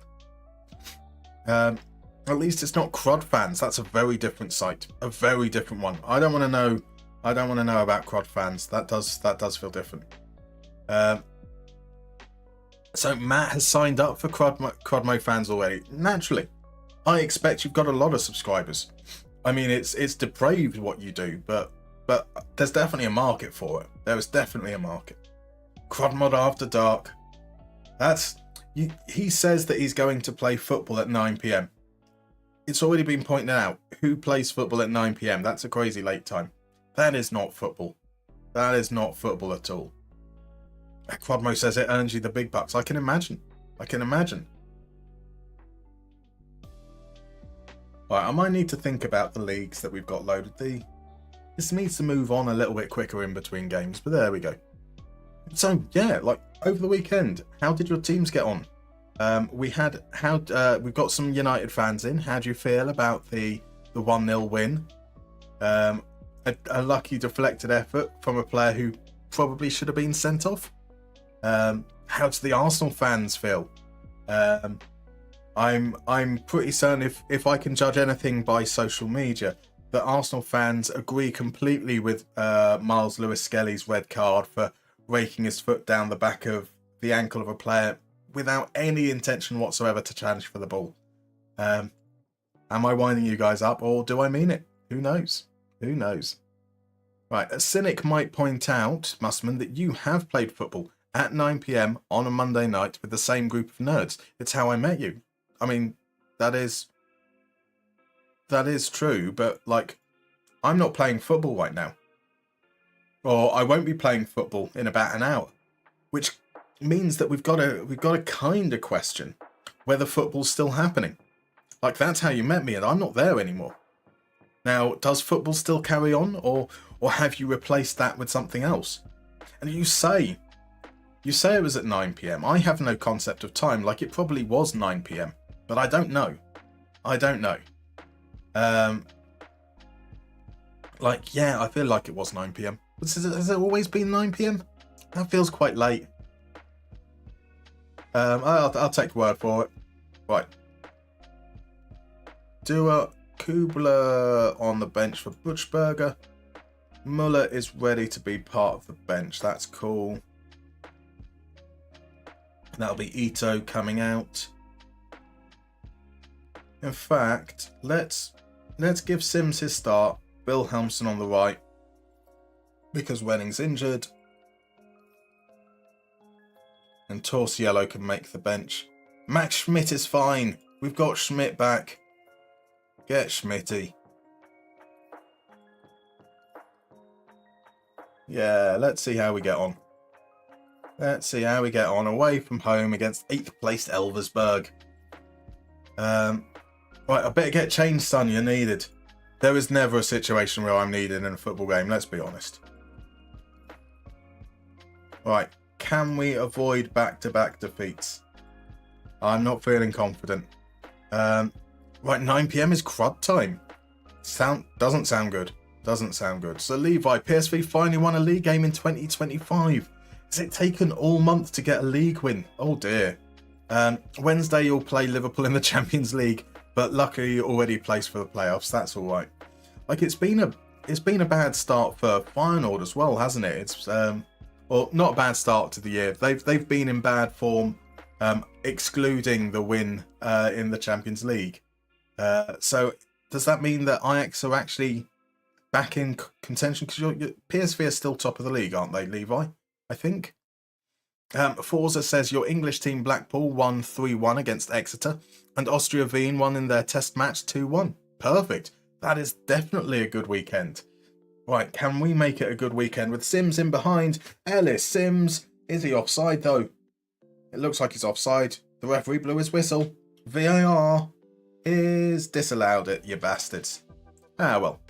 At least it's not Crud fans. That's a very different site. A very different one. I don't want to know about Crud fans. That does feel different. So Matt has signed up for Crudmo fans already. Naturally, I expect you've got a lot of subscribers. I mean, it's depraved what you do, but there's definitely a market for it. There is definitely a market. Crudmod After Dark. He says that he's going to play football at 9 p.m. It's already been pointed out. Who plays football at 9 p.m? That's a crazy late time. That is not football. That is not football at all. Quadmo says it earns you the big bucks. I can imagine. Right, I might need to think about the leagues that we've got loaded. This needs to move on a little bit quicker in between games, but there we go. So yeah, like over the weekend, how did your teams get on? We've got some United fans in. How do you feel about the 1-0 win? a lucky deflected effort from a player who probably should have been sent off. How do the Arsenal fans feel? I'm pretty certain if I can judge anything by social media, that Arsenal fans agree completely with Miles Lewis-Skelly's red card for raking his foot down the back of the ankle of a player without any intention whatsoever to challenge for the ball. Am I winding you guys up, or do I mean it? Who knows? Who knows? Right, a cynic might point out, Musterman, that you have played football at 9 p.m. on a Monday night with the same group of nerds. It's how I met you. I mean, that is true, but like, I'm not playing football right now. Or I won't be playing football in about an hour. Which means that we've got to kind of question whether football's still happening. Like, that's how you met me, and I'm not there anymore. Now, does football still carry on, or have you replaced that with something else? And you say it was at 9 p.m. I have no concept of time. Like, it probably was 9 p.m. But I don't know. Like, yeah, I feel like it was 9 p.m. Has it always been 9 p.m? That feels quite late. I'll take word for it. Right. Dua Kubler on the bench for Butchberger. Muller is ready to be part of the bench. That's cool. That'll be Ito coming out. In fact, let's give Sims his start. Wilhelmsen on the right, because Wenning's injured. And Torsiello can make the bench. Max Schmidt is fine. We've got Schmidt back. Get Schmitty. Yeah, let's see how we get on. Let's see how we get on away from home against 8th placed Elversberg. Right, I better get changed, son. You're needed. There is never a situation where I'm needed in a football game, let's be honest. Right, can we avoid back-to-back defeats? I'm not feeling confident. Right, 9 p.m. is crud time. Doesn't sound good. Doesn't sound good. So Levi, PSV finally won a league game in 2025. Has it taken all month to get a league win? Oh dear. Wednesday you'll play Liverpool in the Champions League, but luckily you're already placed for the playoffs. That's all right. Like, it's been a bad start for Feyenoord as well, hasn't it? It's well, not a bad start to the year. They've been in bad form, excluding the win in the Champions League. So does that mean that Ajax are actually back in contention? Because your PSV are still top of the league, aren't they, Levi? I think. Forza says your English team Blackpool won 3-1 against Exeter, and Austria Wien won in their test match 2-1. Perfect. That is definitely a good weekend. Right, can we make it a good weekend with Sims in behind? Ellis, Sims. Is he offside though? It looks like he's offside. The referee blew his whistle. VAR is disallowed it, you bastards. Ah well.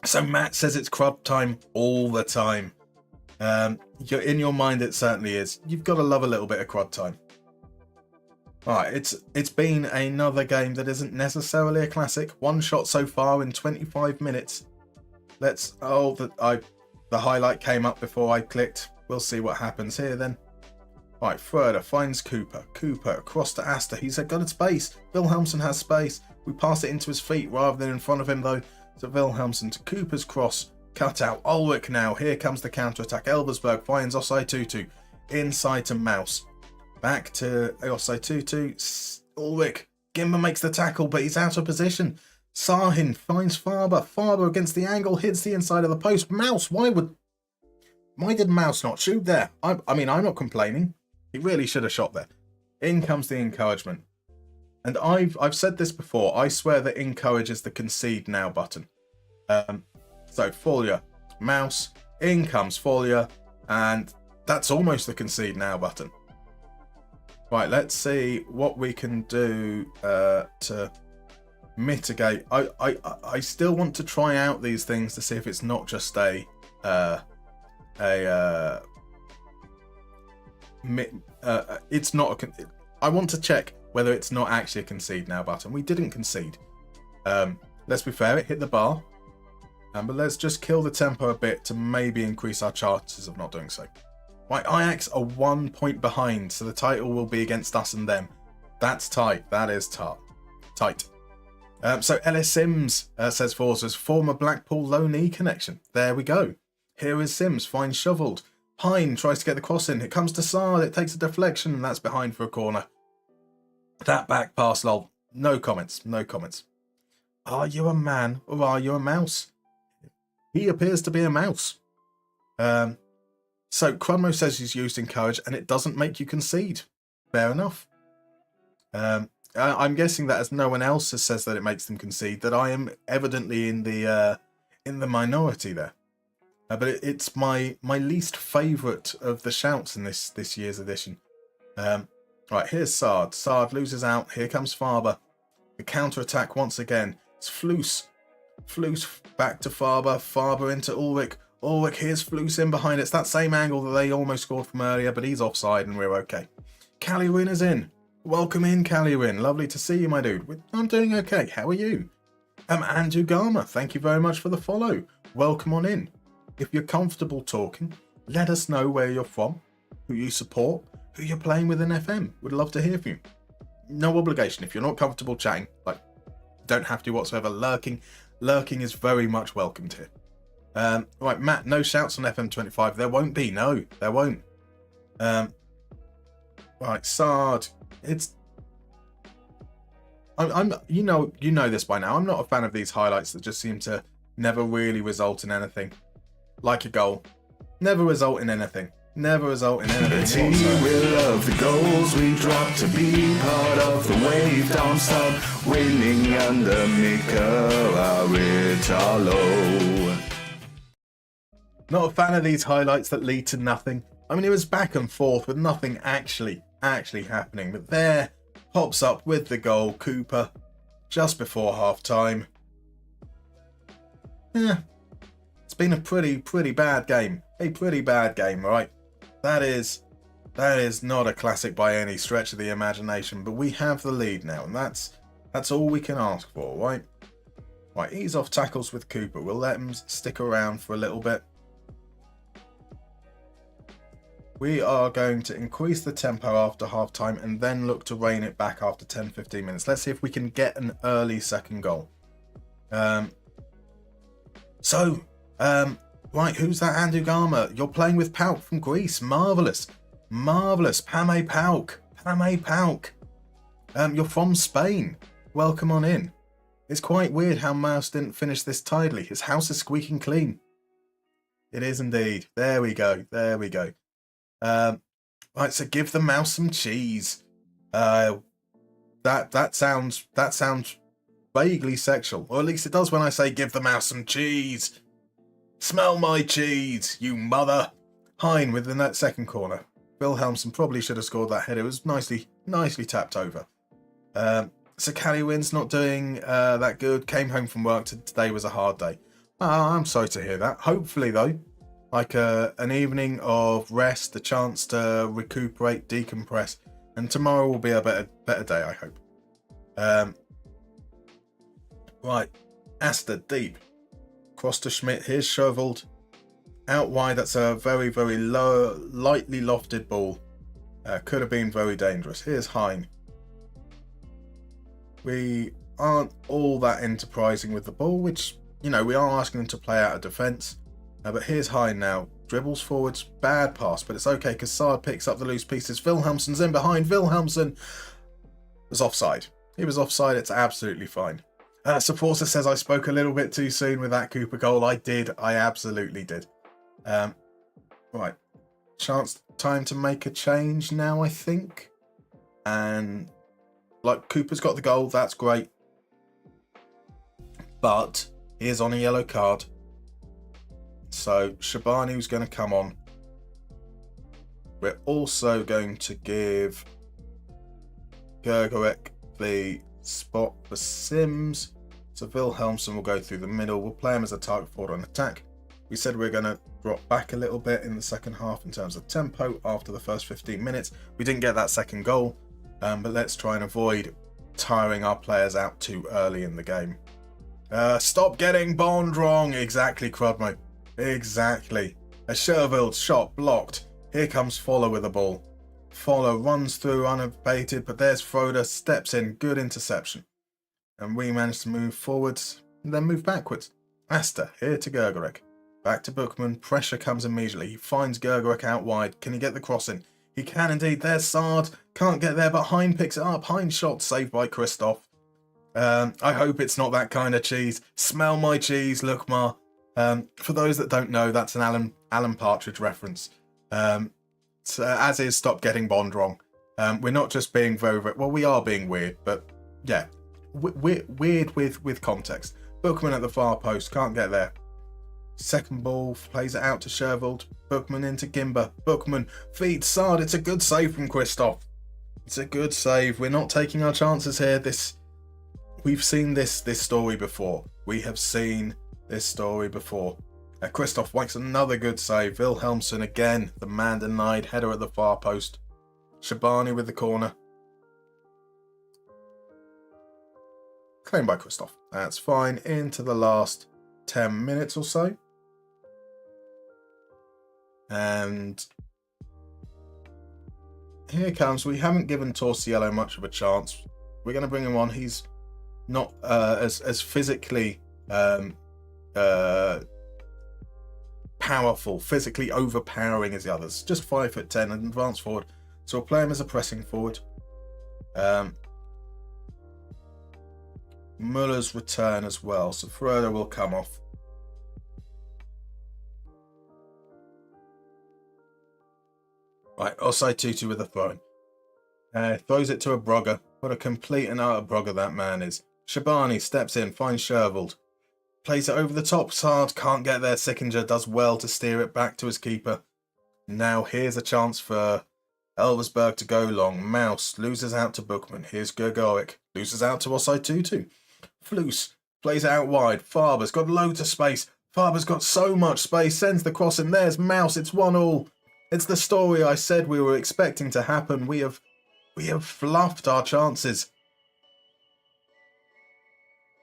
So Matt says it's crud time all the time. In your mind it certainly is. You've got to love a little bit of crud time. Alright, it's been another game that isn't necessarily a classic. One shot so far in 25 minutes. The highlight came up before I clicked. We'll see what happens here then. Right, Froeder finds Cooper. Cooper across to Asta. He's got a space. Wilhelmsen has space. We pass it into his feet rather than in front of him though. So Wilhelmsen to Cooper's cross. Cut out. Ulrich now. Here comes the counter-attack. Elversberg finds Osei Tutu. Inside to Mouse. Back to Osei Tutu. Ulrich. Gimba makes the tackle, but he's out of position. Sahin finds Faber. Faber against the angle. Hits the inside of the post. Mouse. Why did Mouse not shoot there? I mean, I'm not complaining. He really should have shot there. In comes the encouragement. And I've said this before. I swear that encourage is the concede now button. So Folia, Mouse, in comes Folia, and that's almost the concede now button. Right, let's see what we can do to mitigate. I still want to try out these things to see if it's not just it's not I want to check whether it's not actually a concede now button. We didn't concede. Let's be fair, it hit the bar. But let's just kill the tempo a bit to maybe increase our chances of not doing so. Right, Ajax are 1 point behind, so the title will be against us and them. That's tight. That is tight. So Ellis Sims says Forza's former Blackpool low knee connection. There we go. Here is Sims, fine shovelled. Hine tries to get the cross in. It comes to Saad. It takes a deflection, and that's behind for a corner. That back pass, lol. No comments. Are you a man or are you a mouse? He appears to be a mouse. So Crunmo says he's used encourage, and it doesn't make you concede. Fair enough. I'm guessing that as no one else has says that it makes them concede, that I am evidently in the minority there. But it's my least favourite of the shouts in this year's edition. Right, here's Saad. Saad loses out. Here comes Faber. The counter-attack once again. It's Floos. Floos back to Faber. Faber into Ulrich. Ulrich, here's Floos in behind. It's that same angle that they almost scored from earlier, but he's offside and we're okay. Callywin is in. Welcome in, Callywin. Lovely to see you, my dude. I'm doing okay. How are you? Andrew Garmer, thank you very much for the follow. Welcome on in. If you're comfortable talking, let us know where you're from, who you support, who you're playing with in FM. Would love to hear from you. No obligation. If you're not comfortable chatting, don't have to whatsoever. Lurking is very much welcomed here. Right, Matt, no shouts on FM25. There won't be. No, there won't. Right, Sard. I'm you know this by now. I'm not a fan of these highlights that just seem to never really result in anything. Like a goal. Never result in anything. The team will love the goals we drop to be part of the wave. Darmstadt winning under Mika Aritalo. Not a fan of these highlights that lead to nothing. I mean, it was back and forth with nothing actually happening. But there pops up with the goal, Cooper, just before half time. Yeah, it's been a pretty bad game. A pretty bad game, right? That is not a classic by any stretch of the imagination, but we have the lead now, and that's all we can ask for, right? Right, ease off tackles with Cooper. We'll let him stick around for a little bit. We are going to increase the tempo after half-time and then look to rein it back after 10-15 minutes. Let's see if we can get an early second goal. Right, who's that Andrew Garmer? You're playing with Pauk from Greece. Marvellous. Pame Pauk. You're from Spain. Welcome on in. It's quite weird how Mouse didn't finish this tidily. His house is squeaking clean. It is indeed. There we go. Right, so give the mouse some cheese. That sounds vaguely sexual, or at least it does when I say give the mouse some cheese. Smell my cheese, you mother. Hine within that second corner. Wilhelmsen probably should have scored that header. It was nicely tapped over. So Callywin's not doing that good. Came home from work. Today was a hard day. I'm sorry to hear that. Hopefully, though, like an evening of rest, a chance to recuperate, decompress, and tomorrow will be a better day, I hope. Right, Asta deep. Cross to Schmidt. Here's shovelled. Out wide, that's a very low, lightly lofted ball. Could have been very dangerous. Here's Hine. We aren't all that enterprising with the ball, which, we are asking them to play out of defence. But here's Hine now. Dribbles forwards. Bad pass, but it's okay because Saad picks up the loose pieces. Wilhelmsen's in behind. Wilhelmsen was offside. He was offside. It's absolutely fine. Supporter says I spoke a little bit too soon with that Cooper goal. I did. I absolutely did. Right. Time to make a change now, I think. And Cooper's got the goal. That's great. But he is on a yellow card. So Shabani's going to come on. We're also going to give Gergorek the spot for Sims. So Wilhelmsen will go through the middle. We'll play him as a target forward on attack. We said we're going to drop back a little bit in the second half in terms of tempo after the first 15 minutes. We didn't get that second goal, but let's try and avoid tiring our players out too early in the game. Stop getting Bond wrong. Exactly, Crudmo. Exactly. A Sherville's shot blocked. Here comes Fowler with the ball. Fowler runs through unabated, but there's Froder, steps in, good interception. And we manage to move forwards, then move backwards. Asta, here to Gergerek. Back to Bookman, pressure comes immediately. He finds Gergerek out wide. Can he get the cross in? He can indeed. There's Sard. Can't get there, but Hein picks it up. Hein's shot saved by Christoph. I hope it's not that kind of cheese. Smell my cheese, look ma. For those that don't know, that's an Alan Partridge reference. As is Stop Getting Bond Wrong. We're not just being very, well, we are being weird, but yeah, weird with context. Bookman at the far post, can't get there. Second ball, plays it out to Shervold. Bookman into Gimber. Bookman feeds Sard. It's a good save from Christoph. It's a good save. We're not taking our chances here. We've seen this story before. We have seen this story before. Christoph makes another good save. Wilhelmsson again, the man denied. Header at the far post. Shabani with the corner. Claimed by Christoph. That's fine. Into the last 10 minutes or so. And here comes. We haven't given Torsiello much of a chance. We're going to bring him on. He's not as physically powerful, physically overpowering as the others. Just 5'10" and advanced forward. So we'll play him as a pressing forward. Muller's return as well. So Froder will come off. Right, Osai Tutu with a throw. Throws it to a Brugger. What a complete and utter Brugger that man is. Shabani steps in, finds Shervold. Plays it over the top. Sard can't get there. Sickinger does well to steer it back to his keeper. Now here's a chance for Elversberg to go long. Mouse loses out to Bookman. Here's Gergoic. Loses out to Osai Tutu. Floos plays it out wide. Faber's got loads of space. Faber's got so much space. Sends the cross in. There's Mouse. It's 1-1. It's the story I said we were expecting to happen. We have fluffed our chances.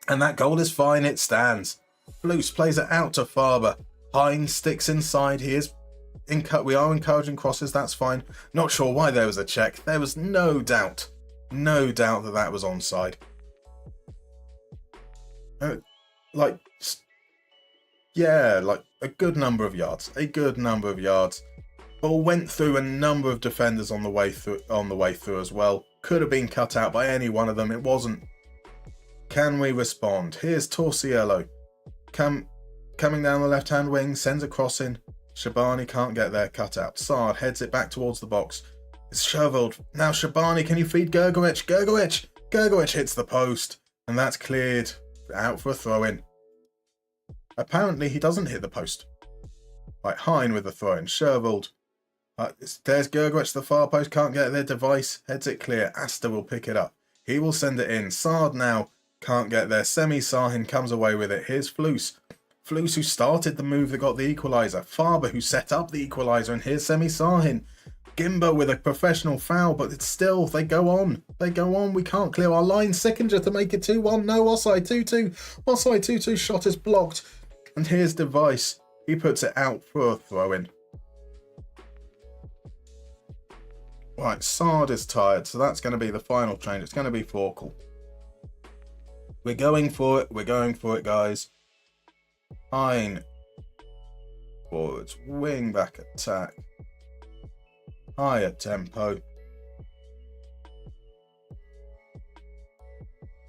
And that goal is fine. It stands. Floos plays it out to Faber. Hein sticks inside. We are encouraging crosses. That's fine. Not sure why there was a check. There was no doubt that was onside. Like a good number of yards. Ball went through a number of defenders on the way through as well. Could have been cut out by any one of them. It wasn't. Can we respond? Here's Torsiello. Coming down the left-hand wing, sends a cross in. Shabani can't get there, cut out. Sard heads it back towards the box. It's Shervold. Now Shabani, can you feed Gergovic? Gergovic hits the post. And that's cleared. Out for a throw-in. Apparently he doesn't hit the post. Right, Hein with the throw-in. Shervold. There's Gergovic to the far post. Can't get there. Device. Heads it clear. Asta will pick it up. He will send it in. Sard now. Can't get there. Sahin comes away with it. Here's Floos. Floos who started the move that got the equaliser. Faber who set up the equaliser. And here's Sahin. Gimber with a professional foul, but it's still, they go on. We can't clear our line. Sickinger to make it 2-1. No, Osai Tutu. Osai Tutu shot is blocked. And here's Device. He puts it out for a throw-in. Right, Sard is tired, so that's going to be the final change. It's going to be Forkel. We're going for it, guys. Hein. Forwards. Wing back attack. Higher tempo.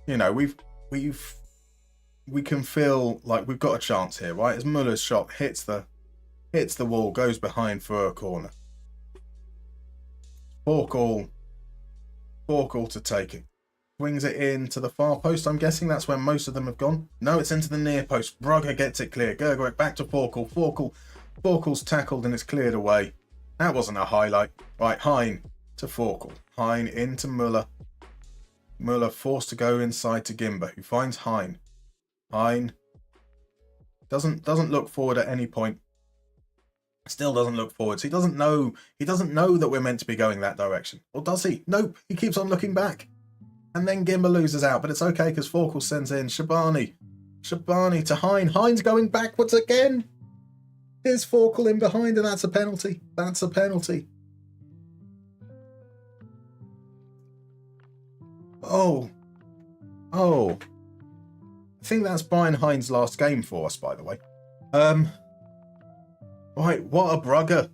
You know, we can feel like we've got a chance here, right? As Muller's shot hits the wall, goes behind for a corner. Forkel to take it. Swings it in to the far post. I'm guessing that's where most of them have gone. No, it's into the near post. Brugger gets it clear. Gergovic back to Forkel. Forkel's tackled and it's cleared away. That wasn't a highlight. Right, Hein to Forkel. Hein into Muller. Muller forced to go inside to Gimber, who finds Hein. Hein doesn't look forward at any point. Still doesn't look forward. So he doesn't know that we're meant to be going that direction. Or does he? Nope. He keeps on looking back. And then Gimber loses out, but it's okay because Forkel sends in Shabani. Shabani to Hein. Hein's going backwards again. Here's Forkel in behind, and that's a penalty. That's a penalty. Oh. I think that's Brian Hines' last game for us, by the way. Right, what a brugger.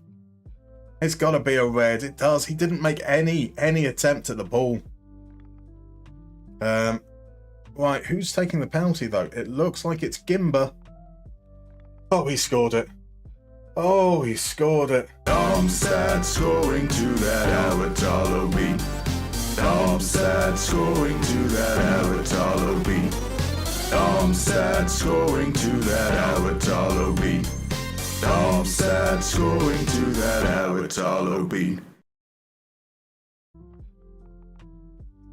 It's got to be a red. It does. He didn't make any attempt at the ball. Right, who's taking the penalty, though? It looks like it's Gimba. Oh, he scored it. Oh, he scored it. Darmstadt scoring to that Aratalo beat. Darmstadt scoring to that Aratalo beat. Darmstadt scoring to that Aratalo beat. Darmstadt scoring to that Aratalo beat.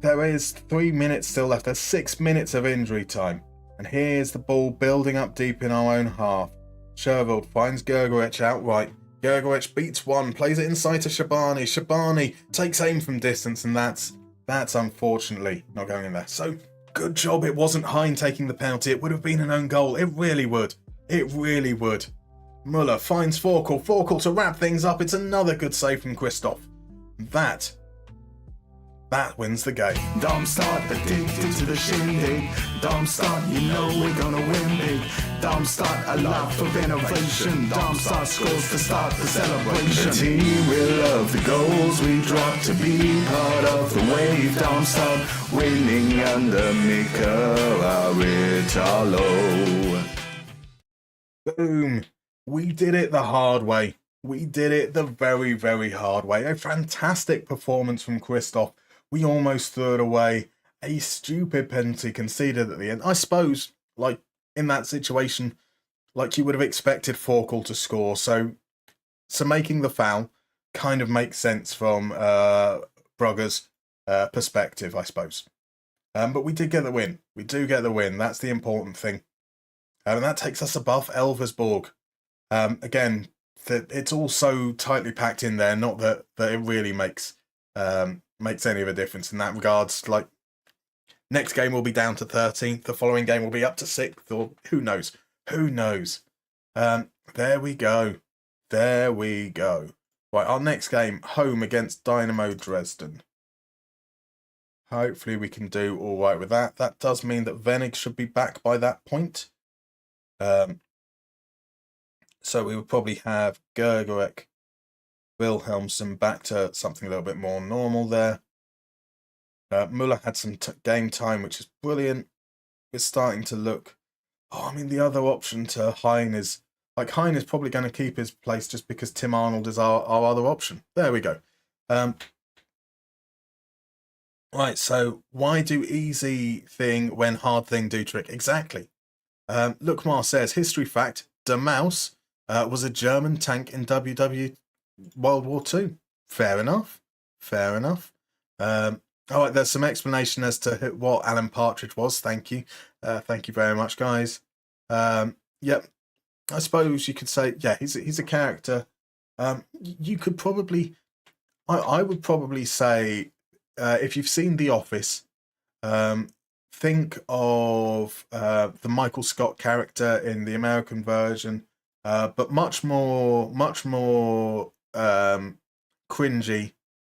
There is 3 minutes still left. There's 6 minutes of injury time. And here's the ball building up deep in our own half. Sherwold finds Gergowicz outright. Gergowicz beats one, plays it inside to Shabani. Shabani takes aim from distance, and that's unfortunately not going in there. So, good job it wasn't Hein taking the penalty. It would have been an own goal. It really would. It really would. Muller finds Forkel. Forkel to wrap things up. It's another good save from Christoph. That wins the game. Darmstadt addicted to the shindig. Darmstadt, you know we're gonna win big. Darmstadt, a love of innovation. Darmstadt scores to start the celebration. The team will love the goals we drop to be part of the wave. Darmstadt winning under Mikel Aritalo. Boom. We did it the hard way. We did it the very, very hard way. A fantastic performance from Christoph. We almost threw it away. A stupid penalty conceded at the end. I suppose, like, in that situation, like, you would have expected Forkel to score. So making the foul kind of makes sense from Brugger's perspective, I suppose. But we did get the win. We do get the win. That's the important thing. And that takes us above Elversberg. Again, it's all so tightly packed in there, not that it really makes any of a difference in that regards. Like, next game will be down to 13th, the following game will be up to 6th, or who knows? There we go. Right, our next game, home against Dynamo Dresden. Hopefully we can do all right with that. That does mean that Venig should be back by that point. So we would probably have Gergowicz, Wilhelmsen back to something a little bit more normal there. Muller had some game time, which is brilliant. It's starting to look... the other option to Hein is... Hein is probably going to keep his place just because Tim Arnold is our other option. There we go. Right, so why do easy thing when hard thing do trick? Exactly. Lookmar says, history fact, Der Maus was a German tank in World War II. Fair enough. All right, there's some explanation as to what Alan Partridge was. Thank you. Thank you very much, guys. Yep. I suppose you could say, yeah, he's a character. You could probably... I would probably say, if you've seen The Office, think of the Michael Scott character in the American version, but much more cringy,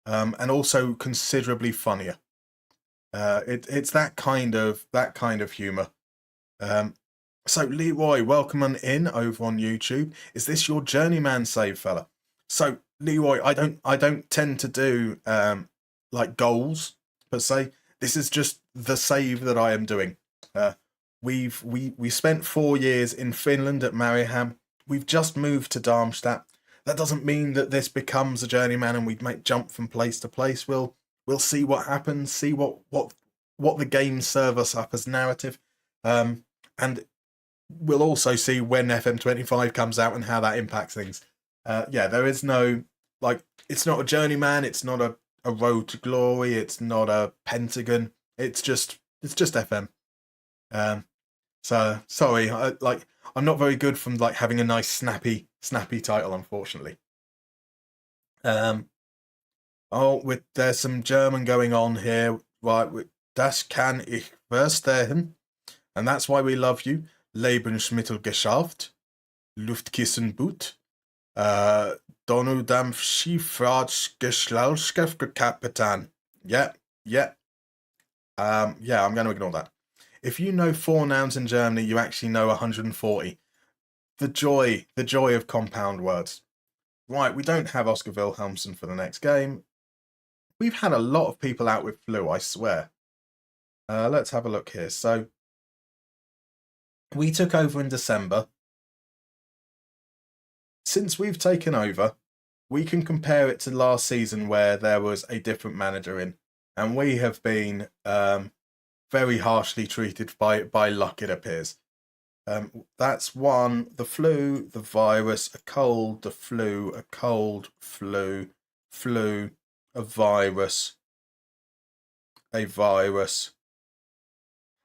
and also considerably funnier. It's that kind of humor. So Leroy, welcome on in over on YouTube. Is this your journeyman save, fella? So Leroy, I don't tend to do like goals per se. This is just the save that I am doing. We spent 4 years in Finland at Mariehamn. We've just moved to Darmstadt. That doesn't mean that this becomes a journeyman and we might jump from place to place. We'll see what happens, see what the games serve us up as narrative, and we'll also see when FM25 comes out and how that impacts things. Yeah, there is no, like, it's not a journeyman, it's not a road to glory, it's not a pentagon. It's just FM. So sorry, I'm not very good from like having a nice snappy title, unfortunately. There's some German going on here. Right, das kann ich verstehen. And that's why we love you. Lebensmittelgeschäft, Luftkissenboot, Donnerdampfschifffahrtsgeschlaustkapitän. Yeah. I'm going to ignore that. If you know 4 nouns in Germany, you actually know 140. The joy of compound words. Right, we don't have Oscar Wilhelmsen for the next game. We've had a lot of people out with flu, I swear. Let's have a look here. So, we took over in December. Since we've taken over, we can compare it to last season where there was a different manager in. And we have been very harshly treated by luck, it appears. That's one, the flu, the virus, a cold, the flu, a cold, flu, a virus.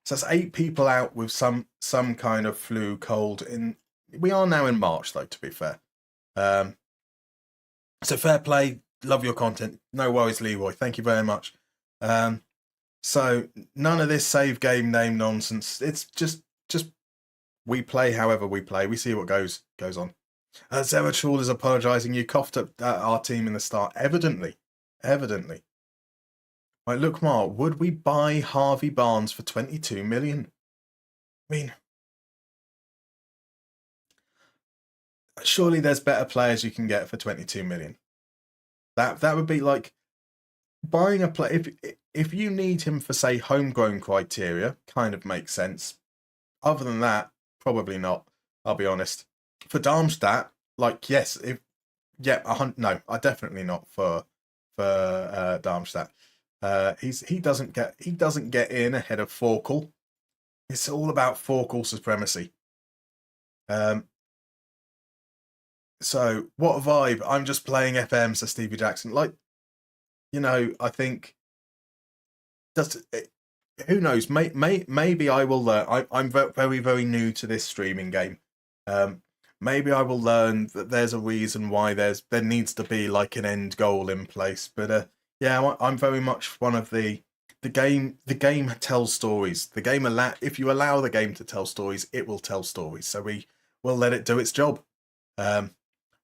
So that's 8 people out with some kind of flu, cold. We are now in March, though, to be fair. So fair play, love your content. No worries, Leroy. Thank you very much. So none of this save game name nonsense. It's just we play however we play. We see what goes on. Zeratul is apologising. You coughed at our team in the start. Evidently. Right, look, Mark, would we buy Harvey Barnes for 22 million? I mean, surely there's better players you can get for 22 million. That would be like buying a player. If you need him for, say, homegrown criteria, kind of makes sense. Other than that, probably not. I'll be honest. For Darmstadt, like, yes, no, I definitely not for Darmstadt. He doesn't get in ahead of Forkel. It's all about Forkel supremacy. So what a vibe! I'm just playing FM, says Stevie Jackson. Like, I think who knows? Maybe I will learn. I'm very, very new to this streaming game. Maybe I will learn that there's a reason why there needs to be like an end goal in place. But yeah, I'm very much one of the game. The game tells stories. The game if you allow the game to tell stories, it will tell stories. So we will let it do its job.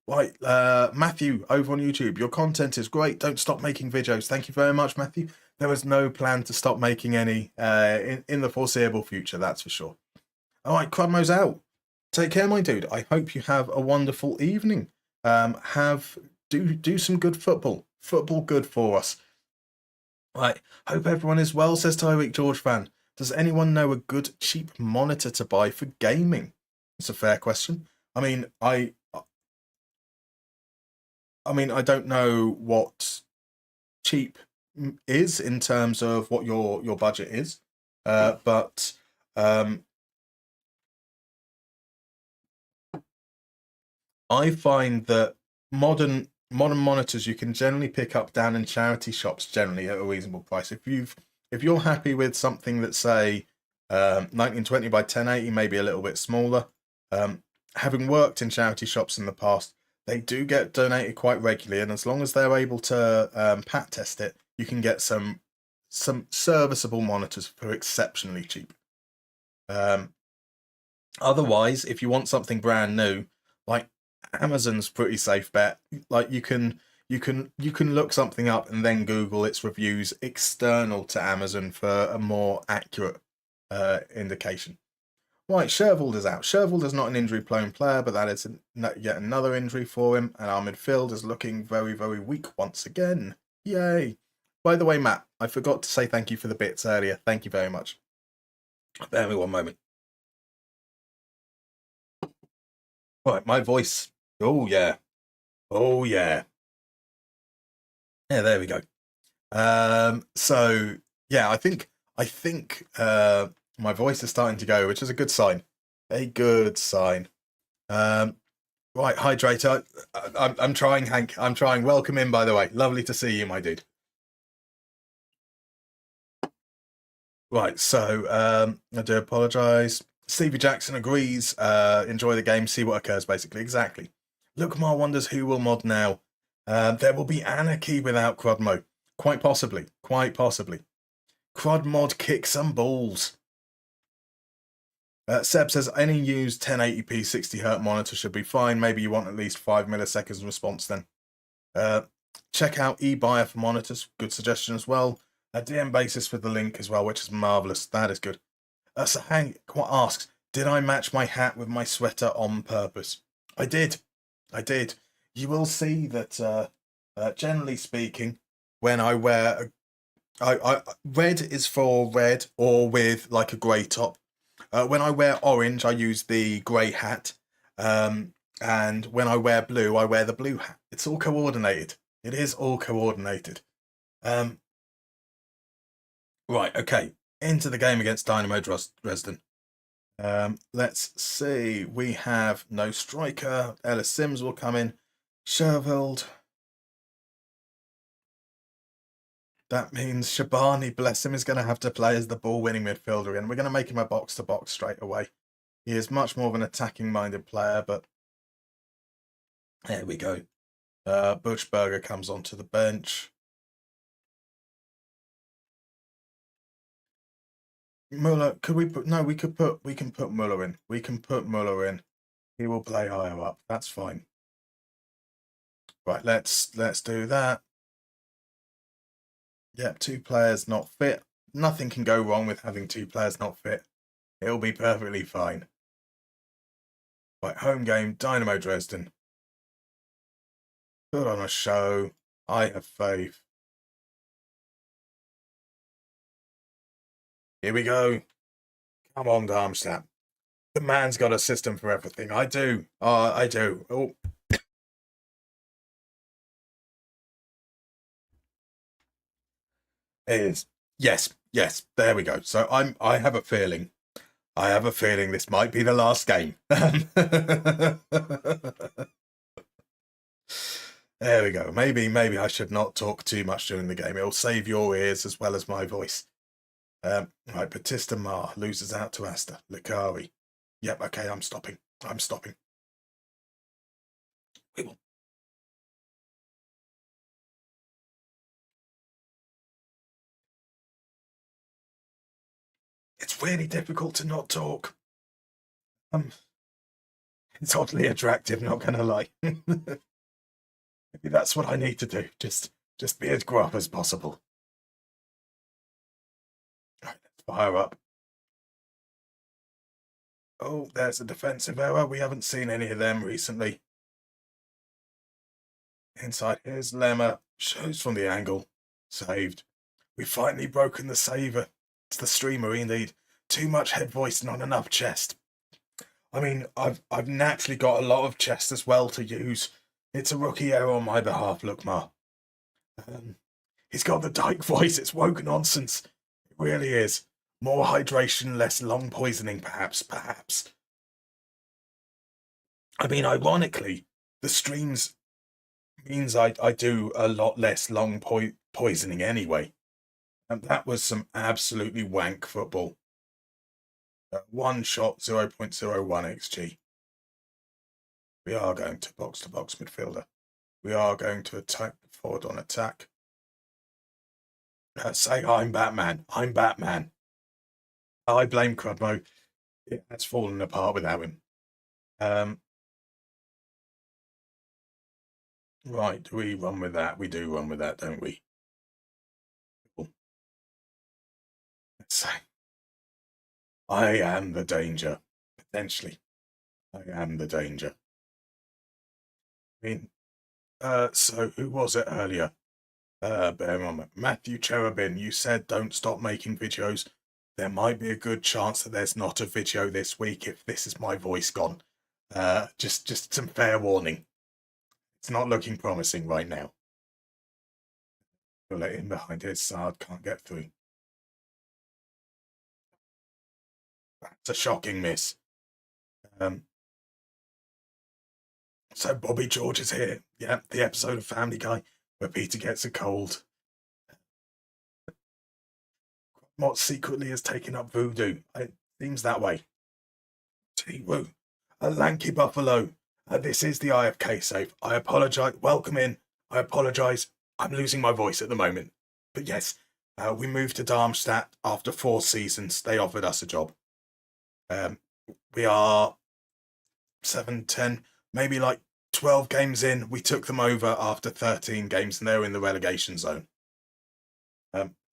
Right, Matthew over on YouTube. Your content is great. Don't stop making videos. Thank you very much, Matthew. There is no plan to stop making any in the foreseeable future. That's for sure. All right, Crudmo's out. Take care, my dude. I hope you have a wonderful evening. Do some good football. Football good for us. Right. Hope everyone is well, says Tyreek George fan. Does anyone know a good cheap monitor to buy for gaming? It's a fair question. I mean, I don't know what cheap is in terms of what your budget is, but I find that modern monitors you can generally pick up down in charity shops generally at a reasonable price. If you're happy with something that's, say, 1920 by 1080, maybe a little bit smaller, having worked in charity shops in the past, they do get donated quite regularly, and as long as they're able to pat test it, you can get some serviceable monitors for exceptionally cheap. Otherwise, if you want something brand new, like Amazon's pretty safe bet. Like you can look something up and then Google its reviews external to Amazon for a more accurate indication. Right, Shervold is out. Shervold is not an injury-prone player, but that is yet another injury for him, and our midfield is looking very, very weak once again. Yay! By the way, Matt, I forgot to say thank you for the bits earlier. Thank you very much. Bear me one moment. Right, my voice. Oh, yeah. Oh, yeah. Yeah, there we go. So, yeah, I think my voice is starting to go, which is a good sign. A good sign. Right, Hydrator. I'm trying, Hank. I'm trying. Welcome in, by the way. Lovely to see you, my dude. Right, so I do apologise. Stevie Jackson agrees. Enjoy the game, see what occurs, basically. Exactly. Lookmar wonders who will mod now. There will be anarchy without Crudmo. Quite possibly. Quite possibly. Crud mod kick some balls. Seb says any used 1080p 60Hz monitor should be fine. Maybe you want at least 5 milliseconds response then. Check out eBuyer for monitors. Good suggestion as well. DM Basis with the link as well, which is marvellous. That is good. So Hank asks, did I match my hat with my sweater on purpose? I did. You will see that, generally speaking, when I wear... red is for red or with like a grey top. When I wear orange, I use the grey hat. And when I wear blue, I wear the blue hat. It's all coordinated. It is all coordinated. Right, okay. Into the game against Dynamo Dresden. Let's see. We have no striker. Ellis Sims will come in. Sherveld. That means Shabani, bless him, is going to have to play as the ball-winning midfielder, and we're going to make him a box-to-box straight away. He is much more of an attacking-minded player, but there we go. Butchberger comes onto the bench. Muller, could we put? No, we can put Muller in. We can put Muller in. He will play higher up. That's fine. Right, let's do that. Yep, 2 players not fit. Nothing can go wrong with having 2 players not fit. It'll be perfectly fine. Right, home game, Dynamo Dresden. Put on a show. I have faith. Here we go. Come on, Darmstadt. The man's got a system for everything. I do. I do. Oh. It is. Yes. There we go. So I have a feeling. This might be the last game. There we go. Maybe I should not talk too much during the game. It'll save your ears as well as my voice. Right, Batista Mar loses out to Asta. Likari. Yep, okay, I'm stopping. We will. It's really difficult to not talk. It's oddly attractive, not gonna lie. Maybe that's what I need to do. Just be as gruff as possible. Right, let's fire up. Oh, there's a defensive error. We haven't seen any of them recently. Inside, here's Lemmer. Shows from the angle. Saved. We've finally broken the saver. It's the streamer, indeed. Too much head voice, not enough chest. I mean, I've naturally got a lot of chest as well to use. It's a rookie error on my behalf, look, Ma. He's got the dyke voice. It's woke nonsense. It really is. More hydration, less lung poisoning, perhaps. I mean, ironically, the streams means I do a lot less lung poisoning anyway. And that was some absolutely wank football. One shot, 0.01 XG. We are going to box midfielder. We are going to attack forward on attack. Say, I'm Batman. I blame Crudmo. It has fallen apart without him. Right, do we run with that? We do run with that, don't we? Let's say, I am the danger, potentially. I am the danger. I mean, so who was it earlier? Bear in mind, Matthew Cherubin, you said don't stop making videos. There might be a good chance that there's not a video this week if this is my voice gone. Just some fair warning. It's not looking promising right now. We'll let in behind it. Saad can't get through. That's a shocking miss. So Bobby George is here. Yeah, the episode of Family Guy where Peter gets a cold. What secretly has taken up voodoo? It seems that way. T-Woo. A lanky buffalo. This is the IFK save. I apologise. Welcome in. I apologise. I'm losing my voice at the moment. But yes, we moved to Darmstadt after 4 seasons. They offered us a job. We are 7, 10, maybe like 12 games in. We took them over after 13 games, and they're in the relegation zone.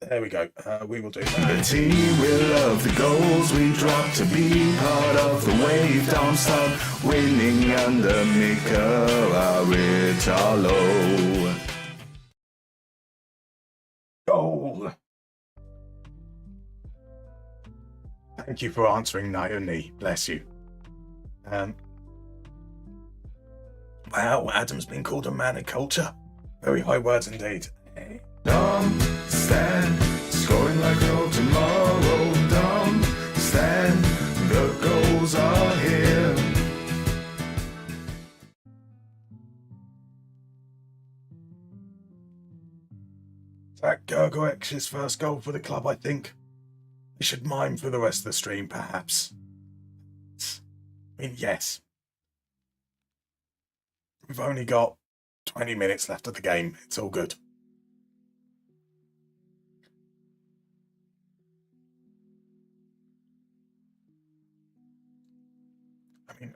There we go. We will do that. The team will love the goals we drop to be part of the wave. Darmstadt winning under Italo. Goal. Thank you for answering, Naomi. Bless you. Wow, Adam's been called a man of culture. Very high words indeed. Darmstadt scoring like no tomorrow. Darmstadt, the goals are here. Zach Gergoex's first goal for the club, I think. We should mime for the rest of the stream, perhaps. I mean, yes. We've only got 20 minutes left of the game. It's all good. I mean,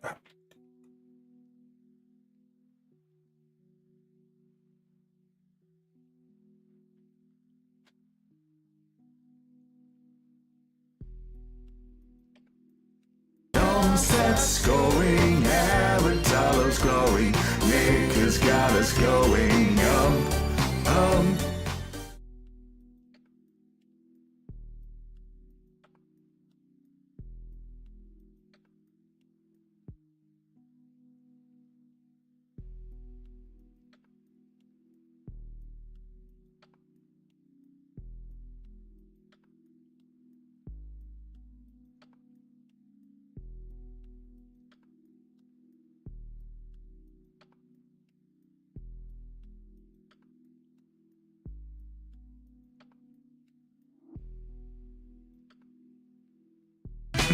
Darmstadt scoring, Aritalo's glory. Nick has got us going up.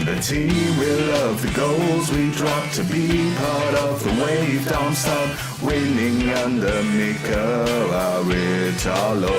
The team will love the goals we drop to be part of the wave. Darmstadt winning under Aritalo.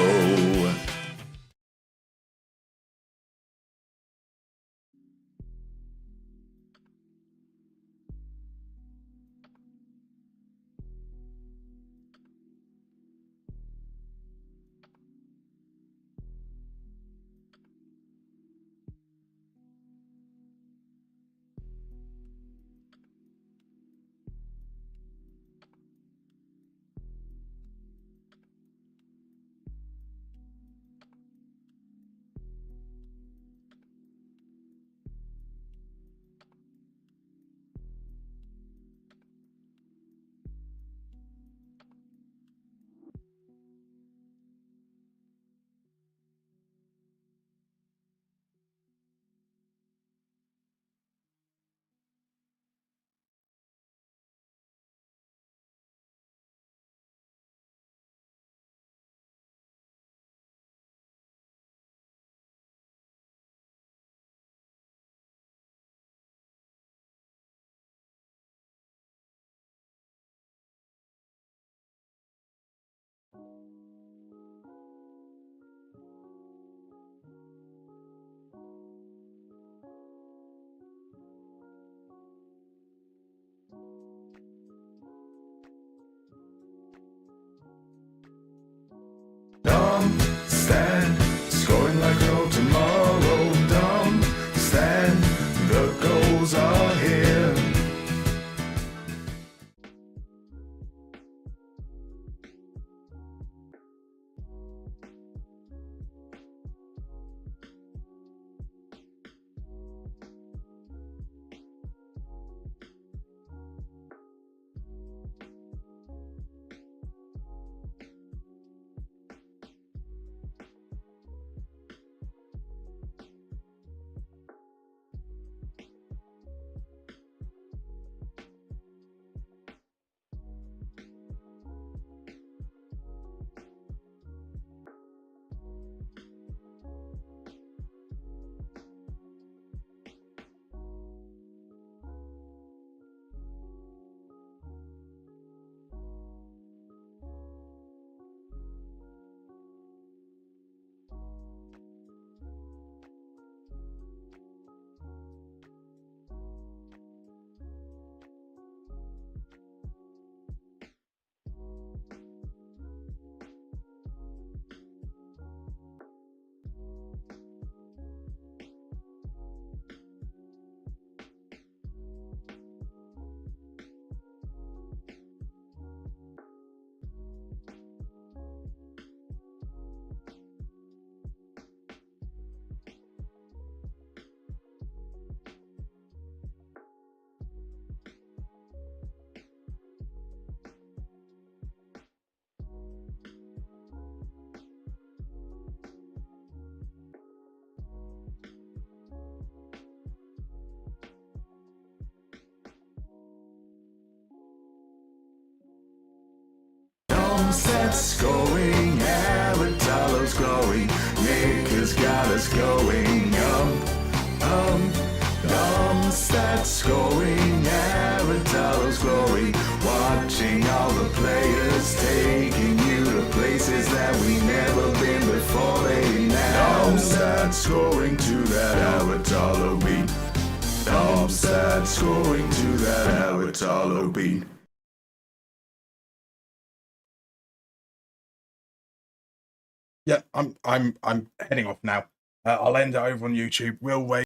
Darmstadt scoring, Aratalo's glory. Nick has got us going. Darmstadt scoring, Aratalo's glory. Watching all the players, taking you to places that we never been before. They now Darmstadt scoring to that Aratalo beat. Darmstadt scoring to that Aratalo beat. Yeah, I'm heading off now. I'll end it over on YouTube. We'll wait.